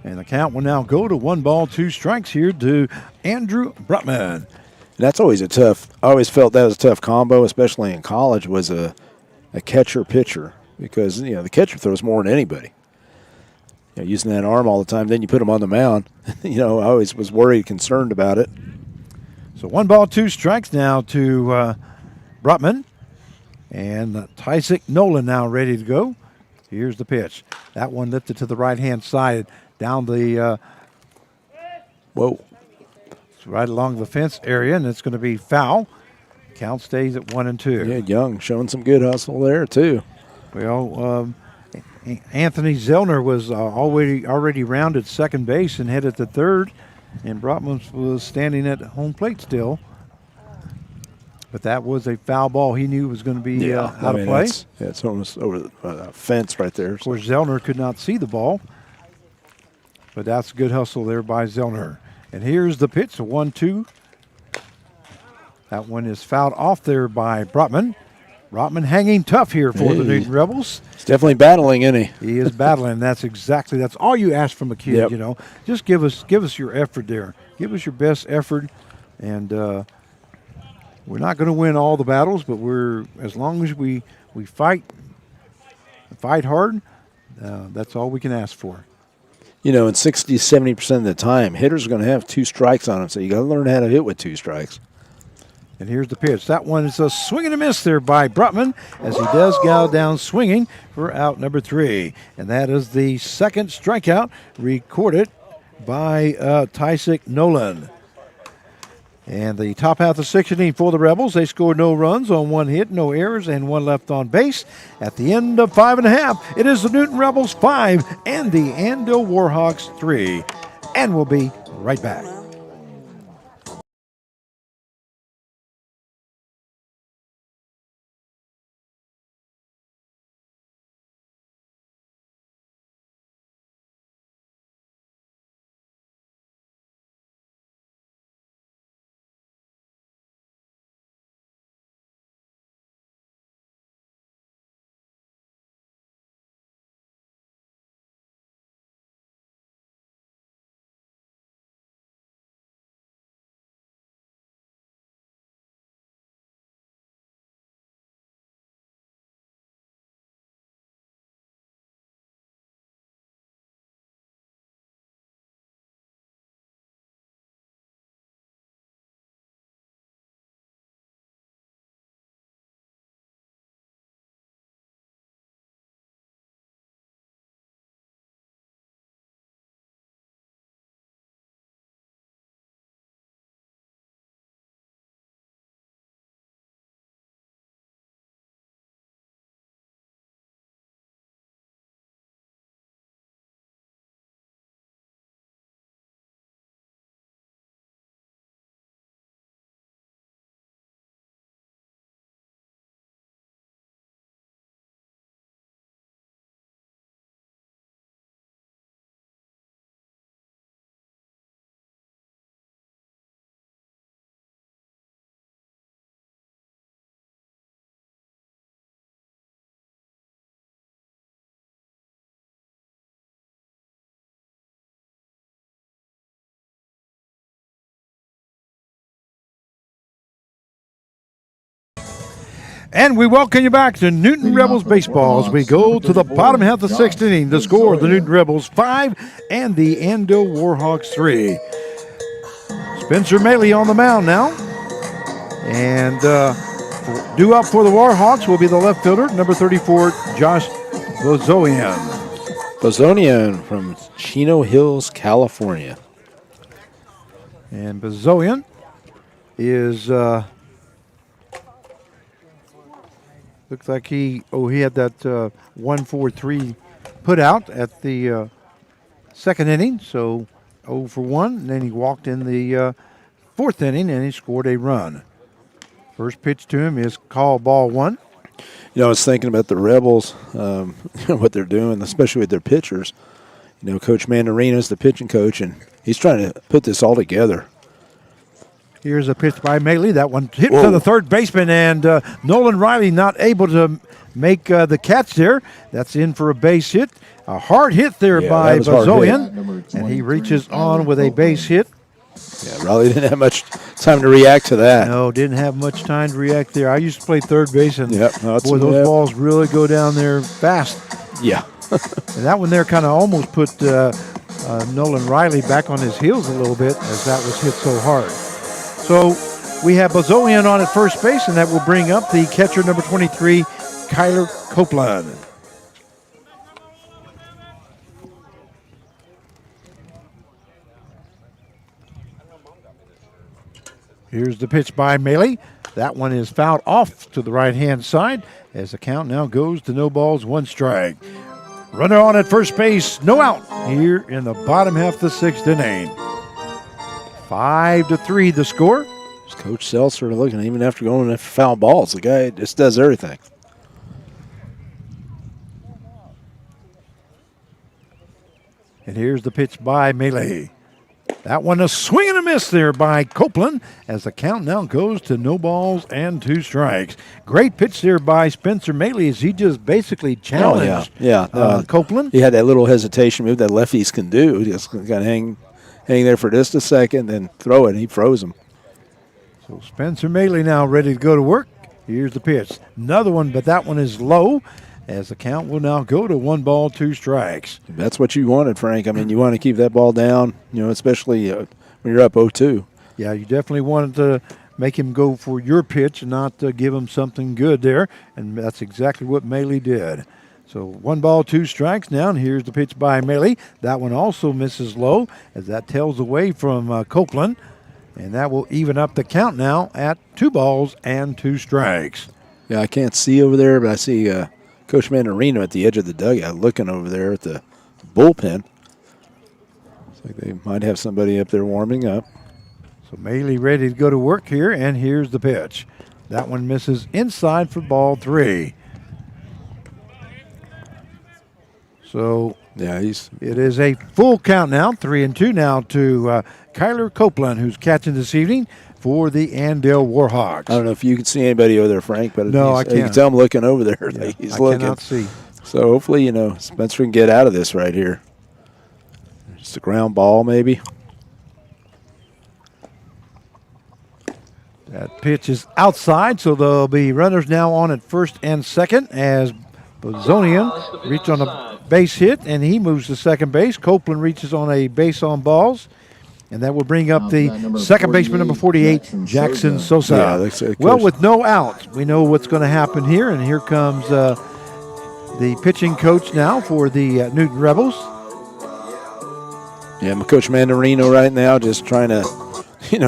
Speaker 1: And the count will now go to 1 ball, 2 strikes here to Andrew Brutman.
Speaker 2: And that's always I always felt that was a tough combo, especially in college, was a catcher-pitcher. Because, you know, the catcher throws more than anybody. You know, using that arm all the time, then you put him on the mound. You know, I always was worried, concerned about it.
Speaker 1: So 1 ball, 2 strikes now to Brutman. And Tysick Nolan now ready to go. Here's the pitch. That one lifted to the right-hand side. Down the It's right along the fence area, and it's going to be foul. Count stays at 1-2.
Speaker 2: Yeah, Young showing some good hustle there, too.
Speaker 1: Well, Anthony Zellner was already rounded second base and headed to third, and Brotman was standing at home plate still. But that was a foul ball he knew was going to be out of play.
Speaker 2: It's almost over the fence right there.
Speaker 1: Of course, Zellner could not see the ball, but that's a good hustle there by Zellner. And here's the pitch, a 1-2. That one is fouled off there by Brotman. Brotman hanging tough here for the Newton Rebels.
Speaker 2: He's definitely battling, isn't he?
Speaker 1: He is battling. That's all you ask from a kid,
Speaker 2: Yep.
Speaker 1: you know. Just give us your effort there. Give us your best effort, and we're not going to win all the battles, but as long as we fight hard, that's all we can ask for.
Speaker 2: You know, in 60, 70% of the time, hitters are going to have 2 strikes on them, so you got to learn how to hit with 2 strikes.
Speaker 1: And here's the pitch. That one is a swing and a miss there by Brotman as he does go down swinging for out number 3. And that is the second strikeout recorded by Tysick Nolan. And the top half of the 6th inning for the Rebels. They scored no runs on 1 hit, no errors, and 1 left on base. At the end of 5 1/2, it is the Newton Rebels 5 and the Annandale Warhawks 3. And we'll be right back. And we welcome you back to Newton Rebels Baseball as we go to the bottom half of the 6th inning. The score, the Newton Rebels 5 and the Annandale Warhawks 3. Spencer Maley on the mound now. And due up for the Warhawks will be the left fielder, number 34, Josh Bozonian.
Speaker 2: Bozonian from Chino Hills, California.
Speaker 1: And Bozonian is... looks like he had that 1-4-3 put out at the 2nd inning, so 0 for 1. And then he walked in the 4th inning and he scored a run. First pitch to him is called ball 1.
Speaker 2: You know, I was thinking about the Rebels, what they're doing, especially with their pitchers. You know, Coach Mandarino's the pitching coach, and he's trying to put this all together.
Speaker 1: Here's a pitch by Maley. That one hit to the third baseman, and Nolan Riley not able to make the catch there. That's in for a base hit. A hard hit there by Bozonian, and he reaches on with a base hit.
Speaker 2: Yeah, Riley didn't have much time to react to that.
Speaker 1: No, didn't have much time to react there. I used to play third base, and
Speaker 2: boy,
Speaker 1: those balls really go down there fast.
Speaker 2: Yeah.
Speaker 1: And that one there kind of almost put Nolan Riley back on his heels a little bit as that was hit so hard. So we have Bozonian on at first base, and that will bring up the catcher, number 23, Kyler Copeland. Here's the pitch by Maley. That one is fouled off to the right-hand side as the count now goes to no balls, 1 strike. Runner on at first base, no out here in the bottom half of the 6th inning. 5-3 the score.
Speaker 2: Coach Seltzer looking, even after going after foul balls, the guy just does everything.
Speaker 1: And here's the pitch by Maley. That one a swing and a miss there by Copeland as the count now goes to no balls and 2 strikes. Great pitch there by Spencer Maley as he just basically challenged Copeland.
Speaker 2: He had that little hesitation move that lefties can do. He just got to hang there for just a second, then throw it, and he froze him.
Speaker 1: So Spencer Maley now ready to go to work. Here's the pitch. Another one, but that one is low as the count will now go to 1 ball, 2 strikes.
Speaker 2: That's what you wanted, Frank. I mean, you want to keep that ball down, especially when you're up 0-2.
Speaker 1: Yeah, you definitely wanted to make him go for your pitch and not give him something good there, and that's exactly what Maley did. So 1 ball, 2 strikes now, and here's the pitch by Maley. That one also misses low as that tails away from Copeland, and that will even up the count now at 2 balls and 2 strikes.
Speaker 2: Yeah, I can't see over there, but I see Coach Mandarino at the edge of the dugout looking over there at the bullpen. Looks like they might have somebody up there warming up.
Speaker 1: So Maley ready to go to work here, and here's the pitch. That one misses inside for ball 3. So
Speaker 2: yeah,
Speaker 1: it is a full count now, 3-2 now to Kyler Copeland, who's catching this evening for the Andale Warhawks.
Speaker 2: I don't know if you can see anybody over there, Frank, but
Speaker 1: no, I can't.
Speaker 2: You can tell him looking over there.
Speaker 1: Yeah,
Speaker 2: he's
Speaker 1: looking. I
Speaker 2: looking.
Speaker 1: cannot see.
Speaker 2: So hopefully, Spencer can get out of this right here. Just a ground ball, maybe.
Speaker 1: That pitch is outside, so there'll be runners now on at first and second as Bozonian reached on a base hit, and he moves to second base. Copeland reaches on a base on balls. And that will bring up the second baseman, number 48, Jackson Sosa.
Speaker 2: Yeah, that's it,
Speaker 1: well, with no outs, we know what's going to happen here. And here comes the pitching coach now for the Newton Rebels.
Speaker 2: Yeah, Coach Mandarino right now just trying to,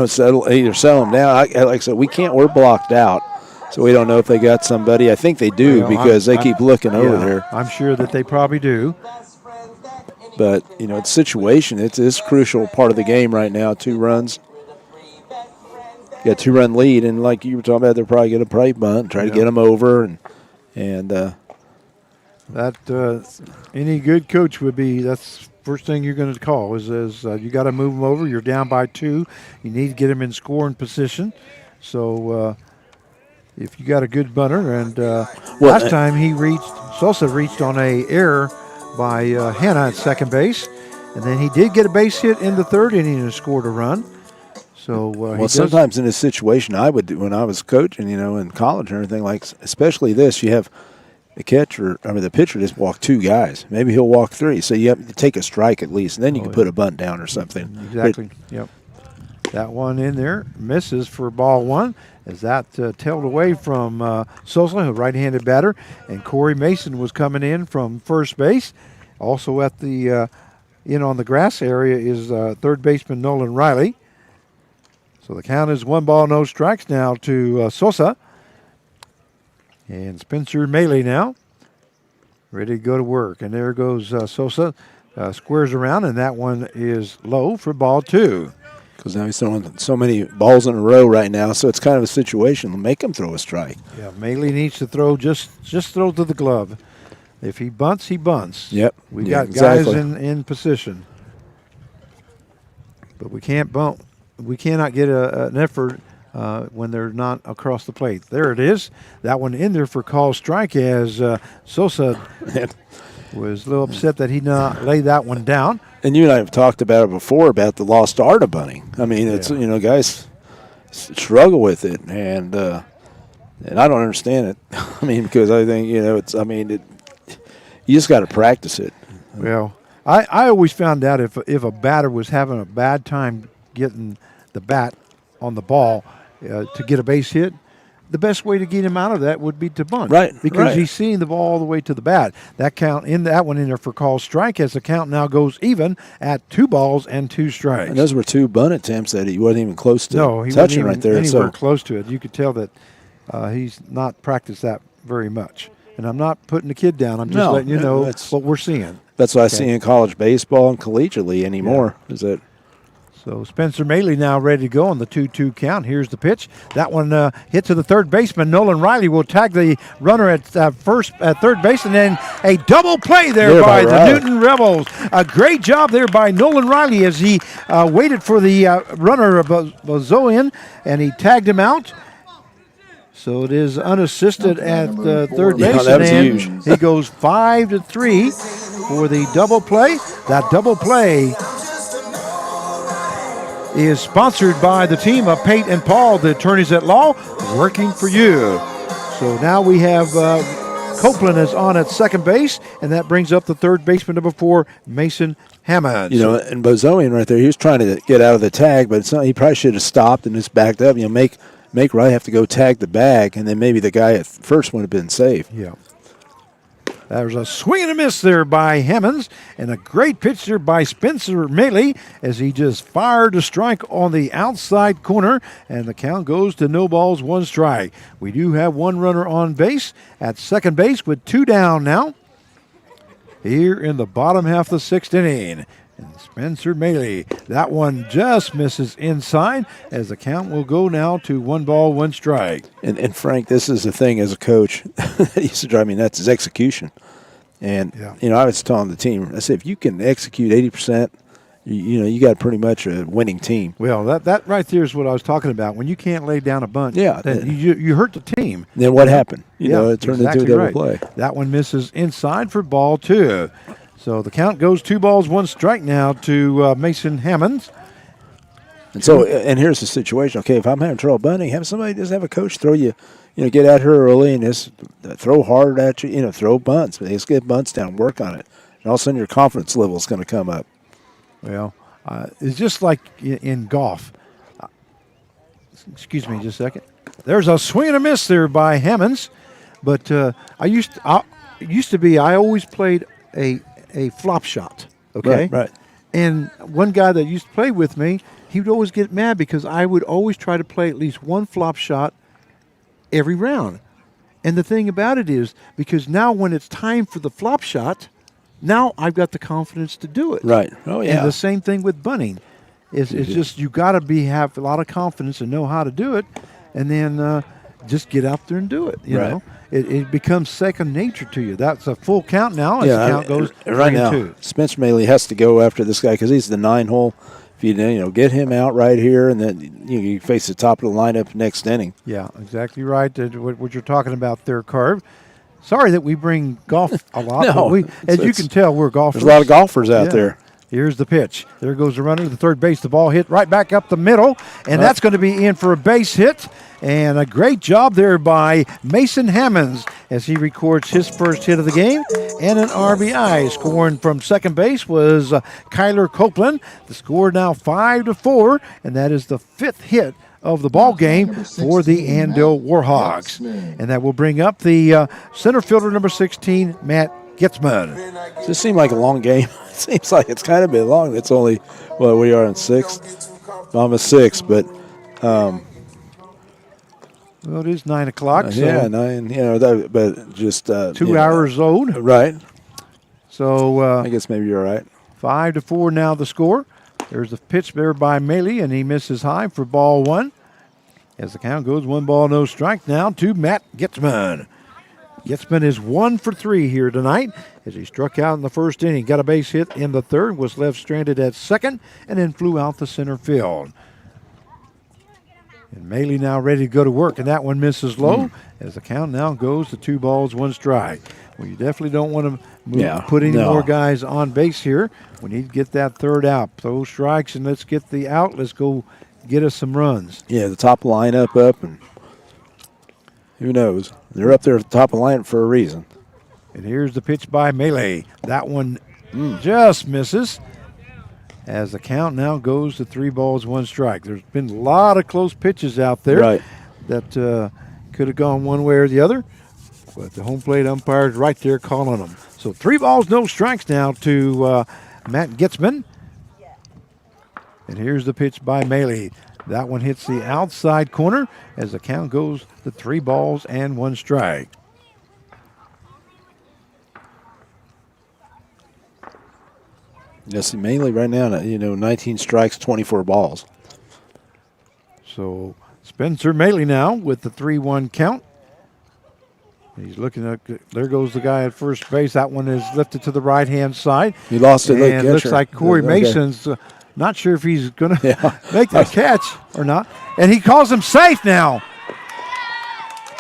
Speaker 2: settle them down. Like I said, we're blocked out, so we don't know if they got somebody. I think they do because they keep looking over there.
Speaker 1: I'm sure that they probably do.
Speaker 2: But, it's situation. It's a crucial part of the game right now, 2 runs. You got a 2-run lead, and like you were talking about, they're probably going to play bunt, try to get them over. And
Speaker 1: any good coach would be, that's first thing you're going to call is you got to move them over. You're down by 2. You need to get them in scoring position. So if you got a good bunter, and last time Sosa reached on a error by Hanna at second base, and then he did get a base hit in the 3rd inning and scored a run. So
Speaker 2: sometimes in this situation, I would do when I was coaching, in college or anything, like especially this, you have the pitcher just walk 2 guys. Maybe he'll walk 3, so you have to take a strike at least, and then you can put a bunt down or something.
Speaker 1: Exactly. Yep. That one in there misses for ball 1. As that tailed away from Sosa, a right-handed batter, and Corey Mason was coming in from first base. Also at the on the grass area is third baseman Nolan Riley. So the count is 1 ball, no strikes now to Sosa. And Spencer Maley now ready to go to work. And there goes Sosa, squares around, and that one is low for ball 2.
Speaker 2: Because now he's throwing so many balls in a row right now, so it's kind of a situation to make him throw a strike.
Speaker 1: Yeah, Maley needs to throw, just throw to the glove. If he bunts, he bunts.
Speaker 2: Yep.
Speaker 1: We got guys in position. But we can't bunt. We cannot get an effort when they're not across the plate. There it is. That one in there for call strike as Sosa was a little upset that he not laid that one down.
Speaker 2: And you and I have talked about it before about the lost art of bunting. I mean, it's guys struggle with it, and I don't understand it. I mean, because I think you just got to practice it.
Speaker 1: Well, I always found out if a batter was having a bad time getting the bat on the ball to get a base hit, the best way to get him out of that would be to bunt.
Speaker 2: Right,
Speaker 1: Because
Speaker 2: right.
Speaker 1: he's seeing the ball all the way to the bat. That count in that one in there for call strike as the count now goes even at 2 balls and 2 strikes.
Speaker 2: And those were 2 bunt attempts that he wasn't even close to
Speaker 1: No, he
Speaker 2: touching
Speaker 1: wasn't
Speaker 2: right there.
Speaker 1: anywhere
Speaker 2: So
Speaker 1: close to it. You could tell that he's not practiced that very much. And I'm not putting the kid down. I'm just
Speaker 2: No,
Speaker 1: letting you know
Speaker 2: that's-
Speaker 1: what we're seeing.
Speaker 2: that's what I see in college baseball and collegiately anymore. Is that
Speaker 1: So Spencer Maley now ready to go on the 2-2 count. Here's the pitch. That one hit to the third baseman. Nolan Riley will tag the runner at third base, and then a double play there by the
Speaker 2: Riley.
Speaker 1: Newton Rebels. A great job there by Nolan Riley as he waited for the runner Bozoian, and he tagged him out. So it is unassisted at third
Speaker 2: Yeah,
Speaker 1: base,
Speaker 2: that was
Speaker 1: and
Speaker 2: huge.
Speaker 1: he goes 5-3 for the double play. That double play is sponsored by the team of Pate and Paul, the attorneys at law, working for you. So now we have Copeland is on at second base, and that brings up the third baseman, number 4, Mason Hammond.
Speaker 2: You know, and Bozoian right there, he was trying to get out of the tag, but it's not, he probably should have stopped and just backed up. You know, make Riley have to go tag the bag, and then maybe the guy at first would have been safe.
Speaker 1: Yeah. There's a swing and a miss there by Hammonds, and a great pitch there by Spencer Maley as he just fired a strike on the outside corner, and the count goes to 0 balls, 1 strike. We do have 1 runner on base at second base with 2 down now here in the bottom half of the 6th inning. And Spencer Maley, that one just misses inside as the count will go now to 1 ball, 1 strike.
Speaker 2: And Frank, this is the thing as a coach that used to drive me nuts is execution. And,
Speaker 1: Yeah.
Speaker 2: you know, I was telling the team, I said, if you can execute 80%, you know, you got pretty much a winning team.
Speaker 1: Well, that right there is what I was talking about. When you can't lay down a bunt,
Speaker 2: Yeah.
Speaker 1: then you hurt the team.
Speaker 2: Then what happened? You know, it turned
Speaker 1: exactly
Speaker 2: into a
Speaker 1: right.
Speaker 2: double play.
Speaker 1: That one misses inside for ball 2. So the count goes 2 balls, 1 strike now to Mason Hammonds.
Speaker 2: And so, and here's the situation. Okay, if I'm having trouble bunting, have somebody just have a coach throw you, you know, get out here early and just throw hard at you, you know, throw bunts. But just get bunts down, work on it. And all of a sudden your confidence level is going to come up.
Speaker 1: Well, it's just like in golf. Excuse me just a second. There's a swing and a miss there by Hammonds. But I always played a flop shot, okay?
Speaker 2: Right.
Speaker 1: And one guy that used to play with me, he would always get mad because I would always try to play at least 1 flop shot every round. And the thing about it is, because now when it's time for the flop shot, now I've got the confidence to do it.
Speaker 2: Right. Oh, yeah.
Speaker 1: And the same thing with bunting. It's just you got to have a lot of confidence and know how to do it, and then just get out there and do it. You
Speaker 2: Right.
Speaker 1: know, it becomes second nature to you. That's a full count now. As the count goes
Speaker 2: right
Speaker 1: 3-2.
Speaker 2: now. Spencer Maley has to go after this guy because he's the 9-hole. If you get him out right here, and then you face the top of the lineup next inning.
Speaker 1: Yeah, exactly right. What you're talking about there, Carv. Sorry that we bring golf a lot.
Speaker 2: No,
Speaker 1: but as you can tell, we're golfers.
Speaker 2: There's a lot of golfers out
Speaker 1: Yeah.
Speaker 2: there.
Speaker 1: Here's the pitch. There goes the runner to the third base. The ball hit right back up the middle, and that's going to be in for a base hit. And a great job there by Mason Hammonds as he records his first hit of the game and an RBI. Scoring from second base was Kyler Copeland. The score now 5-4, and that is the 5th hit of the ball game for the Andale Warhawks. And that will bring up the center fielder number 16, Matt Gitzman.
Speaker 2: Does this seem like a long game? It seems like it's kind of been long. It's only, we are in 6th. Almost 6, but
Speaker 1: Well, it is 9 o'clock. So
Speaker 2: yeah, 9. But just
Speaker 1: 2 hours old.
Speaker 2: Right.
Speaker 1: So
Speaker 2: I guess maybe you're right.
Speaker 1: 5-4 now the score. There's the pitch there by Maley, and he misses high for ball 1. As the count goes 1 ball, no strike now to Matt Gitzman. Gitzman is 1 for 3 here tonight as he struck out in the first inning. Got a base hit in the third, was left stranded at second, and then flew out the center field. And Maley now ready to go to work, and that one misses low as the count now goes to 2 balls, 1 strike. Well, you definitely don't want to put any more guys on base here. We need to get that third out. Throw strikes, and let's get the out. Let's go get us some runs.
Speaker 2: Yeah, the top lineup up, and who knows? They're up there at the top of the lineup for a reason.
Speaker 1: And here's the pitch by Maley. That one just misses as the count now goes to 3 balls, 1 strike. There's been a lot of close pitches out there
Speaker 2: Right.
Speaker 1: that Could have gone one way or the other, but the home plate umpire's right there calling them. So 3 balls, no strikes now to Matt Gitzman. And here's the pitch by Maley. That one hits the outside corner as the count goes to 3 balls and 1 strike.
Speaker 2: Yes, mainly right now, 19 strikes, 24 balls.
Speaker 1: So Spencer Maley now with the 3-1 count. He's looking at, there goes the guy at first base. That one is lifted to the right-hand side.
Speaker 2: He lost it.
Speaker 1: And it looks like Corey Mason's not sure if he's going to make the catch or not. And he calls him safe now.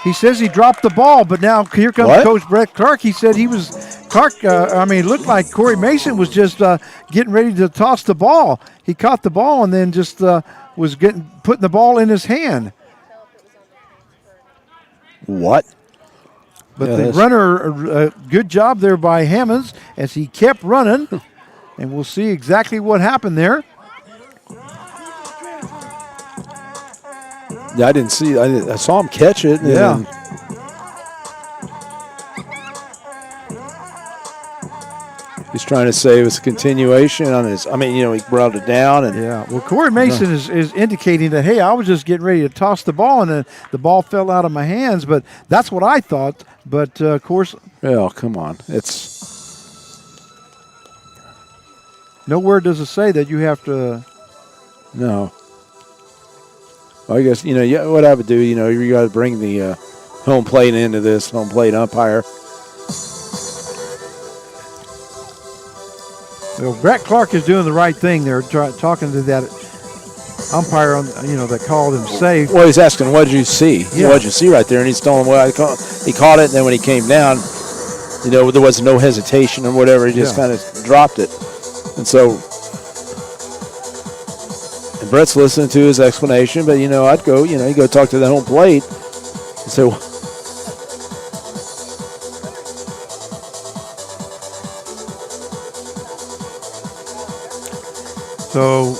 Speaker 1: He says he dropped the ball, but now here comes Coach Brett Clark. He said he was, it looked like Corey Mason was just getting ready to toss the ball. He caught the ball and then just was putting the ball in his hand.
Speaker 2: What?
Speaker 1: But the runner, good job there by Hammonds as he kept running, and we'll see exactly what happened there.
Speaker 2: Yeah, I didn't see. I saw him catch it.
Speaker 1: Yeah.
Speaker 2: He's trying to say it was a continuation on his. He brought it down. And
Speaker 1: well, Corey Mason is indicating that, hey, I was just getting ready to toss the ball, and then the ball fell out of my hands. But that's what I thought. But, of course.
Speaker 2: Well, come on. It's.
Speaker 1: Nowhere does it say that you have to.
Speaker 2: No. Well, I guess, what I would do, you got to bring the home plate into this, home plate umpire.
Speaker 1: Well, Brett Clark is doing the right thing there, talking to that umpire, that called him safe.
Speaker 2: Well, he's asking, what did you see?
Speaker 1: Yeah.
Speaker 2: What did you see right there? And he's telling him, he caught it, and then when he came down, there was no hesitation or whatever. He just kind of dropped it. And so, and Brett's listening to his explanation, but, I'd go, you go talk to the home plate and say,
Speaker 1: So,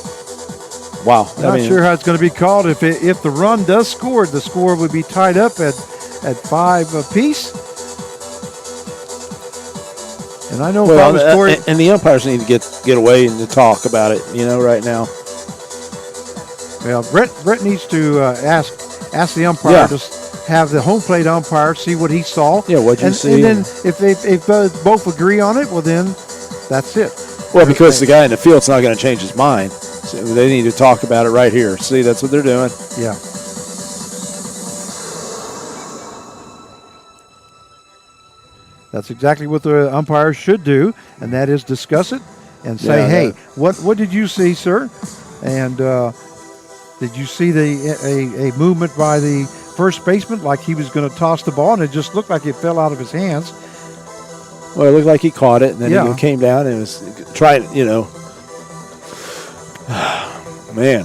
Speaker 2: wow.
Speaker 1: Not sure how it's going to be called. If the run does score, the score would be tied up at 5 apiece. And I know if I was Corey,
Speaker 2: and the umpires need to get away and to talk about it, right now.
Speaker 1: Well, Brett needs to ask the umpire to have the home plate umpire see what he saw.
Speaker 2: Yeah, what'd you see?
Speaker 1: And then if both agree on it, well then that's it.
Speaker 2: Well, because the guy in the field's not going to change his mind. So they need to talk about it right here. See, that's what they're doing.
Speaker 1: Yeah. That's exactly what the umpire should do, and that is discuss it and say, hey, what did you see, sir? And did you see a movement by the first baseman like he was going to toss the ball, and it just looked like it fell out of his hands?
Speaker 2: Well, it looked like he caught it, and then he came down and was trying, Man,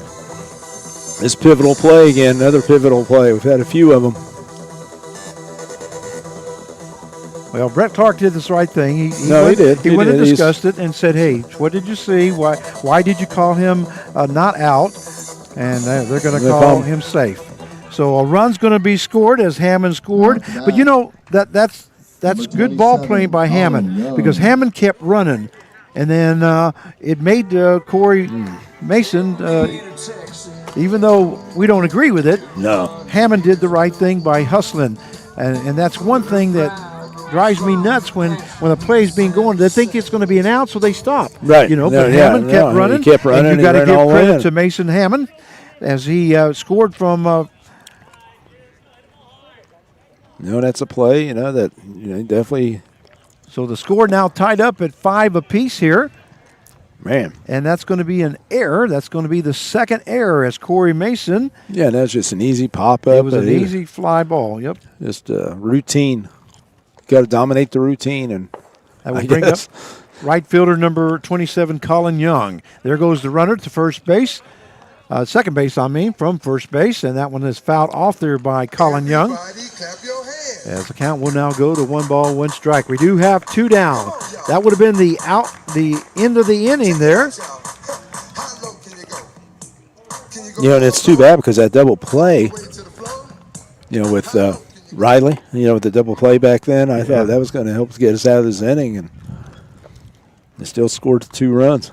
Speaker 2: this pivotal play again, another pivotal play. We've had a few of them.
Speaker 1: Well, Brett Clark did this right thing. He
Speaker 2: did.
Speaker 1: He went and discussed it and said, hey, what did you see? Why did you call him not out? And they're going to call him safe. So a run's going to be scored as Hammond scored. But, that's good ball playing by Hammond because Hammond kept running. And then it made Corey Mason, even though we don't agree with it, Hammond did the right thing by hustling. And that's one thing that drives me nuts when a play is being going. They think it's going to be an out, so they stop.
Speaker 2: Right.
Speaker 1: But Hammond kept running.
Speaker 2: He kept running.
Speaker 1: And you got to give credit to Mason Hammond as he scored from
Speaker 2: that's a play, that definitely.
Speaker 1: So the score now tied up at 5 apiece here.
Speaker 2: Man.
Speaker 1: And that's going to be an error. That's going to be the second error as Corey Mason.
Speaker 2: Yeah, that's just an easy pop-up.
Speaker 1: It was an easy fly ball, yep.
Speaker 2: Just routine. Got to dominate the routine. And
Speaker 1: that will bring up right fielder number 27, Colin Young. There goes the runner to first base. Second base, from first base. And that one is fouled off there by Colin Young.
Speaker 4: Clap your hands.
Speaker 1: As the count will now go to 1 ball, 1 strike. We do have 2 down. That would have been the end of the inning there.
Speaker 4: How low can you go?
Speaker 2: And it's too bad because that double play, with Riley, with the double play back then. I thought that was going to help get us out of this inning, and they still scored 2 runs.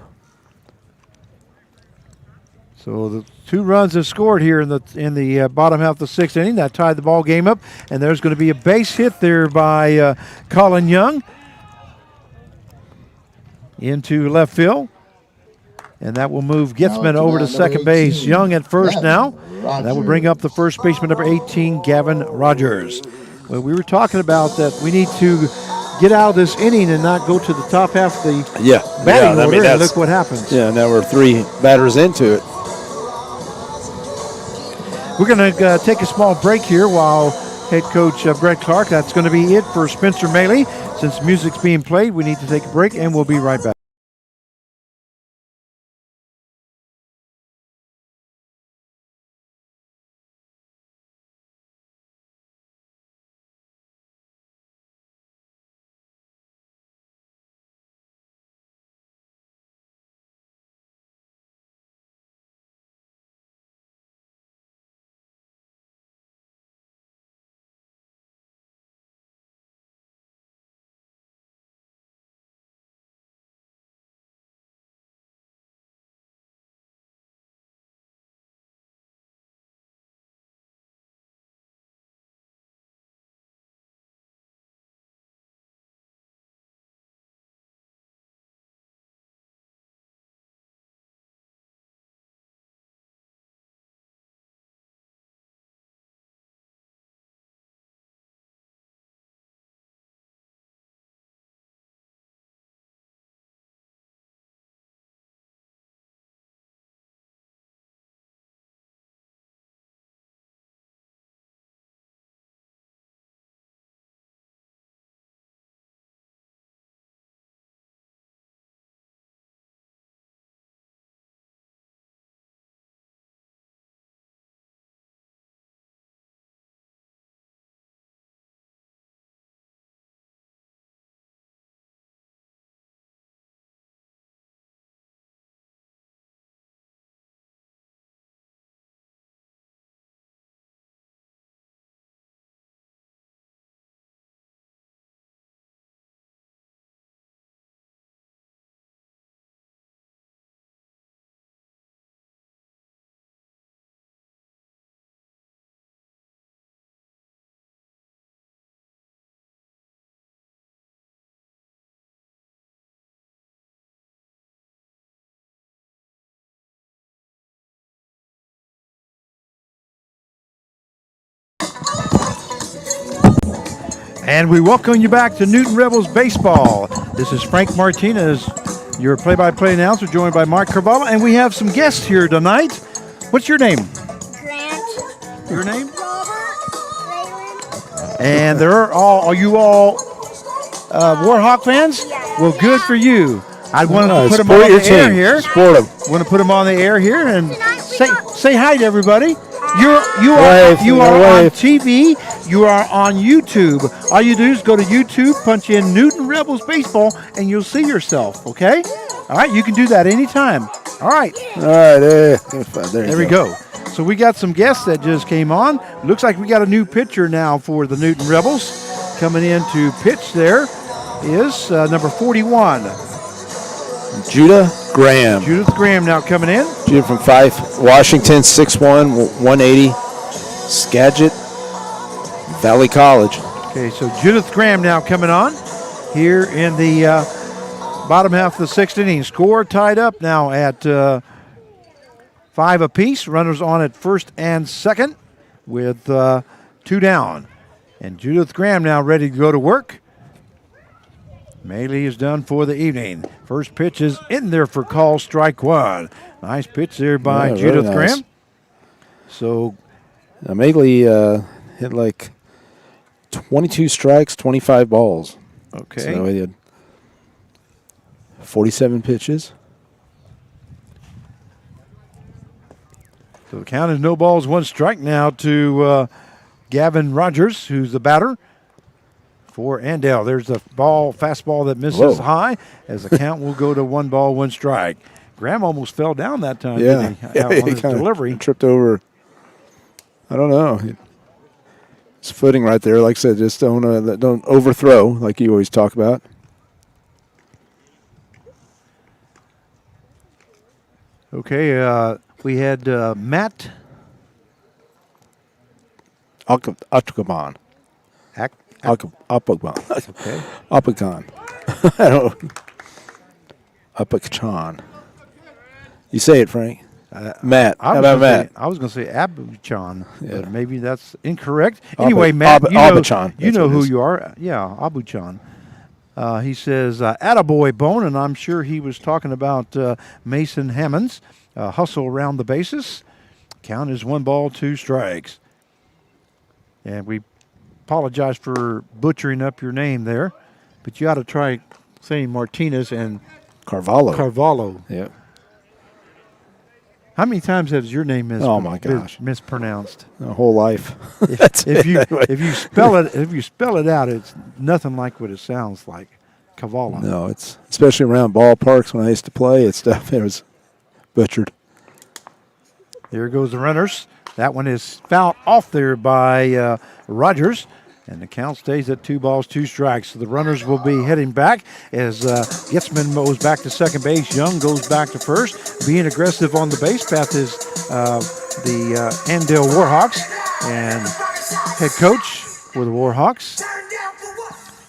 Speaker 1: So the 2 runs have scored here in the bottom half of the 6th inning. That tied the ball game up, and there's going to be a base hit there by Colin Young into left field. And that will move Gitzman over to second base. Young at first now. That will bring up the first baseman, number 18, Gavin Rogers. Well, we were talking about that we need to get out of this inning and not go to the top half of the batting order, and look what happens.
Speaker 2: Yeah, now we're 3 batters into it.
Speaker 1: We're going to take a small break here while head coach Brett Clark. That's going to be it for Spencer Maley. Since music's being played, we need to take a break, and we'll be right back. And we welcome you back to Newton Rebels Baseball. This is Frank Martinez, your play-by-play announcer, joined by Mark Carvalho. And we have some guests here tonight. What's your name?
Speaker 5: Grant.
Speaker 1: Your name?
Speaker 5: Robert. Raylan.
Speaker 1: And are you all Warhawk fans?
Speaker 5: Yeah.
Speaker 1: Well, good for you. I wanted to put them
Speaker 2: support
Speaker 1: on
Speaker 2: your
Speaker 1: the air
Speaker 2: team.
Speaker 1: here.
Speaker 2: Support them.
Speaker 1: Want to put them on the air here and say hi to everybody. You
Speaker 2: Wave,
Speaker 1: are on
Speaker 2: wave.
Speaker 1: TV. You are on YouTube. All you do is go to YouTube, punch in Newton Rebels Baseball, and you'll see yourself, okay? All right, you can do that anytime. All right.
Speaker 2: All right, there
Speaker 1: we go. So we got some guests that just came on. Looks like we got a new pitcher now for the Newton Rebels. Coming in to pitch there is number 41.
Speaker 2: Judah Graham.
Speaker 1: Judith Graham now coming in.
Speaker 2: Judah from Fife, Washington, 6'1", 180, Skagit Valley College.
Speaker 1: Okay, so Judith Graham now coming on here in the bottom half of the 6th inning. Score tied up now at 5 apiece. Runners on at first and second with 2 down. And Judith Graham now ready to go to work. Maley is done for the evening. First pitch is in there for call, strike 1. Nice pitch there by Judith
Speaker 2: nice.
Speaker 1: Graham. So
Speaker 2: Maley hit like 22 strikes, 25 balls.
Speaker 1: okay.
Speaker 2: So he had 47 pitches.
Speaker 1: So the count is no balls, 1 strike now to Gavin Rogers, who's the batter for Andale. There's a fastball that misses high, as the count will go to 1 ball, 1 strike. Graham almost fell down that time, didn't he? On his delivery.
Speaker 2: Tripped over. I don't know. It's footing right there. Like I said, just don't overthrow like you always talk about.
Speaker 1: Okay, we had Matt
Speaker 2: Alcabon. Alcabon.
Speaker 1: Okay.
Speaker 2: Alpacon. I don't. Alpacon. You say it, Frank. Matt. How about Matt?
Speaker 1: I was going to say Abuchan,
Speaker 2: Yeah.
Speaker 1: but maybe that's incorrect. Anyway, Matt,
Speaker 2: Abuchan.
Speaker 1: you know
Speaker 2: That's what it
Speaker 1: who
Speaker 2: is.
Speaker 1: you are. Yeah, Abuchan. He says, attaboy, Bone, and I'm sure he was talking about Mason Hammonds. Hustle around the bases. Count is 1 ball, 2 strikes. And we apologize for butchering up your name there, but you ought to try saying Martinez and
Speaker 2: Carvalho.
Speaker 1: Yeah. How many times has your name
Speaker 2: Oh, my gosh.
Speaker 1: been mispronounced?
Speaker 2: The whole life. That's
Speaker 1: If you
Speaker 2: it.
Speaker 1: if you spell it out, it's nothing like what it sounds like. Cavallo.
Speaker 2: No, it's especially around ballparks when I used to play. It's stuff. It was butchered.
Speaker 1: There goes the runners. That one is fouled off there by Rogers. And the count stays at 2 balls, 2 strikes. So the runners will be heading back as Getzman moves back to second base. Young goes back to first. Being aggressive on the base path is the Andale Warhawks and head coach for the Warhawks.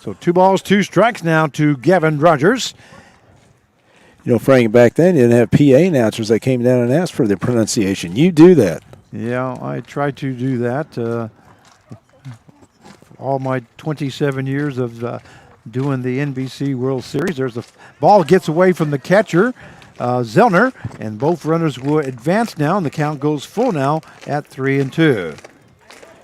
Speaker 1: So 2 balls, 2 strikes now to Gavin Rogers.
Speaker 2: You know, Frank, back then you didn't have PA announcers that came down and asked for the pronunciation. You do that.
Speaker 1: Yeah, I tried to do that. All my 27 years of doing the NBC World Series. There's a ball gets away from the catcher, Zellner, and both runners will advance now, and the count goes full now at 3-2.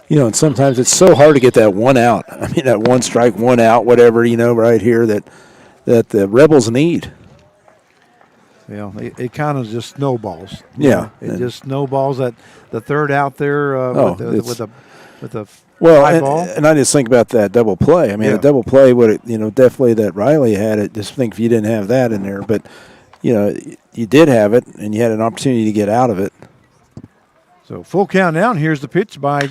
Speaker 2: You know, and sometimes it's so hard to get that one out. I mean, that 1 strike, 1 out, whatever, you know, right here that the Rebels need.
Speaker 1: You know, it kind of just snowballs.
Speaker 2: Yeah.
Speaker 1: It just snowballs at the third out there with the
Speaker 2: Well,
Speaker 1: high ball.
Speaker 2: and I just think about that double play. I mean,
Speaker 1: Yeah.
Speaker 2: the double play would, definitely that Riley had it. Just think if you didn't have that in there, but you did have it, and you had an opportunity to get out of it.
Speaker 1: So full count down. Here's the pitch by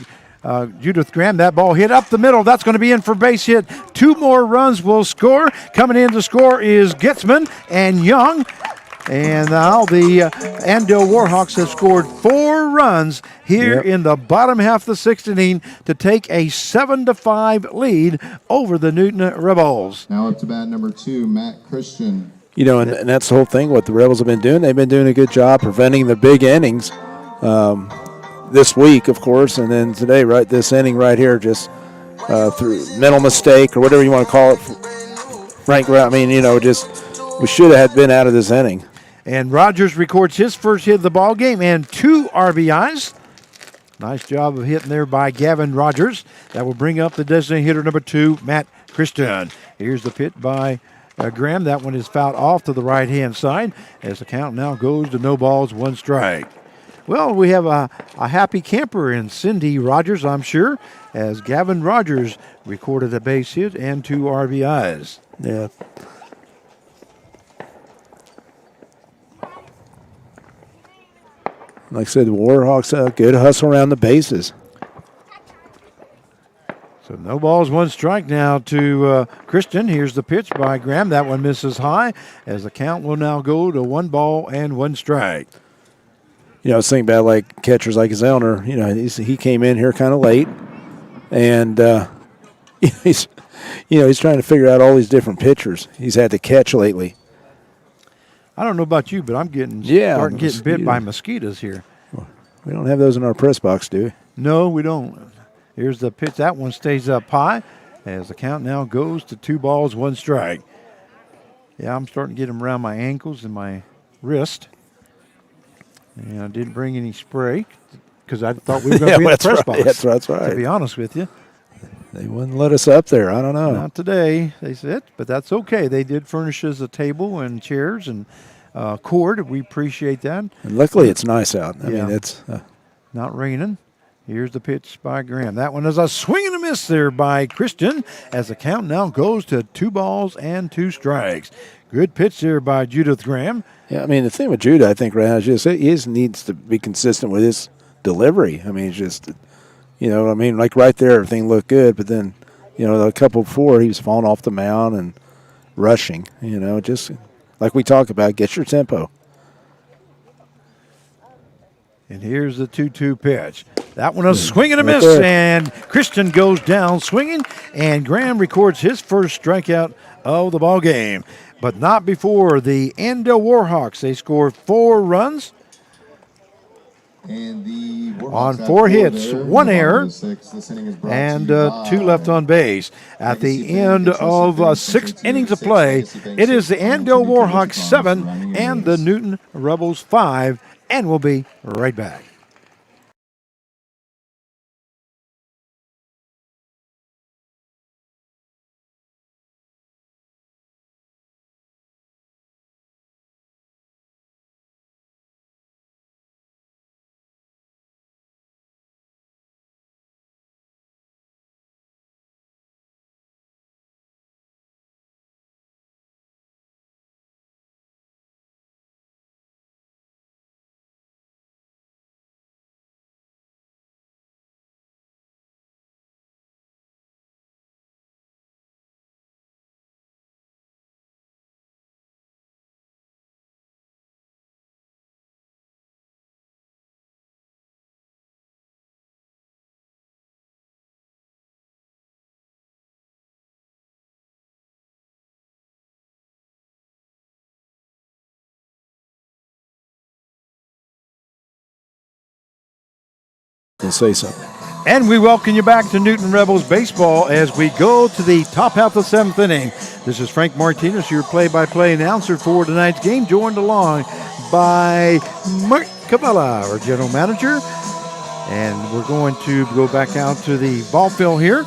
Speaker 1: Judith Graham. That ball hit up the middle. That's going to be in for base hit. 2 more runs will score. Coming in to score is Getzman and Young. And now the Andale Warhawks have scored 4 runs here in the bottom half of the 6th inning to take a 7-5 lead over the Newton Rebels.
Speaker 3: Now up to bat number 2, Matt Christian.
Speaker 2: And that's the whole thing. What the Rebels have been doing, they've been doing a good job preventing the big innings this week, of course, and then today, right, this inning right here, just through mental mistake or whatever you want to call it. Frank, I mean, we should have been out of this inning.
Speaker 1: And Rogers records his first hit of the ball game and 2 RBIs. Nice job of hitting there by Gavin Rogers. That will bring up the designated hitter number 2, Matt Christian. Here's the pitch by Graham. That one is fouled off to the right-hand side as the count now goes to no balls, 1 strike. Well, we have a happy camper in Cindy Rogers, I'm sure, as Gavin Rogers recorded a base hit and 2 RBIs.
Speaker 2: Yeah. Like I said, the Warhawks, good hustle around the bases.
Speaker 1: So no balls, 1 strike now to Christian. Here's the pitch by Graham. That one misses high as the count will now go to 1 ball and 1 strike.
Speaker 2: I was thinking about like catchers like Zellner. He came in here kind of late, and he's trying to figure out all these different pitchers he's had to catch lately.
Speaker 1: I don't know about you, but I'm starting getting bit by mosquitoes here.
Speaker 2: We don't have those in our press box, do we?
Speaker 1: No, we don't. Here's the pitch. That one stays up high as the count now goes to 2 balls, 1 strike. Yeah, I'm starting to get them around my ankles and my wrist. And I didn't bring any spray because I thought we were going to be in the press box.
Speaker 2: That's right.
Speaker 1: To be honest with you.
Speaker 2: They wouldn't let us up there. I don't know.
Speaker 1: Not today, they said, but that's okay. They did furnish us a table and chairs and cord. We appreciate that.
Speaker 2: And luckily, it's nice out. I mean, it's
Speaker 1: not raining. Here's the pitch by Graham. That one is a swing and a miss there by Christian as the count now goes to 2 balls and 2 strikes. Good pitch there by Judith Graham.
Speaker 2: Yeah, I mean, the thing with Judah, I think, right now, is just he needs to be consistent with his delivery. I mean, it's just, You know what I mean? Like right there, everything looked good, but then, you know, a couple before he was falling off the mound and rushing. You know, just like we talk about, get your tempo.
Speaker 1: And here's the 2-2 pitch. That one a swing and a
Speaker 2: Right
Speaker 1: miss,
Speaker 2: there.
Speaker 1: and Christian goes down swinging, and Graham records his first strikeout of the ball game. But not before the Andale Warhawks. They score 4 runs
Speaker 3: And the Warhawks
Speaker 1: on
Speaker 3: have
Speaker 1: 4 hits,
Speaker 3: there.
Speaker 1: 1
Speaker 3: Bottom
Speaker 1: error,
Speaker 3: of the 6th. This inning is brought
Speaker 1: and
Speaker 3: to you by
Speaker 1: 2 left on base. At
Speaker 3: Legacy
Speaker 1: the
Speaker 3: Bank,
Speaker 1: end
Speaker 3: Trust
Speaker 1: of
Speaker 3: Bank,
Speaker 1: 6
Speaker 3: Century
Speaker 1: innings of
Speaker 3: 6,
Speaker 1: play,
Speaker 3: Legacy Bank,
Speaker 1: it is the
Speaker 3: 6,
Speaker 1: Andale
Speaker 3: Farmers
Speaker 1: Warhawks
Speaker 3: Farms,
Speaker 1: 7
Speaker 3: surrounding
Speaker 1: and the
Speaker 3: areas.
Speaker 1: Newton Rebels 5, and we'll be right back.
Speaker 2: And say something.
Speaker 1: And we welcome you back to Newton Rebels Baseball as we go to the top half of the 7th inning. This is Frank Martinez, your play-by-play announcer for tonight's game, joined along by Mark Cavella, our general manager. And we're going to go back out to the ball field here.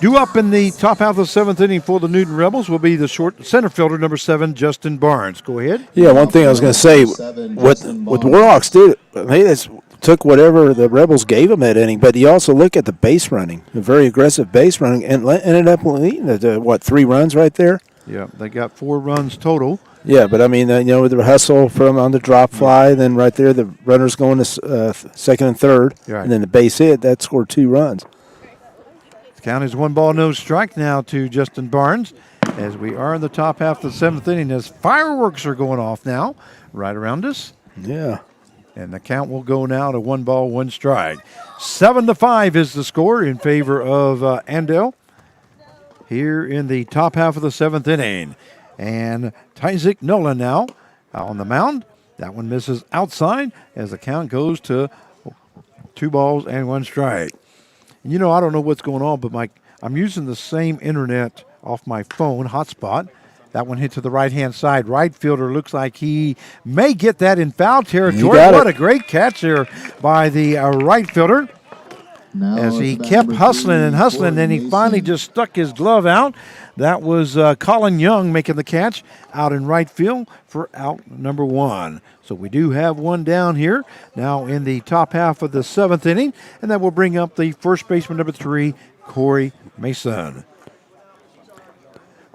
Speaker 1: Due up in the top half of the 7th inning for the Newton Rebels will be the short center fielder, number 7, Justin Barnes. Go ahead.
Speaker 2: Yeah, one thing I was going to say, what the Warhawks did, they just took whatever the Rebels gave them that inning, but you also look at the base running, a very aggressive base running, and ended up leading to 3 runs right there?
Speaker 1: Yeah, they got 4 runs total.
Speaker 2: Yeah, but I mean, you know, with the hustle from on the drop fly, then right there the runners going to second and third,
Speaker 1: Right.
Speaker 2: and then the base hit, that scored 2 runs.
Speaker 1: The count is 1 ball, no strike now to Justin Barnes as we are in the top half of the 7th inning as fireworks are going off now right around us.
Speaker 2: Yeah.
Speaker 1: And the count will go now to 1 ball, 1 strike. 7-5 is the score in favor of Andale here in the top half of the 7th inning. And Tyzik Nolan now on the mound. That one misses outside as the count goes to 2 balls and 1 strike. And you know, I don't know what's going on, but I'm using the same internet off my phone, hotspot. That one hit to the right-hand side. Right fielder looks like he may get that in foul territory. What a great catch there by the right fielder
Speaker 3: Now
Speaker 1: as
Speaker 3: it's
Speaker 1: he
Speaker 3: about
Speaker 1: kept
Speaker 3: number
Speaker 1: hustling
Speaker 3: 3,
Speaker 1: and hustling, and then he
Speaker 3: Corey
Speaker 1: finally
Speaker 3: Mason.
Speaker 1: just stuck his glove out. That was Colin Young making the catch out in right field for out number 1. So we do have 1 down here now in the top half of the 7th inning, and that will bring up the first baseman, number 3, Corey Mason.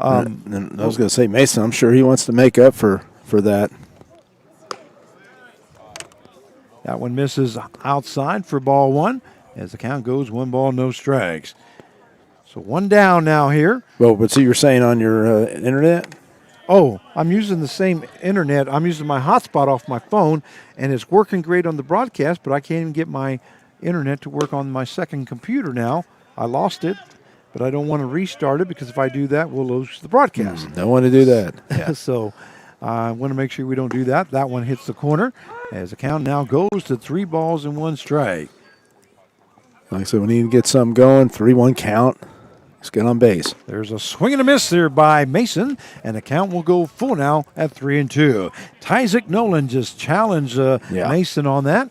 Speaker 2: And I was going to say, Mason, I'm sure he wants to make up for that.
Speaker 1: That one misses outside for ball 1 as the count goes 1 ball, no strikes. So 1 down now here.
Speaker 2: Well, but so you're saying on your internet?
Speaker 1: Oh, I'm using the same internet. I'm using my hotspot off my phone, and it's working great on the broadcast, but I can't even get my internet to work on my second computer now. I lost it, but I don't want to restart it because if I do that, we'll lose the broadcast.
Speaker 2: Don't want to do that. Yeah.
Speaker 1: So I want to make sure we don't do that. That one hits the corner as the count now goes to 3 balls and 1 strike.
Speaker 2: Like I said, we need to get something going. 3-1 count. Let's get on base.
Speaker 1: There's a swing and a miss there by Mason, and the count will go full now at 3-2. Tyzik Nolan just challenged Mason on that.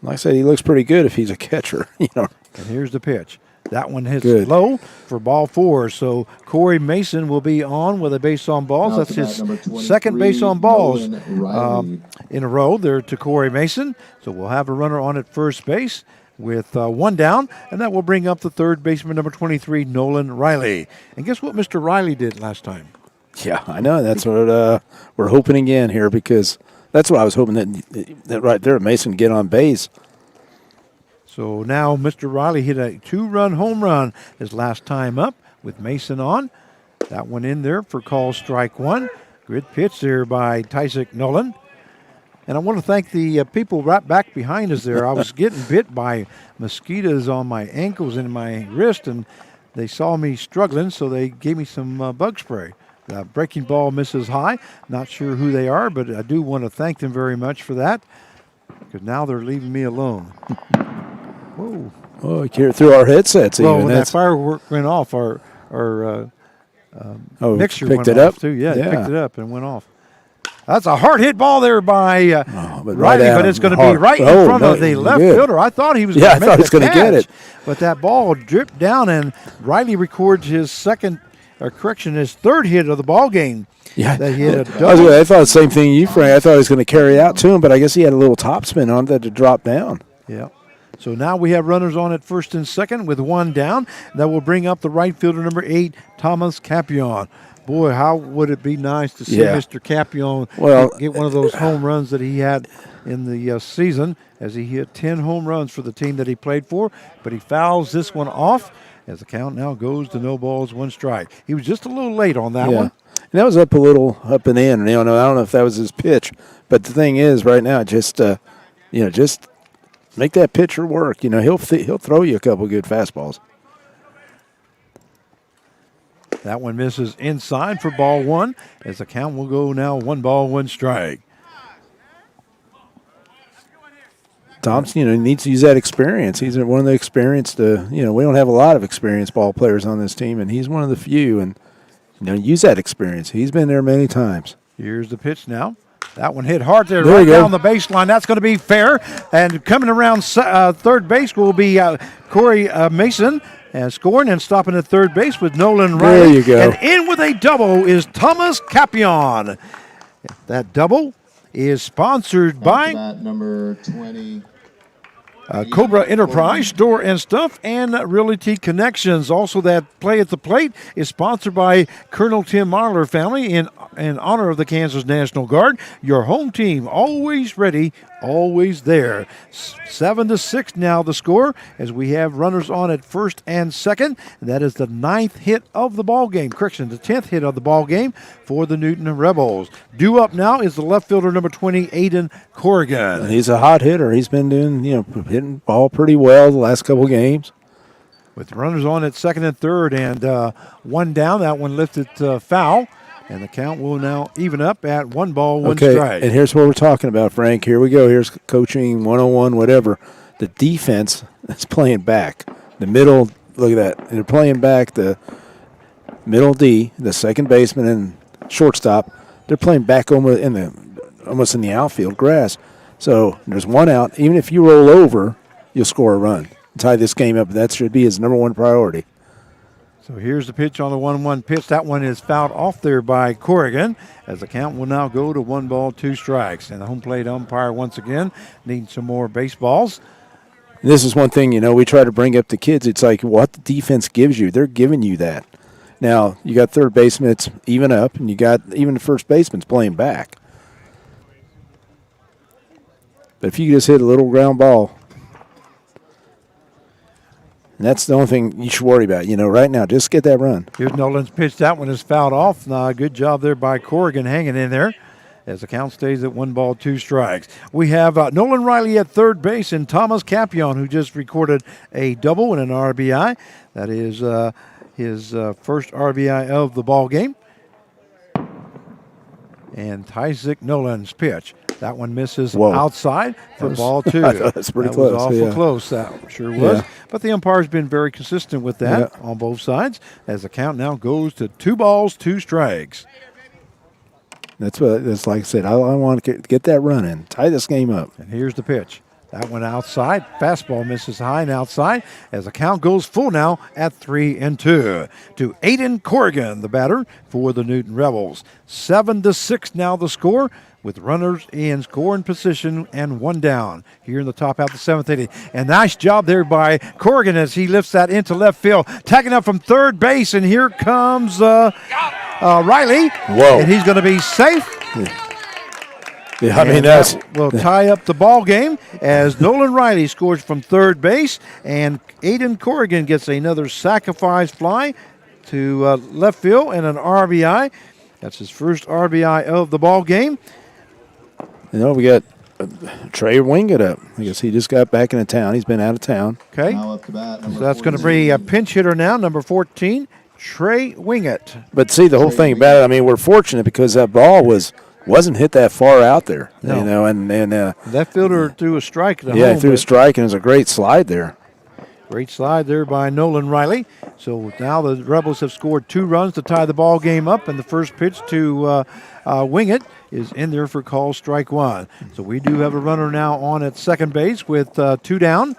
Speaker 2: Like I said, he looks pretty good if he's a catcher. You know.
Speaker 1: And here's the pitch. That one hits
Speaker 2: Good.
Speaker 1: low for ball 4. So Corey Mason will be on with a base on balls.
Speaker 3: Now
Speaker 1: That's
Speaker 3: to
Speaker 1: his
Speaker 3: bat number 23,
Speaker 1: second base on balls
Speaker 3: Nolan Riley.
Speaker 1: in a row there to Corey Mason. So we'll have a runner on at first base with 1 down, and that will bring up the third baseman, number 23, Nolan Riley. And guess what Mr. Riley did last time?
Speaker 2: Yeah, I know. That's what we're hoping again here because that's what I was hoping that right there Mason get on base.
Speaker 1: So now Mr. Riley hit a 2-run home run his last time up with Mason on. That one in there for call strike one. Good pitch there by Tysick Nolan. And I want to thank the people right back behind us there. I was getting bit by mosquitoes on my ankles and my wrist, and they saw me struggling, so they gave me some bug spray. The breaking ball misses high. Not sure who they are, but I do want to thank them very much for that, because now they're leaving me alone. Whoa.
Speaker 2: Oh, you hear it through our headsets
Speaker 1: Well,
Speaker 2: even.
Speaker 1: when that firework went off, our mixture
Speaker 2: picked
Speaker 1: went
Speaker 2: it
Speaker 1: off
Speaker 2: up?
Speaker 1: too. Yeah, it
Speaker 2: Yeah.
Speaker 1: picked it up and went off. That's a hard hit ball there by
Speaker 2: but
Speaker 1: Riley,
Speaker 2: right
Speaker 1: but
Speaker 2: at
Speaker 1: it's
Speaker 2: him,
Speaker 1: going to be
Speaker 2: hard.
Speaker 1: right in
Speaker 2: Oh,
Speaker 1: front of
Speaker 2: no,
Speaker 1: the left
Speaker 2: good.
Speaker 1: fielder. I thought he was
Speaker 2: Yeah, I
Speaker 1: going to
Speaker 2: thought he
Speaker 1: make
Speaker 2: was
Speaker 1: the
Speaker 2: gonna get
Speaker 1: catch,
Speaker 2: it.
Speaker 1: but that ball dripped down, and Riley records his his third hit of the ball game.
Speaker 2: Yeah,
Speaker 1: That he hit a
Speaker 2: I thought the same thing you, Frank. I thought he was going to carry out to him, but I guess he had a little topspin on it that to drop down.
Speaker 1: Yeah. So now we have runners on at first and second with one down. That will bring up the right fielder, number 8, Thomas Capion. Boy, how would it be nice to see
Speaker 2: Yeah.
Speaker 1: Mr. Capion
Speaker 2: Well,
Speaker 1: get one of those home runs that he had in the season, as he hit 10 home runs for the team that he played for, but he fouls this one off as the count now goes to no balls, 1 strike. He was just a little late on that one.
Speaker 2: And that was up a little up and in. I don't know if that was his pitch, but the thing is, right now, just just make that pitcher work. He'll throw you a couple good fastballs.
Speaker 1: That one misses inside for ball 1, as the count will go now 1 ball, 1 strike.
Speaker 2: Thompson, needs to use that experience. He's one of the experienced. We don't have a lot of experienced ball players on this team, and he's one of the few. And use that experience. He's been there many times.
Speaker 1: Here's the pitch now. That one hit hard there,
Speaker 2: There
Speaker 1: right
Speaker 2: you go.
Speaker 1: down the baseline. That's going to be fair. And coming around third base will be Corey Mason. And scoring and stopping at third base with Nolan Riley.
Speaker 2: There you go.
Speaker 1: And in with a double is Thomas Capion. That double is sponsored by
Speaker 3: Bat number 20.
Speaker 1: Cobra Enterprise, Store and Stuff, and Realty Connections. Also, that play at the plate is sponsored by Colonel Tim Marler family in honor of the Kansas National Guard. Your home team, always ready, always there. 7-6 now the score, as we have runners on at first and second. That is the 9th hit of the ball game. Correction, the 10th hit of the ball game for the Newton Rebels. Due up now is the left fielder, number 20, Aiden Corrigan.
Speaker 2: And he's a hot hitter. He's been doing, hitting ball pretty well the last couple games.
Speaker 1: With runners on at second and third and one down, that one lifted foul. And the count will now even up at 1 ball, 1 strike.
Speaker 2: And here's what we're talking about, Frank. Here we go. Here's coaching 101, whatever. The defense is playing back. The middle, look at that. They're playing back the middle D, the second baseman and shortstop. They're playing back almost in the outfield grass. So there's 1 out. Even if you roll over, you'll score a run. Tie this game up. That should be his number 1 priority.
Speaker 1: So here's the pitch on the 1-1 pitch. That one is fouled off there by Corrigan, as the count will now go to 1 ball, 2 strikes. And the home plate umpire once again needs some more baseballs.
Speaker 2: And this is one thing, we try to bring up the kids. It's like what the defense gives you. They're giving you that. Now, you got third baseman, it's even up, and you got even the first baseman's playing back. But if you just hit a little ground ball, and that's the only thing you should worry about. Right now, just get that run.
Speaker 1: Here's Nolan's pitch. That one is fouled off. Good job there by Corrigan hanging in there, as the count stays at 1 ball, 2 strikes. We have Nolan Riley at third base and Thomas Capion, who just recorded a double and an RBI. That is his first RBI of the ball game. And Tysick Nolan's pitch. That one misses outside for ball 2.
Speaker 2: That's pretty close.
Speaker 1: Was awful close. That sure was.
Speaker 2: Yeah.
Speaker 1: But the umpire's been very consistent with that on both sides, as the count now goes to 2 balls, 2 strikes.
Speaker 2: That's like I said. I want to get that run in. Tie this game up.
Speaker 1: And here's the pitch. That one outside. Fastball misses high and outside, as the count goes full now at 3-2 to Aiden Corrigan, the batter for the Newton Rebels. 7-6 now the score, with runners in scoring position and 1 down here in the top half of the 7th inning. And nice job there by Corrigan as he lifts that into left field, tagging up from third base, and here comes Riley.
Speaker 2: Whoa.
Speaker 1: And he's going to be safe.
Speaker 2: Yeah, I mean,
Speaker 1: And
Speaker 2: that's
Speaker 1: that will tie up the ball game as Nolan Riley scores from third base, and Aiden Corrigan gets another sacrifice fly to left field and an RBI. That's his first RBI of the ball game.
Speaker 2: we got Trey Wingett up. I guess he just got back into town. He's been out of town.
Speaker 1: Okay,
Speaker 3: Now up to bat,
Speaker 1: so that's going to be a pinch hitter now, number 14, Trey Wingett.
Speaker 2: But see, the whole thing about it, I mean, we're fortunate because that ball wasn't hit that far out there.
Speaker 1: No.
Speaker 2: And
Speaker 1: That fielder threw a strike at the
Speaker 2: yeah,
Speaker 1: home,
Speaker 2: he threw a
Speaker 1: but
Speaker 2: strike and it was a great slide there.
Speaker 1: great slide there by Nolan Riley. So now the Rebels have scored 2 runs to tie the ball game up, and the first pitch to Wingett is in there for call strike 1. So we do have a runner now on at second base with 2 down.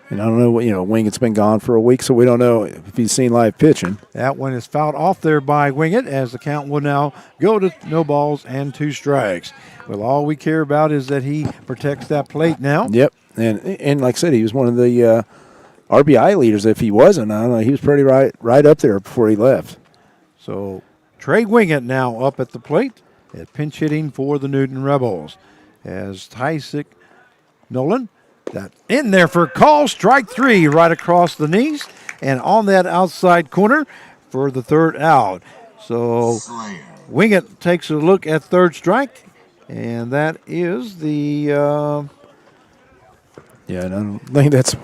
Speaker 2: And I don't know what, Wingett's been gone for a week, so we don't know if he's seen live pitching.
Speaker 1: That one is fouled off there by Wingett as the count will now go to no balls and 2 strikes. Well, all we care about is that he protects that plate now.
Speaker 2: Yep. And like I said, he was one of the RBI leaders. If he wasn't, I don't know, he was pretty right up there before he left.
Speaker 1: So Trey Wingett now up at the plate at pinch hitting for the Newton Rebels as Tysick Nolan, that in there for call strike 3 right across the knees and on that outside corner for the third out. So Wingett takes a look at third strike, and that is the
Speaker 2: Yeah, and I don't think that's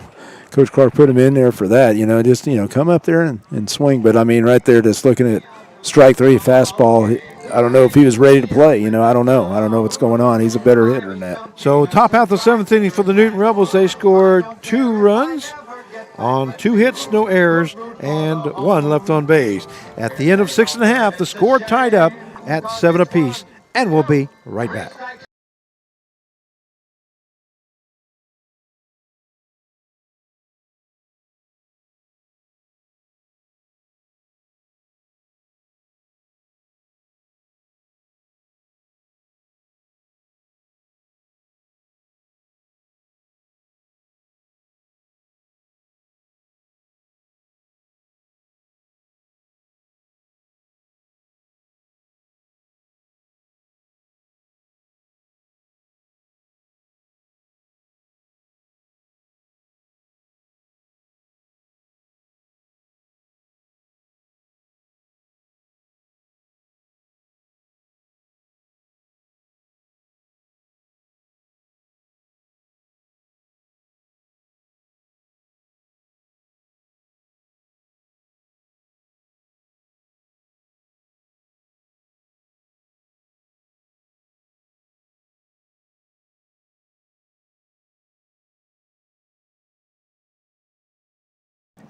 Speaker 2: Coach Clark put him in there for that. Just come up there and swing. But I mean, right there, just looking at strike 3 fastball. I don't know if he was ready to play. I don't know. I don't know what's going on. He's a better hitter than that.
Speaker 1: So top half the 7th inning for the Newton Rebels. They scored 2 runs on 2 hits, no errors, and 1 left on base. At the end of 6 1/2, the score tied up at 7 apiece, and we'll be right back.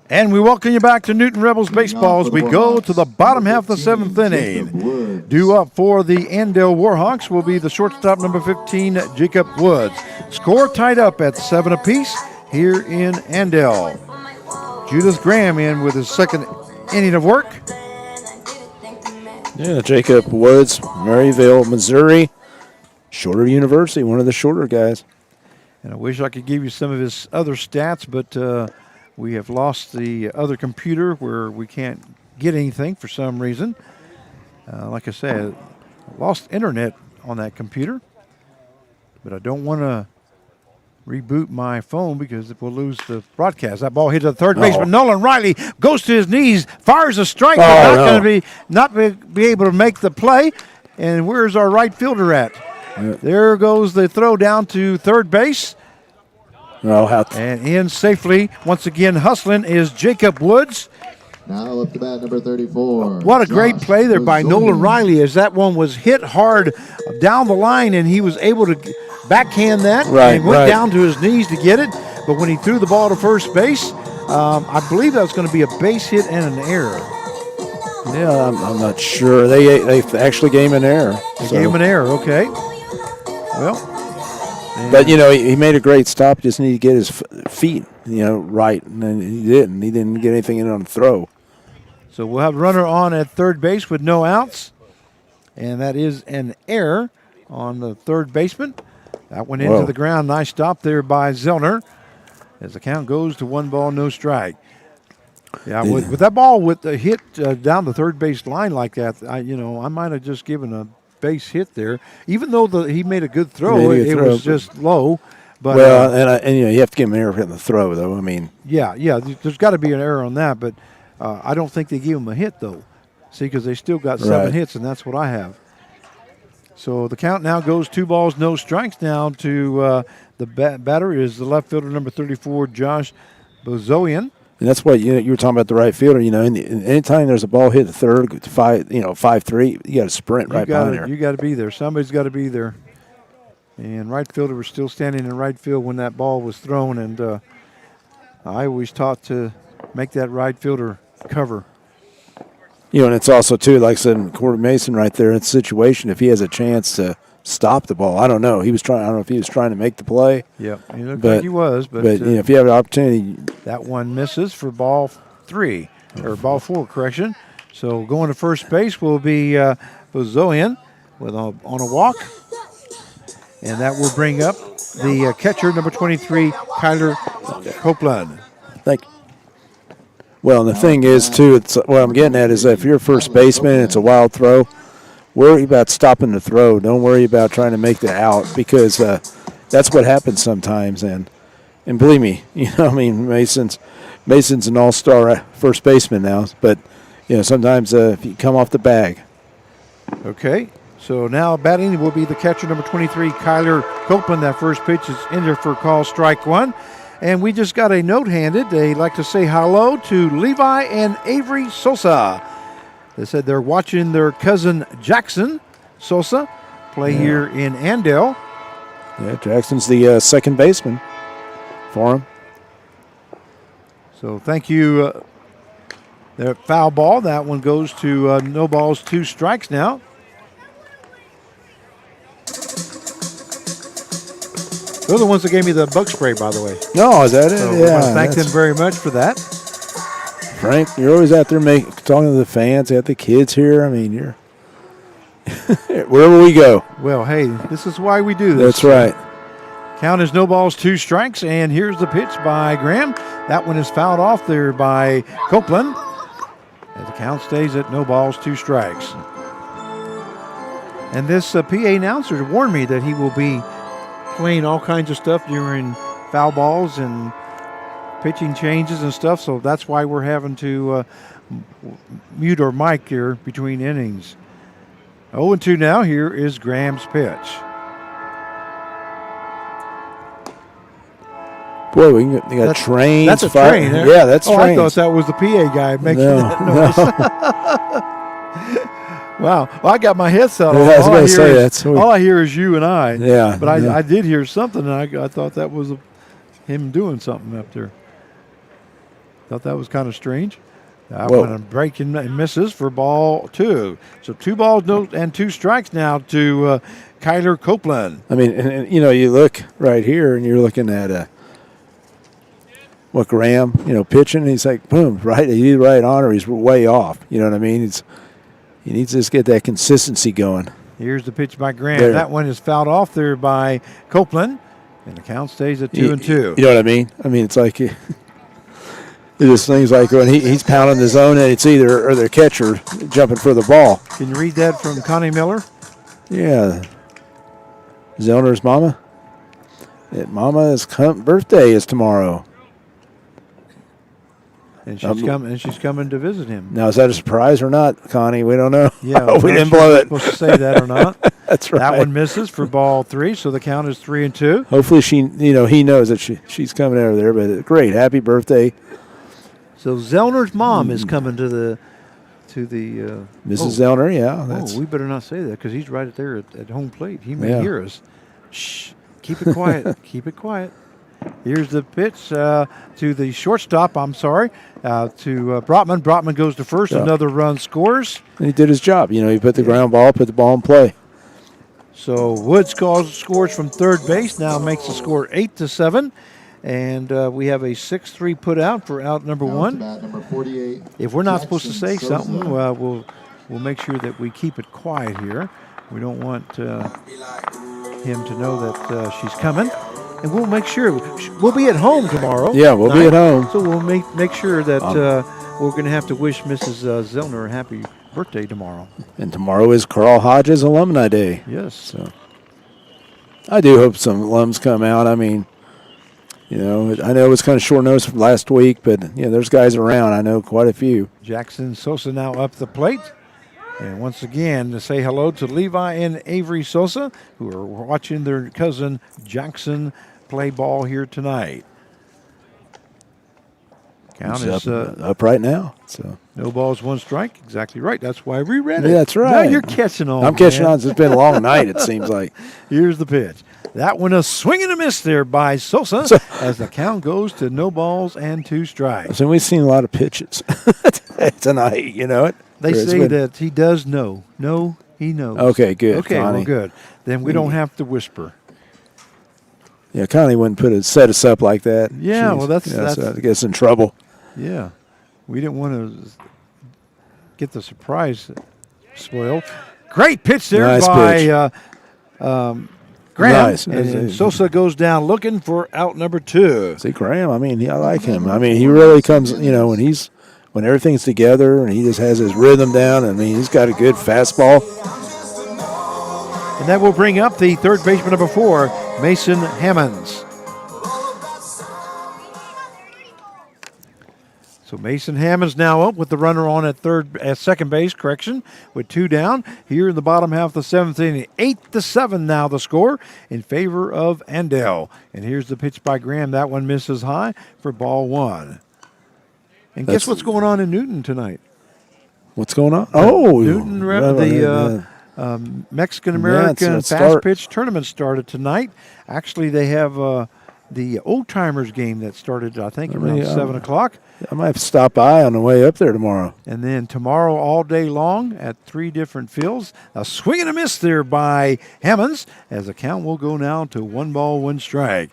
Speaker 1: And we welcome you back to Newton Rebels Baseball as we go to the bottom half of the 7th inning. Due up for the Andale Warhawks will be the shortstop, number 15, Jacob Woods. Score tied up at 7 apiece here in Andale. Judith Graham in with his 2nd inning of work.
Speaker 2: Yeah, Jacob Woods, Maryville, Missouri. Shorter University, one of the shorter guys.
Speaker 1: And I wish I could give you some of his other stats, but we have lost the other computer where we can't get anything for some reason. Like I said, I lost internet on that computer, but I don't want to reboot my phone because we'll lose the broadcast. That ball hit the third baseman. Nolan Riley goes to his knees, fires a strike, but not going to be able to make the play. And where's our right fielder at? There goes the throw down to third base. And in safely, once again, hustling is Jacob Woods.
Speaker 3: Now up to bat, number 34.
Speaker 1: What a great play there by Nolan Riley as that one was hit hard down the line, and he was able to backhand that and went down to his knees to get it. But when he threw the ball to first base, I believe that was going to be a base hit and an error.
Speaker 2: Yeah, I'm not sure. They actually gave him an error.
Speaker 1: They gave him an error, okay. Well.
Speaker 2: But, he made a great stop. Just needed to get his feet, right. And then he didn't. He didn't get anything in on the throw.
Speaker 1: So we'll have a runner on at third base with no outs. And that is an error on the third baseman. That went into the ground. Nice stop there by Zellner as the count goes to 1 ball, no strike. Yeah, with that ball with the hit down the third base line like that, I might have just given a base hit there. Even though he made a good
Speaker 2: He
Speaker 1: throw,
Speaker 2: made a good
Speaker 1: it
Speaker 2: throw,
Speaker 1: was just low. But
Speaker 2: Well, and you have to give him an error in the throw, though. I mean,
Speaker 1: yeah, there's got to be an error on that. But I don't think they gave him a hit though. See, because they still got 7
Speaker 2: Right.
Speaker 1: hits, and that's what I have. So the count now goes 2 balls, no strikes now to the batter is the left fielder number 34, Josh Bozoian.
Speaker 2: and that's what you were talking about the right fielder. And anytime there's a ball hit the third, 5-3, you got to sprint right behind there.
Speaker 1: You got to be there. Somebody's got to be there. And right fielder was still standing in right field when that ball was thrown, and I always taught to make that right fielder cover.
Speaker 2: And it's also too, like I said, Corey Mason right there in the situation. If he has a chance to stop the ball, I don't know. I don't know if he was trying to make the play.
Speaker 1: Yeah, it looked like he was, but
Speaker 2: if you have an opportunity,
Speaker 1: that one misses for ball 4, correction. So going to first base will be Bozoian on a walk. And that will bring up the catcher, number 23, Kyler Copeland.
Speaker 2: thank you. Well, and the thing is, too, it's what I'm getting at is that if you're a first baseman and it's a wild throw, worry about stopping the throw. Don't worry about trying to make the out, because that's what happens sometimes. And believe me, Mason's an all-star first baseman now. But, sometimes if you come off the bag.
Speaker 1: Okay. So now batting will be the catcher, number 23, Kyler Copeland. That first pitch is in there for call, strike 1. And we just got a note handed. They like to say hello to Levi and Avery Sosa. They said they're watching their cousin Jackson Sosa play here in Andale.
Speaker 2: Yeah, Jackson's the second baseman for him.
Speaker 1: So thank you. The foul ball. That one goes to no balls, 2 strikes now. They're the ones that gave me the bug spray, by the way.
Speaker 2: No, is that it?
Speaker 1: So
Speaker 2: Yeah.
Speaker 1: I want to thank them very much for that.
Speaker 2: Frank, you're always out there talking to the fans. You got the kids here. I mean, you're wherever we go.
Speaker 1: Well, hey, this is why we do this.
Speaker 2: That's right.
Speaker 1: Count is no balls, 2 strikes, and here's the pitch by Graham. That one is fouled off there by Copeland. And the count stays at no balls, 2 strikes. And this PA announcer warned me that he will be playing all kinds of stuff during foul balls and pitching changes and stuff, so that's why we're having to mute our mic here between innings. 0-2 now. Here is Graham's pitch.
Speaker 2: Boy, we got trains.
Speaker 1: That's a
Speaker 2: fighting.
Speaker 1: train.
Speaker 2: Yeah, that's trains.
Speaker 1: I thought that was the PA guy making that noise. Wow. Well, I got my headset on.
Speaker 2: Yeah, I was going to say that.
Speaker 1: All I hear is you and I.
Speaker 2: Yeah.
Speaker 1: But I did hear something, and I thought that was him doing something up there. Thought that was kind of strange. That one breaking and misses for ball 2. So 2 balls, no, and 2 strikes now to Kyler Copeland.
Speaker 2: I mean, and you look right here, and you're looking at Graham, pitching. He's like, boom, right, he's right on, or he's way off. You know what I mean? He needs to just get that consistency going.
Speaker 1: Here's the pitch by Graham.
Speaker 2: There.
Speaker 1: That one is fouled off there by Copeland, and the count stays at 2-2.
Speaker 2: You know what I mean? I mean, it's like it's just things like when he's pounding the zone, and it's either or the catcher jumping for the ball.
Speaker 1: Can you read that from Connie Miller?
Speaker 2: Yeah. Zellner's mama. Mama's birthday is tomorrow.
Speaker 1: And she's coming to visit him.
Speaker 2: Now, is that a surprise or not, Connie? We don't know.
Speaker 1: Yeah,
Speaker 2: we didn't blow it.
Speaker 1: Supposed to say that or not?
Speaker 2: That's right.
Speaker 1: That one misses for ball 3, so the count is 3-2.
Speaker 2: Hopefully, he knows that she's coming over there. But great, happy birthday.
Speaker 1: So Zellner's mom is coming to the
Speaker 2: Mrs. Zellner. Yeah.
Speaker 1: We better not say that because he's right there at home plate. He may hear us. Shh. Keep it quiet. Keep it quiet. Here's the pitch to the shortstop, to Brotman. Brotman goes to first. Yeah. Another run scores.
Speaker 2: And he did his job. He put the ground ball, put the ball in play.
Speaker 1: So Woods scores from third base, now makes the score 8-7. And we have a 6-3 put out for out number 1.
Speaker 3: Number 48,
Speaker 1: if we're not supposed to say something, we'll make sure that we keep it quiet here. We don't want him to know that she's coming. And we'll make sure we'll be at home tomorrow.
Speaker 2: Yeah, we'll be at home.
Speaker 1: So we'll make sure that we're going to have to wish Mrs. Zellner a happy birthday tomorrow.
Speaker 2: And tomorrow is Carl Hodges Alumni Day.
Speaker 1: Yes.
Speaker 2: So I do hope some alums come out. I mean, you know, I know it was kind of short notice from last week, but, you know, there's guys around. I know quite a few.
Speaker 1: Jackson Sosa now up the plate. And once again, to say hello to Levi and Avery Sosa, who are watching their cousin Jackson play ball here tonight. Count
Speaker 2: He's
Speaker 1: is
Speaker 2: up right now. So
Speaker 1: no balls, one strike. Exactly right. That's why we read it.
Speaker 2: Yeah, that's right.
Speaker 1: Now you're catching on.
Speaker 2: I'm catching
Speaker 1: man.
Speaker 2: on. It's been a long night, it seems like.
Speaker 1: Here's the pitch. That one a swing and a miss there by Sosa as the count goes to no balls and 2 strikes.
Speaker 2: So we've seen a lot of pitches tonight, you know it.
Speaker 1: They say that he does know. No, he knows.
Speaker 2: Okay, good.
Speaker 1: Okay,
Speaker 2: Connie.
Speaker 1: well, good. Then we don't have to whisper.
Speaker 2: Yeah, Connie wouldn't set us up like that.
Speaker 1: Yeah, well, that's
Speaker 2: so I guess in trouble.
Speaker 1: Yeah, we didn't want to get the surprise spoiled. Great pitch there
Speaker 2: Nice
Speaker 1: by Graham.
Speaker 2: Nice.
Speaker 1: And Sosa goes down looking for out number 2.
Speaker 2: See, Graham, I mean, I like him. I mean, he really comes, you know, when everything's together and he just has his rhythm down. I mean, he's got a good fastball.
Speaker 1: And that will bring up the third baseman number 4, Mason Hammonds. So Mason Hammonds now up with the runner on at second base, with 2 down. Here in the bottom half of the 7th inning, 8-7 now the score in favor of Andell. And here's the pitch by Graham. That one misses high for ball 1. And guess what's going on in Newton tonight?
Speaker 2: What's going on? Oh,
Speaker 1: Newton, the Mexican-American fast pitch tournament started tonight. Actually, they have the old-timers game that started, I think, around 7 o'clock.
Speaker 2: I might have to stop by on the way up there tomorrow.
Speaker 1: And then tomorrow all day long at 3 different fields. A swing and a miss there by Hammonds as the count will go now to 1 ball, 1 strike.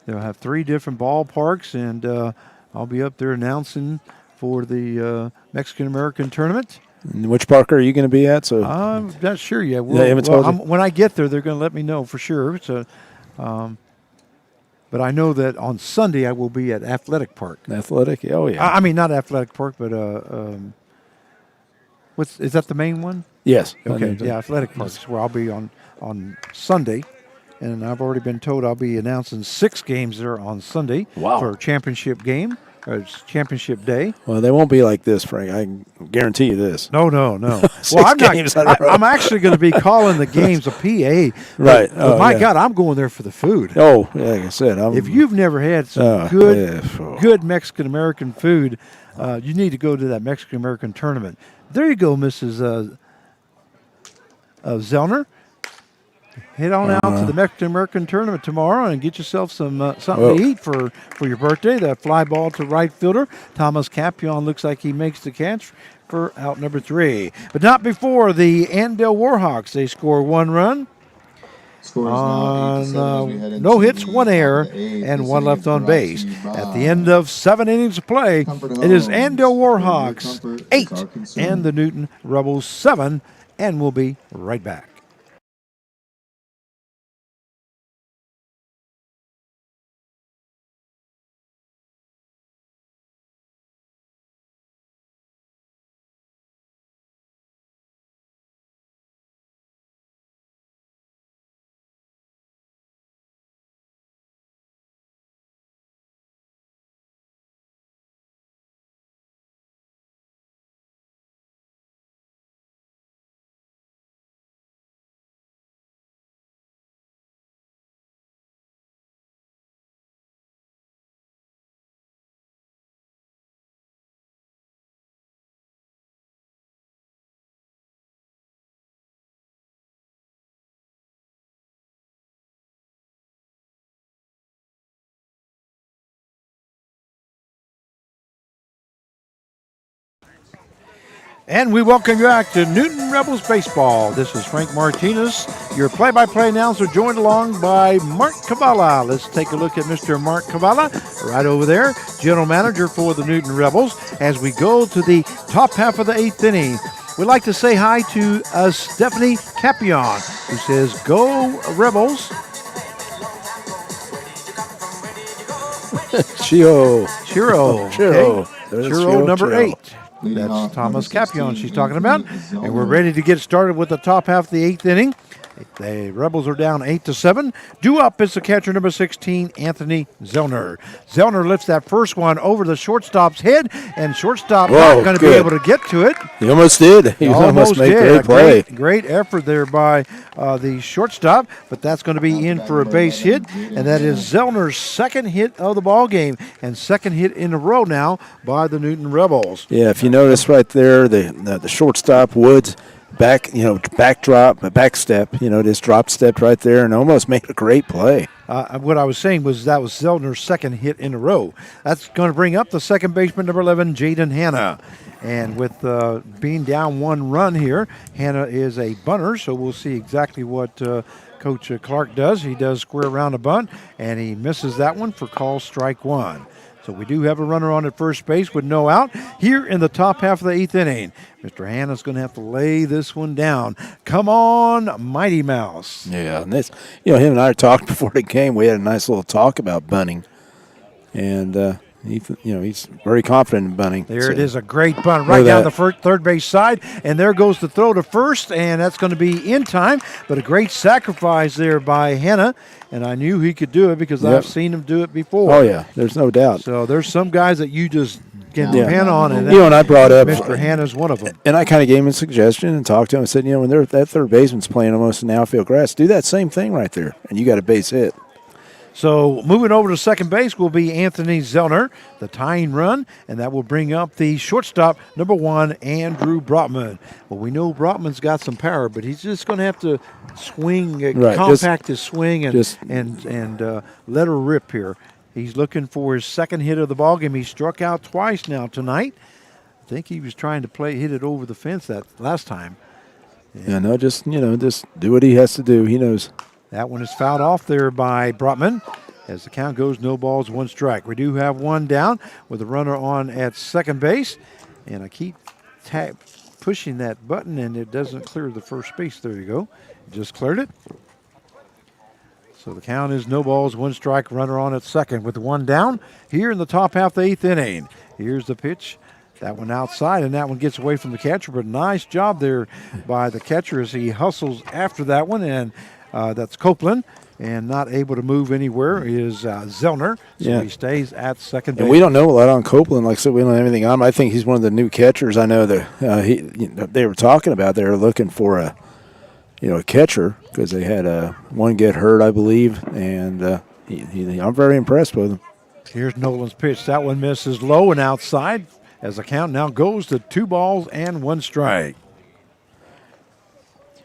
Speaker 1: They'll have 3 different ballparks, and I'll be up there announcing for the Mexican-American tournament.
Speaker 2: And which park are you going to be at? So
Speaker 1: I'm not sure yet. When I get there, they're going to let me know for sure. So, but I know that on Sunday I will be at Athletic Park.
Speaker 2: Athletic? Oh, yeah.
Speaker 1: I mean, not Athletic Park, but is that the main one?
Speaker 2: Yes.
Speaker 1: Okay, yeah, Athletic Park is where I'll be on Sunday. And I've already been told I'll be announcing 6 games there on Sunday for a championship game. It's championship day.
Speaker 2: Well, they won't be like this, Frank. I can guarantee you this.
Speaker 1: No. Well, I'm actually going to be calling the games a PA.
Speaker 2: Right.
Speaker 1: But my God, I'm going there for the food.
Speaker 2: Oh, yeah, like I said.
Speaker 1: If you've never had some good Mexican-American food, you need to go to that Mexican-American tournament. There you go, Mrs. Zellner. Head on out to the Mexican-American tournament tomorrow and get yourself some something to eat for your birthday. That fly ball to right fielder. Thomas Capion looks like he makes the catch for out number 3. But not before the Andell Warhawks. They score 1 run. On no hits, 1 error, and 1 left on base. At the end of 7 innings of play, it is Andell Warhawks 8 and the Newton Rebels 7, and we'll be right back. And we welcome you back to Newton Rebels Baseball. This is Frank Martinez, your play-by-play announcer, joined along by Mark Cavallo. Let's take a look at Mr. Mark Cavallo right over there, general manager for the Newton Rebels, as we go to the top half of the 8th inning. We'd like to say hi to Stephanie Capion, who says, "Go Rebels."
Speaker 2: Chiro.
Speaker 1: Chiro.
Speaker 2: Chiro.
Speaker 1: Okay. Churro number 8.
Speaker 3: Leading
Speaker 1: That's
Speaker 3: off,
Speaker 1: Thomas
Speaker 3: number
Speaker 1: Capion
Speaker 3: 16,
Speaker 1: she's talking about.
Speaker 3: Anthony
Speaker 1: And we're
Speaker 3: Zellner.
Speaker 1: ready to get started with the top half of the 8th inning. The Rebels are down 8-7. Due up is the catcher number 16, Anthony Zellner. Zellner lifts that first one over the shortstop's head, and shortstop
Speaker 2: Whoa,
Speaker 1: not going to be
Speaker 2: good.
Speaker 1: able to get to it.
Speaker 2: He almost did. He almost made
Speaker 1: did.
Speaker 2: great
Speaker 1: A
Speaker 2: play.
Speaker 1: Great effort there by the shortstop, but that's going to be in for a base hit, and that is Zellner's second hit of the ball game and second hit in a row now by the Newton Rebels.
Speaker 2: Yeah, if you notice right there, the shortstop Woods back step, just drop stepped right there and almost made a great play.
Speaker 1: What I was saying was that was Zellner's second hit in a row. That's going to bring up the second baseman, number 11, Jaden Hanna. And with being down 1 run here, Hanna is a bunter, so we'll see exactly what Coach Clark does. He does square around a bunt, and he misses that one for call strike 1. So we do have a runner on at first base with no out here in the top half of the 8th inning. Mr. Hanna's going to have to lay this one down. Come on, Mighty Mouse.
Speaker 2: Yeah, and this, him and I talked before the game. We had a nice little talk about bunting, and he's very confident in bunting.
Speaker 1: There it is, a great bunt right down the third base side, and there goes the throw to first, and that's going to be in time, but a great sacrifice there by Hanna, and I knew he could do it because I've seen him do it before.
Speaker 2: Oh, yeah, there's no doubt.
Speaker 1: So there's some guys that you just can depend on, and
Speaker 2: and I brought up
Speaker 1: Mr. Hanna's one of them.
Speaker 2: And I kind of gave him a suggestion and talked to him and said, when that third baseman's playing almost an outfield grass, do that same thing right there, and you got a base hit.
Speaker 1: So moving over to second base will be Anthony Zellner, the tying run, and that will bring up the shortstop, number 1, Andrew Brotman. Well, we know Brotman's got some power, but he's just going to have to swing, compact his swing, and let her rip here. He's looking for his second hit of the ballgame. He struck out twice now tonight. I think he was trying to hit it over the fence that last time.
Speaker 2: Yeah, no, just do what he has to do. He knows.
Speaker 1: That one is fouled off there by Brotman as the count goes 0 balls, 1 strike. We do have one down with a runner on at second base, and I keep pushing that button, and it doesn't clear the first base. There you go. Just cleared it. So the count is 0 balls, 1 strike, runner on at second with one down here in the top half of the 8th inning. Here's the pitch. That one outside, and that one gets away from the catcher, but nice job there by the catcher as he hustles after that one, and that's Copeland, and not able to move anywhere is Zellner, so he stays at second base.
Speaker 2: And we don't know a lot on Copeland. Like I said, we don't know anything on him. I think he's one of the new catchers. I know that they were talking about they were looking for a catcher because they had one get hurt, I believe, and I'm very impressed with him.
Speaker 1: Here's Nolan's pitch. That one misses low and outside as the count now goes to 2 balls and 1 strike.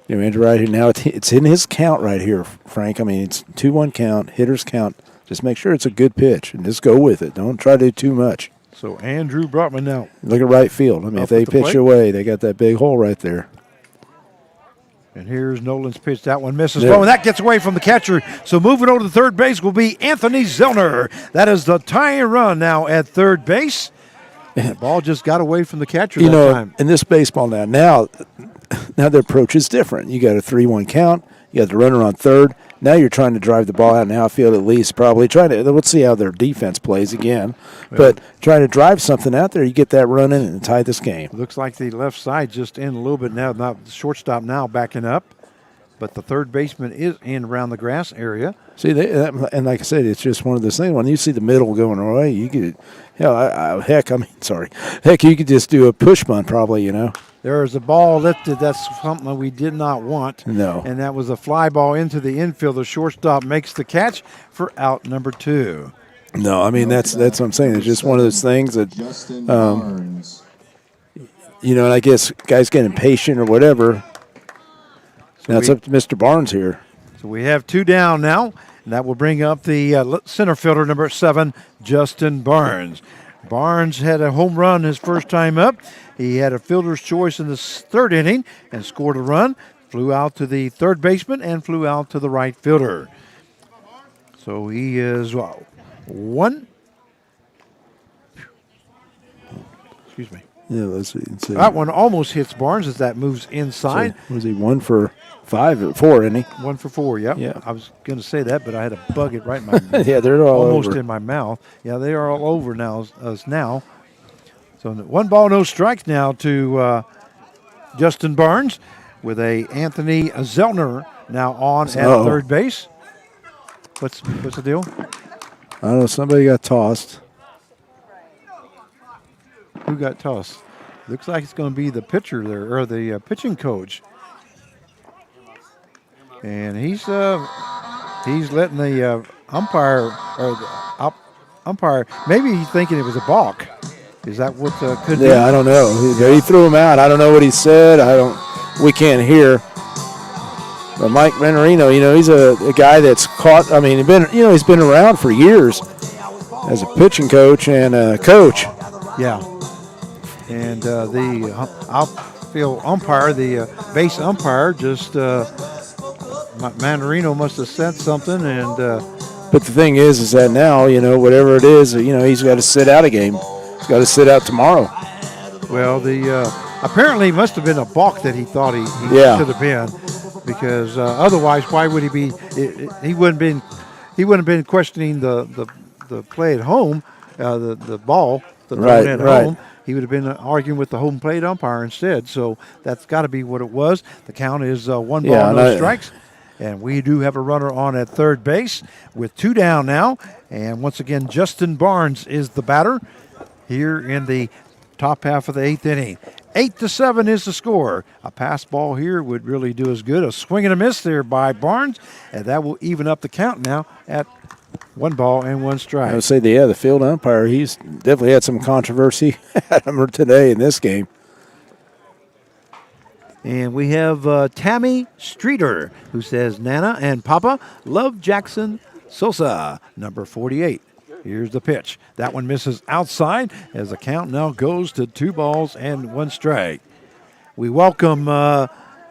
Speaker 2: Andrew, right here now, it's in his count right here, Frank. I mean, it's 2-1 count, hitter's count. Just make sure it's a good pitch and just go with it. Don't try to do too much.
Speaker 1: So Andrew Brotman now.
Speaker 2: Look at right field. I mean, if they pitch away, they got that big hole right there.
Speaker 1: And here's Nolan's pitch. That one misses low, and that gets away from the catcher. So moving over to third base will be Anthony Zellner. That is the tying run now at third base. And the ball just got away from the catcher that time.
Speaker 2: In this baseball now the approach is different. You got a 3-1 count. You got the runner on third. Now you're trying to drive the ball out in outfield at least, probably trying to. Let's see how their defense plays again. But trying to drive something out there, you get that run in and tie this game.
Speaker 1: Looks like the left side just in a little bit now. Not the shortstop now backing up, but the third baseman is in around the grass area.
Speaker 2: See, and like I said, it's just one of those things. When you see the middle going away, you could, heck, you could just do a push bunt probably,
Speaker 1: There's a ball lifted. That's something we did not want.
Speaker 2: No.
Speaker 1: And that was a fly ball into the infield. The shortstop makes the catch for out number 2.
Speaker 2: No, I mean, that's what I'm saying. It's just one of those things that,
Speaker 3: Justin Barnes.
Speaker 2: and I guess guys get impatient or whatever. Now it's up to Mr. Barnes here.
Speaker 1: So we have 2 down now, and that will bring up the center fielder, number 7, Justin Barnes. Barnes had a home run his first time up. He had a fielder's choice in the third inning and scored a run, flew out to the third baseman, and flew out to the right fielder. So he is one. Excuse me.
Speaker 2: Yeah, let's see.
Speaker 1: That one almost hits Barnes as that moves inside.
Speaker 2: So, was he 1 for 5 or 4, isn't he?
Speaker 1: 1 for 4, yep.
Speaker 2: Yeah.
Speaker 1: I was going to say that, but I had to bug it right in my
Speaker 2: Yeah, they're all
Speaker 1: almost
Speaker 2: over.
Speaker 1: in my mouth. Yeah, they are all over now. So 1 ball, no strikes now to Justin Barnes with a Anthony Zellner now on at third base. What's the deal?
Speaker 2: I don't know. Somebody got tossed.
Speaker 1: Who got tossed? Looks like it's going to be the pitcher there, or the pitching coach. And he's letting the umpire or the umpire. Maybe he's thinking it was a balk. Is that what could be?
Speaker 2: Yeah, I don't know. He threw him out. I don't know what he said. We can't hear. But Mike Rennerino, he's a guy that's caught. I mean, he's been around for years as a pitching coach and a coach.
Speaker 1: Yeah. And the outfield umpire, the base umpire, just Mandarino must have said something. And
Speaker 2: but the thing is that now, whatever it is, he's got to sit out a game. He's got to sit out tomorrow.
Speaker 1: Well, apparently it must have been a balk that he thought he should have been, because otherwise, why would he be? He wouldn't have been questioning the play at home, the ball, the thrown at home. He would have been arguing with the home plate umpire instead. So that's got to be what it was. The count is 1 ball, no strikes. And we do have a runner on at third base with 2 down now. And once again, Justin Barnes is the batter here in the top half of the 8th inning. 8-7 is the score. A pass ball here would really do us good. A swing and a miss there by Barnes. And that will even up the count now at 1 ball and 1 strike.
Speaker 2: I would say, the field umpire, he's definitely had some controversy at him today in this game.
Speaker 1: And we have Tammy Streeter, who says, Nana and Papa love Jackson Sosa, number 48. Here's the pitch. That one misses outside as the count now goes to 2 balls and 1 strike. We welcome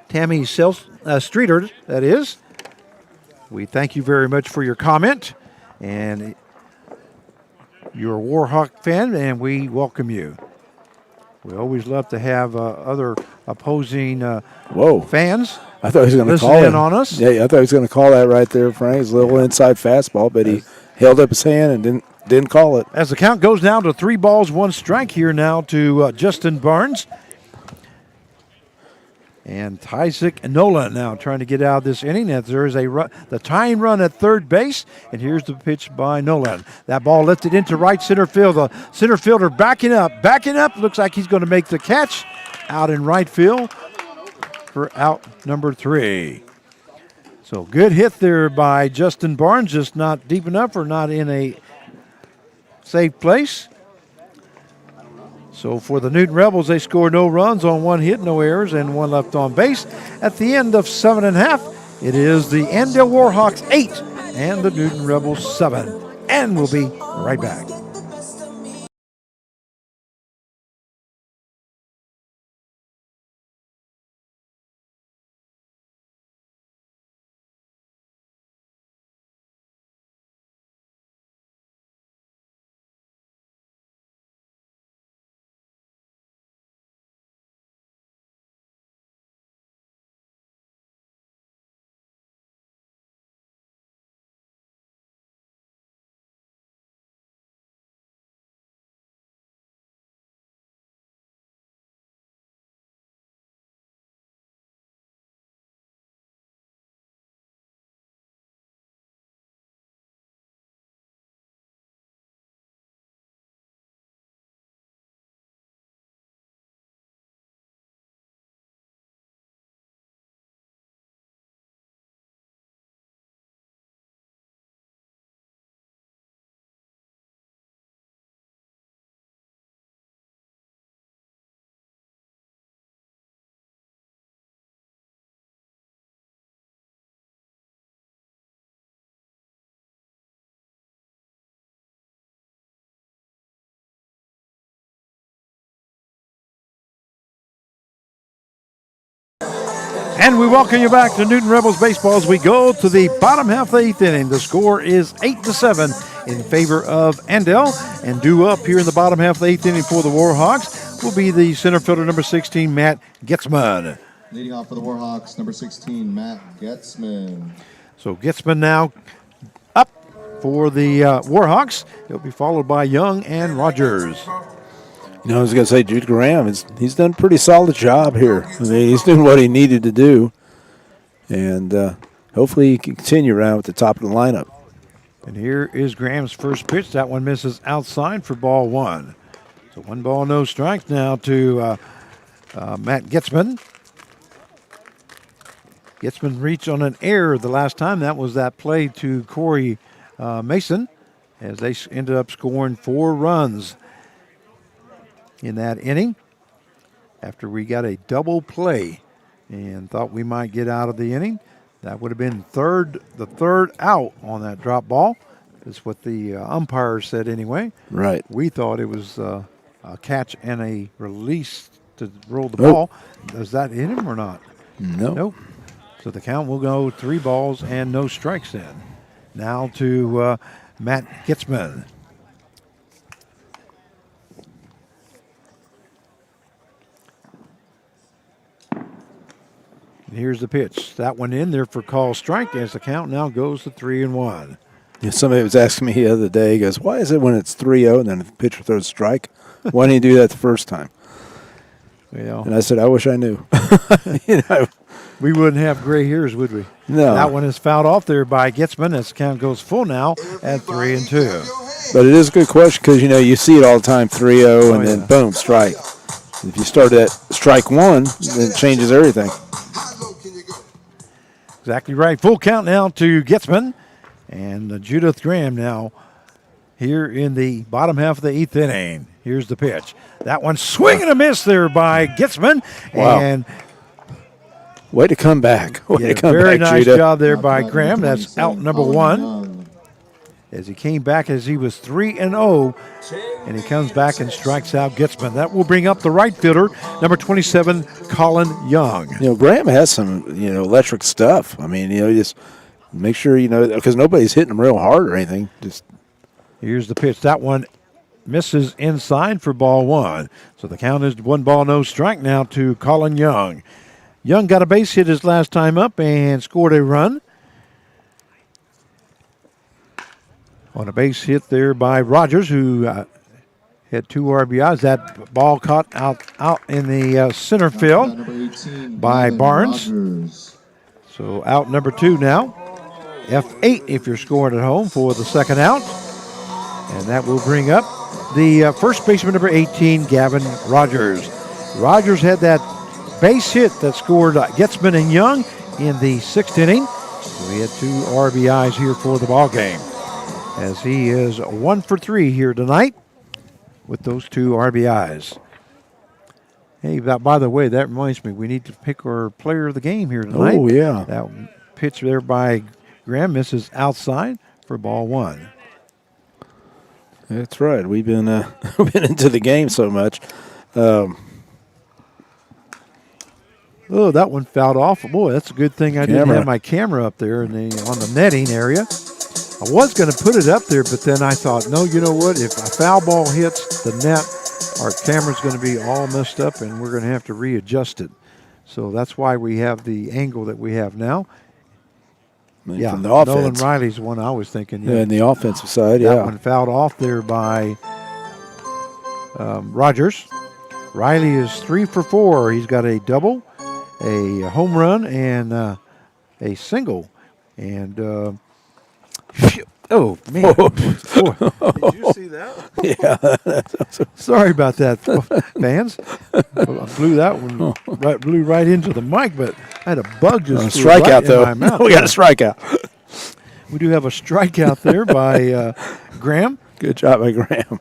Speaker 1: Tammy Streeter, that is. We thank you very much for your comment. And you're a Warhawk fan, and we welcome you. We always love to have other opposing fans.
Speaker 2: I thought he was going to call
Speaker 1: in on us.
Speaker 2: Yeah, I thought he was going to call that right there, Frank. It's a little inside fastball, but he held up his hand and didn't call it.
Speaker 1: As the count goes down to 3 balls, 1 strike here now to Justin Barnes. And Tyzik Nolan now trying to get out of this inning. As there is the tying run at third base. And here's the pitch by Nolan. That ball lifted into right center field. The center fielder backing up. Looks like he's going to make the catch out in right field for out number 3. So good hit there by Justin Barnes, just not deep enough or not in a safe place. So for the Newton Rebels, they score no runs on 1 hit, no errors, and 1 left on base. At the end of 7.5, it is the Andale Warhawks 8 and the Newton Rebels 7. And we'll be right back. And we welcome you back to Newton Rebels Baseball as we go to the bottom half of the 8th inning. The score is 8-7 in favor of Andale. And due up here in the bottom half of the 8th inning for the Warhawks will be the center fielder number 16, Matt Getzman.
Speaker 3: Leading off for the Warhawks, number 16, Matt Getzman.
Speaker 1: So Getzman now up for the Warhawks. He'll be followed by Young and Rogers.
Speaker 2: You know, I was going to say Jude Graham, he's done a pretty solid job here. I mean, he's doing what he needed to do. And hopefully he can continue around with the top of the lineup.
Speaker 1: And here is Graham's first pitch. That one misses outside for ball one. So 1 ball, no strikes now to Matt Getzman. Getzman reached on an error the last time. That was that play to Corey Mason, as they ended up scoring 4 runs in that inning after we got a double play and thought we might get out of the inning. That would have been the third out on that drop ball. That's what the umpire said anyway.
Speaker 2: Right.
Speaker 1: We thought it was a catch and a release to roll the ball. Does that hit him or not?
Speaker 2: No.
Speaker 1: Nope. So the count will go 3 balls and no strikes then. Now to Matt Getzman. And here's the pitch. That one in there for call strike as the count now goes to 3-1.
Speaker 2: Yeah, somebody was asking me the other day, he goes, why is it when it's 3-0 and then the pitcher throws a strike? Why didn't he do that the first time?
Speaker 1: Well,
Speaker 2: and I said, I wish I knew. You know,
Speaker 1: we wouldn't have gray hairs, would we?
Speaker 2: No.
Speaker 1: That one is fouled off there by Getzman as the count goes full now at 3-2.
Speaker 2: But it is a good question because, you know, you see it all the time, 3-0, and then boom, strike. If you start at strike one, then it changes everything.
Speaker 1: Exactly right. Full count now to Getzman. And Judith Graham now here in the bottom half of the 8th inning. Here's the pitch. That one swing and a miss there by Getzman.
Speaker 2: Wow.
Speaker 1: And
Speaker 2: way to come back. Way to come
Speaker 1: very
Speaker 2: back,
Speaker 1: nice
Speaker 2: Judah.
Speaker 1: job there by Graham. That's out number 1. As he came back as he was 3-0. And he comes back and strikes out Getzman. That will bring up the right fielder, number 27, Colin Young.
Speaker 2: You know, Graham has some, you know, electric stuff. I mean, you know, just make sure, you know, because nobody's hitting him real hard or anything. Just
Speaker 1: here's the pitch. That one misses inside for ball 1. So the count is 1 ball, no strike now to Colin Young. Young got a base hit his last time up and scored a run. On a base hit there by Rogers, who had 2 RBIs. That ball caught out in the center field by Barnes. So out number 2 now. F8 if you're scoring at home for the second out. And that will bring up the first baseman, number 18, Gavin Rogers. Rogers had that base hit that scored Getzman and Young in the 6th inning. So he had 2 RBIs here for the ball game, as he is 1 for 3 here tonight with those 2 RBIs. Hey, by the way, that reminds me, we need to pick our player of the game here tonight.
Speaker 2: Oh, yeah.
Speaker 1: That pitch there by Graham misses outside for ball 1.
Speaker 2: That's right. We've been been into the game so much.
Speaker 1: Oh, that one fouled off. Boy, that's a good thing I didn't have my camera up there on the netting area. I was going to put it up there, but then I thought, no, you know what? If a foul ball hits the net, our camera's going to be all messed up, and we're going to have to readjust it. So that's why we have the angle that we have now. Yeah,
Speaker 2: from the offense.
Speaker 1: Nolan Riley's the one I was thinking.
Speaker 2: Yeah, in the offensive side,
Speaker 1: that one fouled off there by Rogers. Riley is 3 for 4. He's got a double, a home run, and a single. And oh man! Did you see that?
Speaker 2: Yeah.
Speaker 1: Sorry about that, fans. I blew that one blew right into the mic, but I had a bug just
Speaker 2: strikeout
Speaker 1: right
Speaker 2: though.
Speaker 1: in my mouth.
Speaker 2: We got a strikeout.
Speaker 1: We do have a strikeout there by Graham.
Speaker 2: Good job by Graham.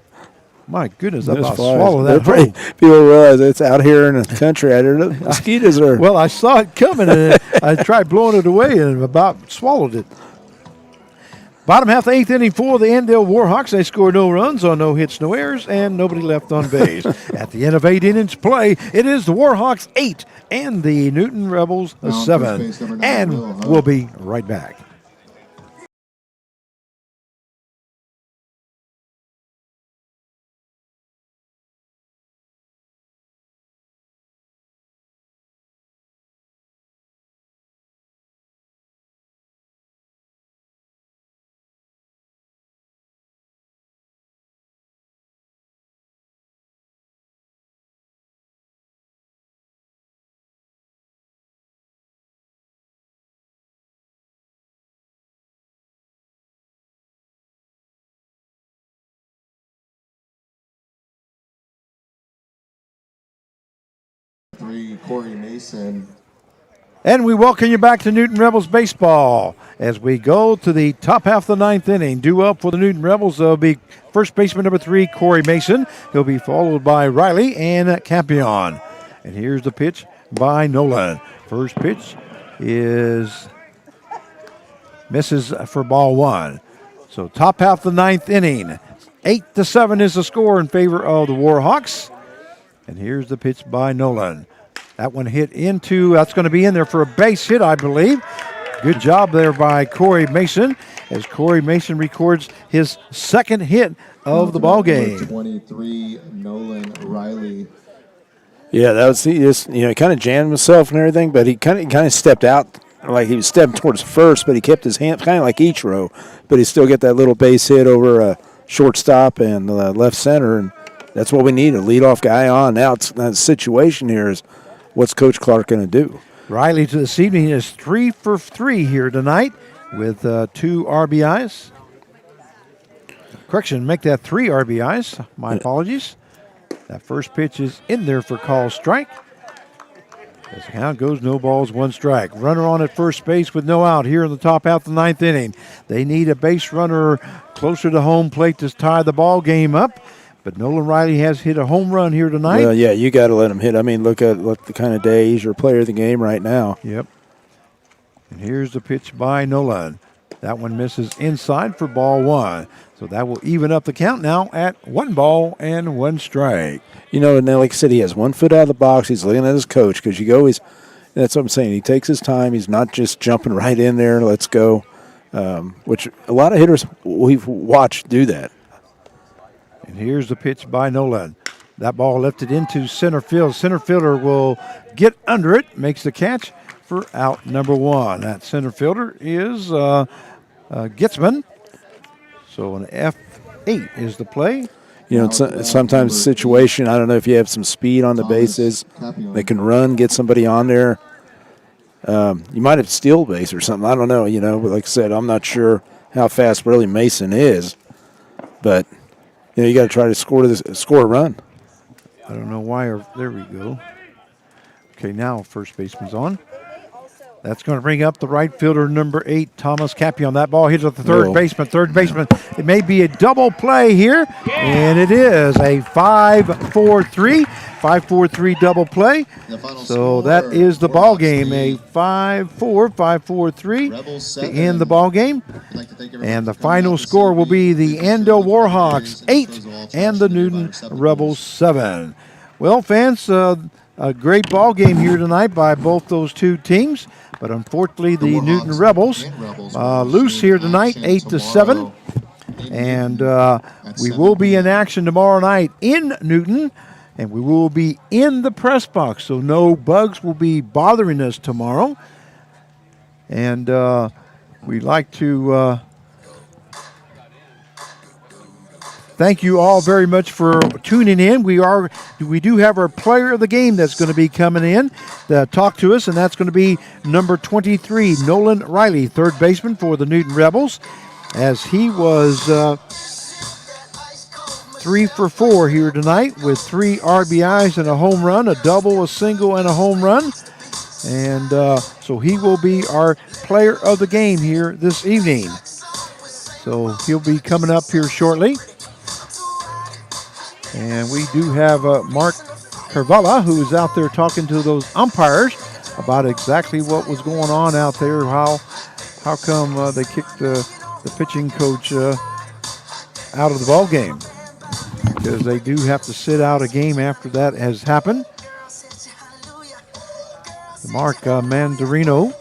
Speaker 1: My goodness, I about
Speaker 2: flies.
Speaker 1: swallowed that
Speaker 2: Pretty,
Speaker 1: whole.
Speaker 2: people realize it's out here in the country. I don't know. Mosquitoes are.
Speaker 1: Well, I saw it coming, and I tried blowing it away and about swallowed it. Bottom half of the 8th inning for the Andale Warhawks. They scored no runs on no hits, no errors, and nobody left on base. At the end of 8 innings play, it is the Warhawks 8 and the Newton Rebels 7. And we'll be right back.
Speaker 3: 3, Corey Mason.
Speaker 1: And we welcome you back to Newton Rebels baseball as we go to the top half of the ninth inning. Due up for the Newton Rebels, there'll be first baseman number 3, Corey Mason. He'll be followed by Riley and Campion. And here's the pitch by Nolan. First pitch is misses for ball 1. So top half of the ninth inning. 8-7 is the score in favor of the Warhawks. And here's the pitch by Nolan. That one hit into, that's going to be in there for a base hit, I believe. Good job there by Corey Mason as Corey Mason records his second hit of the ball game.
Speaker 3: 23, Nolan Riley.
Speaker 2: Yeah, that was, he just, he kind of jammed himself and everything, but he kind of stepped out like he was stepping towards first, but he kept his hand kind of like Ichiro, but he still get that little base hit over a shortstop and left center, and that's what we need, a leadoff guy on. Now it's the situation here is what's Coach Clark going to do?
Speaker 1: Riley to this evening is 3 for 3 here tonight with 2 RBIs. Correction, make that 3 RBIs. My apologies. That first pitch is in there for call strike. As the count goes, no balls, 1 strike. Runner on at first base with no out here in the top half of the ninth inning. They need a base runner closer to home plate to tie the ball game up. But Nolan Riley has hit a home run here tonight.
Speaker 2: Well, yeah, you got to let him hit. I mean, look the kind of day he's your player of the game right now.
Speaker 1: Yep. And here's the pitch by Nolan. That one misses inside for ball 1. So that will even up the count now at 1 ball and 1 strike.
Speaker 2: And then, like I said, he has 1 foot out of the box. He's looking at his coach because that's what I'm saying. He takes his time. He's not just jumping right in there. Let's go, which a lot of hitters we've watched do that.
Speaker 1: And here's the pitch by Nolan. That ball lifted into center field. Center fielder will get under it, makes the catch for out number 1. That center fielder is Gitzman. So an F8 is the play.
Speaker 2: Sometimes the situation, I don't know if you have some speed on the bases, they can run, get somebody on there. You might have steal base or something. I don't know, but like I said, I'm not sure how fast really Mason is. But, you got to try to score a run.
Speaker 1: I don't know why. There we go. Okay, now first baseman's on. That's going to bring up the right fielder, number 8, Thomas Campion. That ball hits at the third baseman. Third baseman. It may be a double play here, and it is a 5-4-3. 5-4-3 double play. So that is the ball game. A 5-4-3 to end the ball game. And the final score will be the Ando Warhawks 8 and the Newton Rebels 7. Well, fans, a great ball game here tonight by both those two teams. But unfortunately, the Newton Rebels lose here tonight, 8-7. And we will be in action tomorrow night in Newton. And we will be in the press box, so no bugs will be bothering us tomorrow. And we'd like to thank you all very much for tuning in. We do have our player of the game that's going to be coming in to talk to us, and that's going to be number 23, Nolan Riley, third baseman for the Newton Rebels, as he was 3 for 4 here tonight with 3 RBIs and a home run, a double, a single, and a home run. And so he will be our player of the game here this evening. So he'll be coming up here shortly. And we do have Mark Carvala, who is out there talking to those umpires about exactly what was going on out there, how come they kicked the pitching coach out of the ball game. Because they do have to sit out a game after that has happened. Mark Mandarino,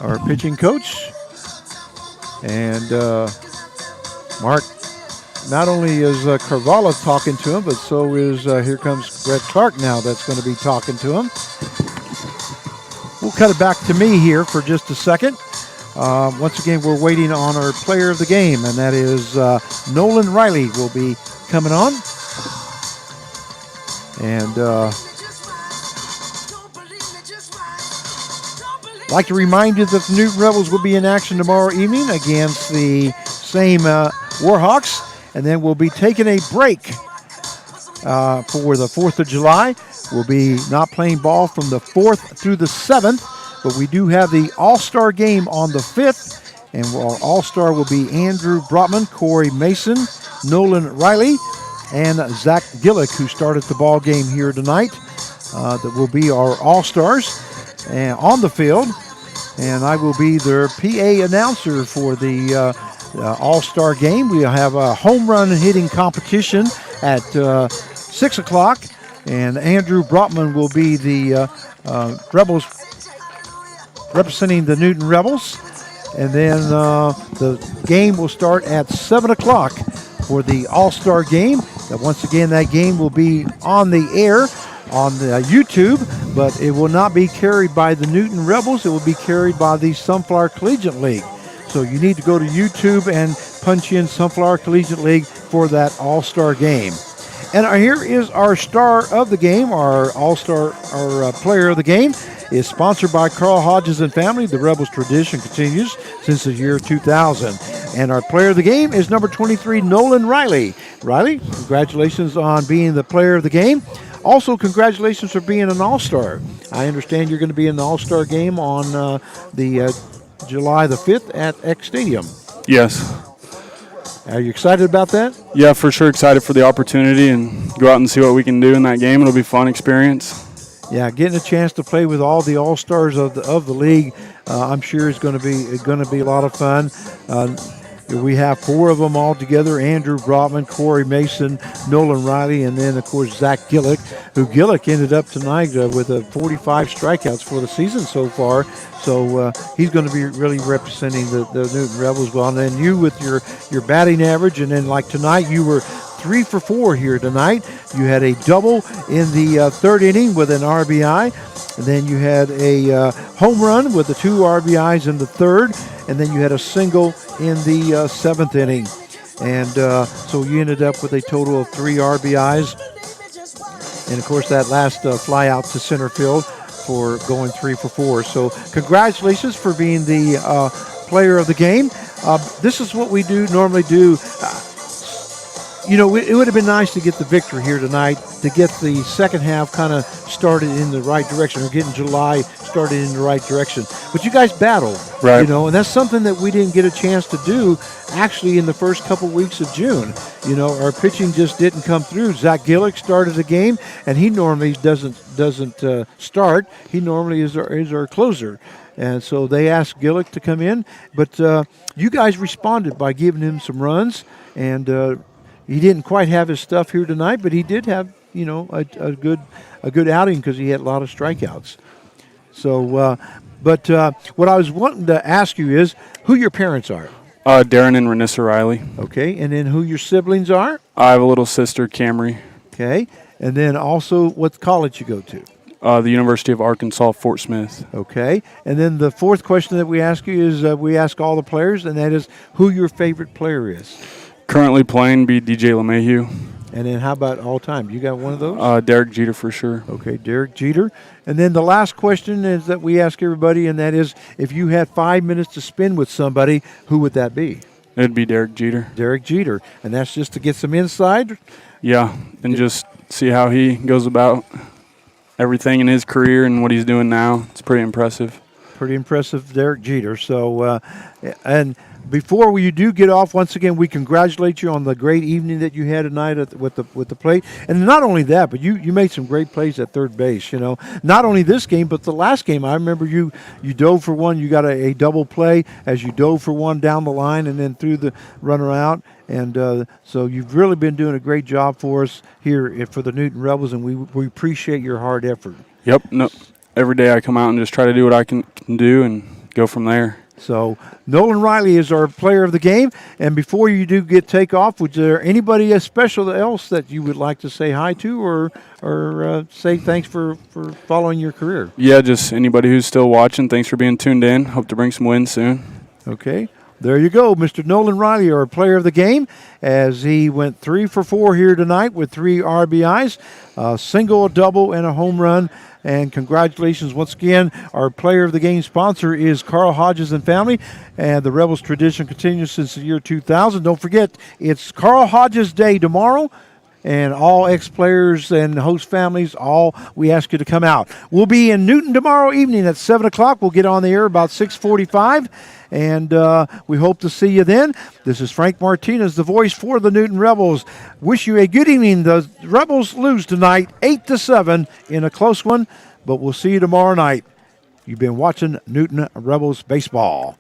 Speaker 1: our pitching coach. And Mark, not only is Carvalho talking to him, but so is, here comes Brett Clark now that's going to be talking to him. We'll cut it back to me here for just a second. Once again, we're waiting on our player of the game, and that is Nolan Riley will be coming on. And I'd like to remind you that the Newton Rebels will be in action tomorrow evening against the same Warhawks. And then we'll be taking a break for the 4th of July. will be not playing ball from the 4th through the 7th, but we do have the All-Star game on the 5th, and our All-Star will be Andrew Brotman, Corey Mason, Nolan Riley, and Zach Gillick, who started the ball game here tonight. That will be our All-Stars on the field, and I will be their PA announcer for the All-Star game. We'll have a home run hitting competition at 6 o'clock, and Andrew Brotman will be the Rebels, representing the Newton Rebels. And then the game will start at 7 o'clock for the All-Star game. Once again, that game will be on the air on the YouTube, but it will not be carried by the Newton Rebels. It will be carried by the Sunflower Collegiate League. So you need to go to YouTube and punch in Sunflower Collegiate League for that All-Star game. And here is our star of the game, our All-Star, our player of the game, is sponsored by Carl Hodges and Family. The Rebels tradition continues since the year 2000. And our player of the game is number 23, Nolan Riley. Riley, congratulations on being the player of the game. Also, congratulations for being an All-Star. I understand you're going to be in the All-Star game on the July the 5th at X Stadium.
Speaker 6: Yes.
Speaker 1: Are you excited about that?
Speaker 6: Yeah, for sure excited for the opportunity and go out and see what we can do in that game. It'll be a fun experience.
Speaker 1: Yeah, getting a chance to play with all the All-Stars of the league, I'm sure is going to be a lot of fun. We have 4 of them all together: Andrew Brotman, Corey Mason, Nolan Riley, and then, of course, Zach Gillick, who Gillick ended up tonight with 45 strikeouts for the season so far. So he's going to be really representing the Newton Rebels well. And then you with your batting average, and then like tonight, you were 3 for 4 here tonight. You had a double in the 3rd inning with an RBI. And then you had a home run with the 2 RBIs in the 3rd. And then you had a single in the 7th inning. And so you ended up with a total of 3 RBIs. And, of course, that last fly out to center field for going 3 for 4. So congratulations for being the player of the game. This is what we normally do. You know, it would have been nice to get the victory here tonight, to get the second half kind of started in the right direction, or getting July started in the right direction. But you guys battled,
Speaker 6: right?
Speaker 1: You know, and that's something that we didn't get a chance to do actually in the first couple weeks of June. You know, our pitching just didn't come through. Zach Gillick started the game, and he normally doesn't start. He normally is our closer. And so they asked Gillick to come in, but you guys responded by giving him some runs, and he didn't quite have his stuff here tonight, but he did have, you know, a good outing because he had a lot of strikeouts. So, but what I was wanting to ask you is who your parents are.
Speaker 6: Darren and Renissa Riley.
Speaker 1: Okay, and then who your siblings are.
Speaker 6: I have a little sister, Camry.
Speaker 1: Okay, and then also what college you go to.
Speaker 6: The University of Arkansas, Fort Smith.
Speaker 1: Okay, and then the 4th question that we ask you is we ask all the players, and that is who your favorite player is.
Speaker 6: Currently playing be DJ LeMahieu.
Speaker 1: And then how about all time? You got one of those?
Speaker 6: Derek Jeter for sure.
Speaker 1: Okay, Derek Jeter. And then the last question is that we ask everybody, and that is if you had 5 minutes to spend with somebody, who would that be?
Speaker 6: It'd be Derek Jeter.
Speaker 1: Derek Jeter. And that's just to get some insight?
Speaker 6: Yeah, and just see how he goes about everything in his career and what he's doing now. It's pretty impressive. Pretty impressive,
Speaker 1: Derek Jeter. So, and before you do get off, once again, we congratulate you on the great evening that you had tonight with the plate. And not only that, but you made some great plays at third base. You know, not only this game, but the last game. I remember you dove for one. You got a double play as you dove for one down the line and then threw the runner out. And so you've really been doing a great job for us here for the Newton Rebels, and we appreciate your hard effort.
Speaker 6: Yep. No, every day I come out and just try to do what I can do and go from there.
Speaker 1: So Nolan Riley is our player of the game. And before you do take off, would there anybody special else that you would like to say hi to or say thanks for following your career?
Speaker 6: Yeah, just anybody who's still watching, thanks for being tuned in. Hope to bring some wins soon.
Speaker 1: Okay. There you go, Mr. Nolan Riley, our player of the game, as he went 3 for 4 here tonight with 3 RBIs, a single, a double, and a home run. And congratulations once again. Our player of the game sponsor is Carl Hodges and Family, and the Rebels tradition continues since the year 2000. Don't forget, it's Carl Hodges Day tomorrow. and all ex-players and host families, all we ask you to come out. We'll be in Newton tomorrow evening at 7 o'clock. We'll get on the air about 6:45, and we hope to see you then. This is Frank Martinez, the voice for the Newton Rebels. Wish you a good evening. The Rebels lose tonight 8-7 in a close one, but we'll see you tomorrow night. You've been watching Newton Rebels baseball.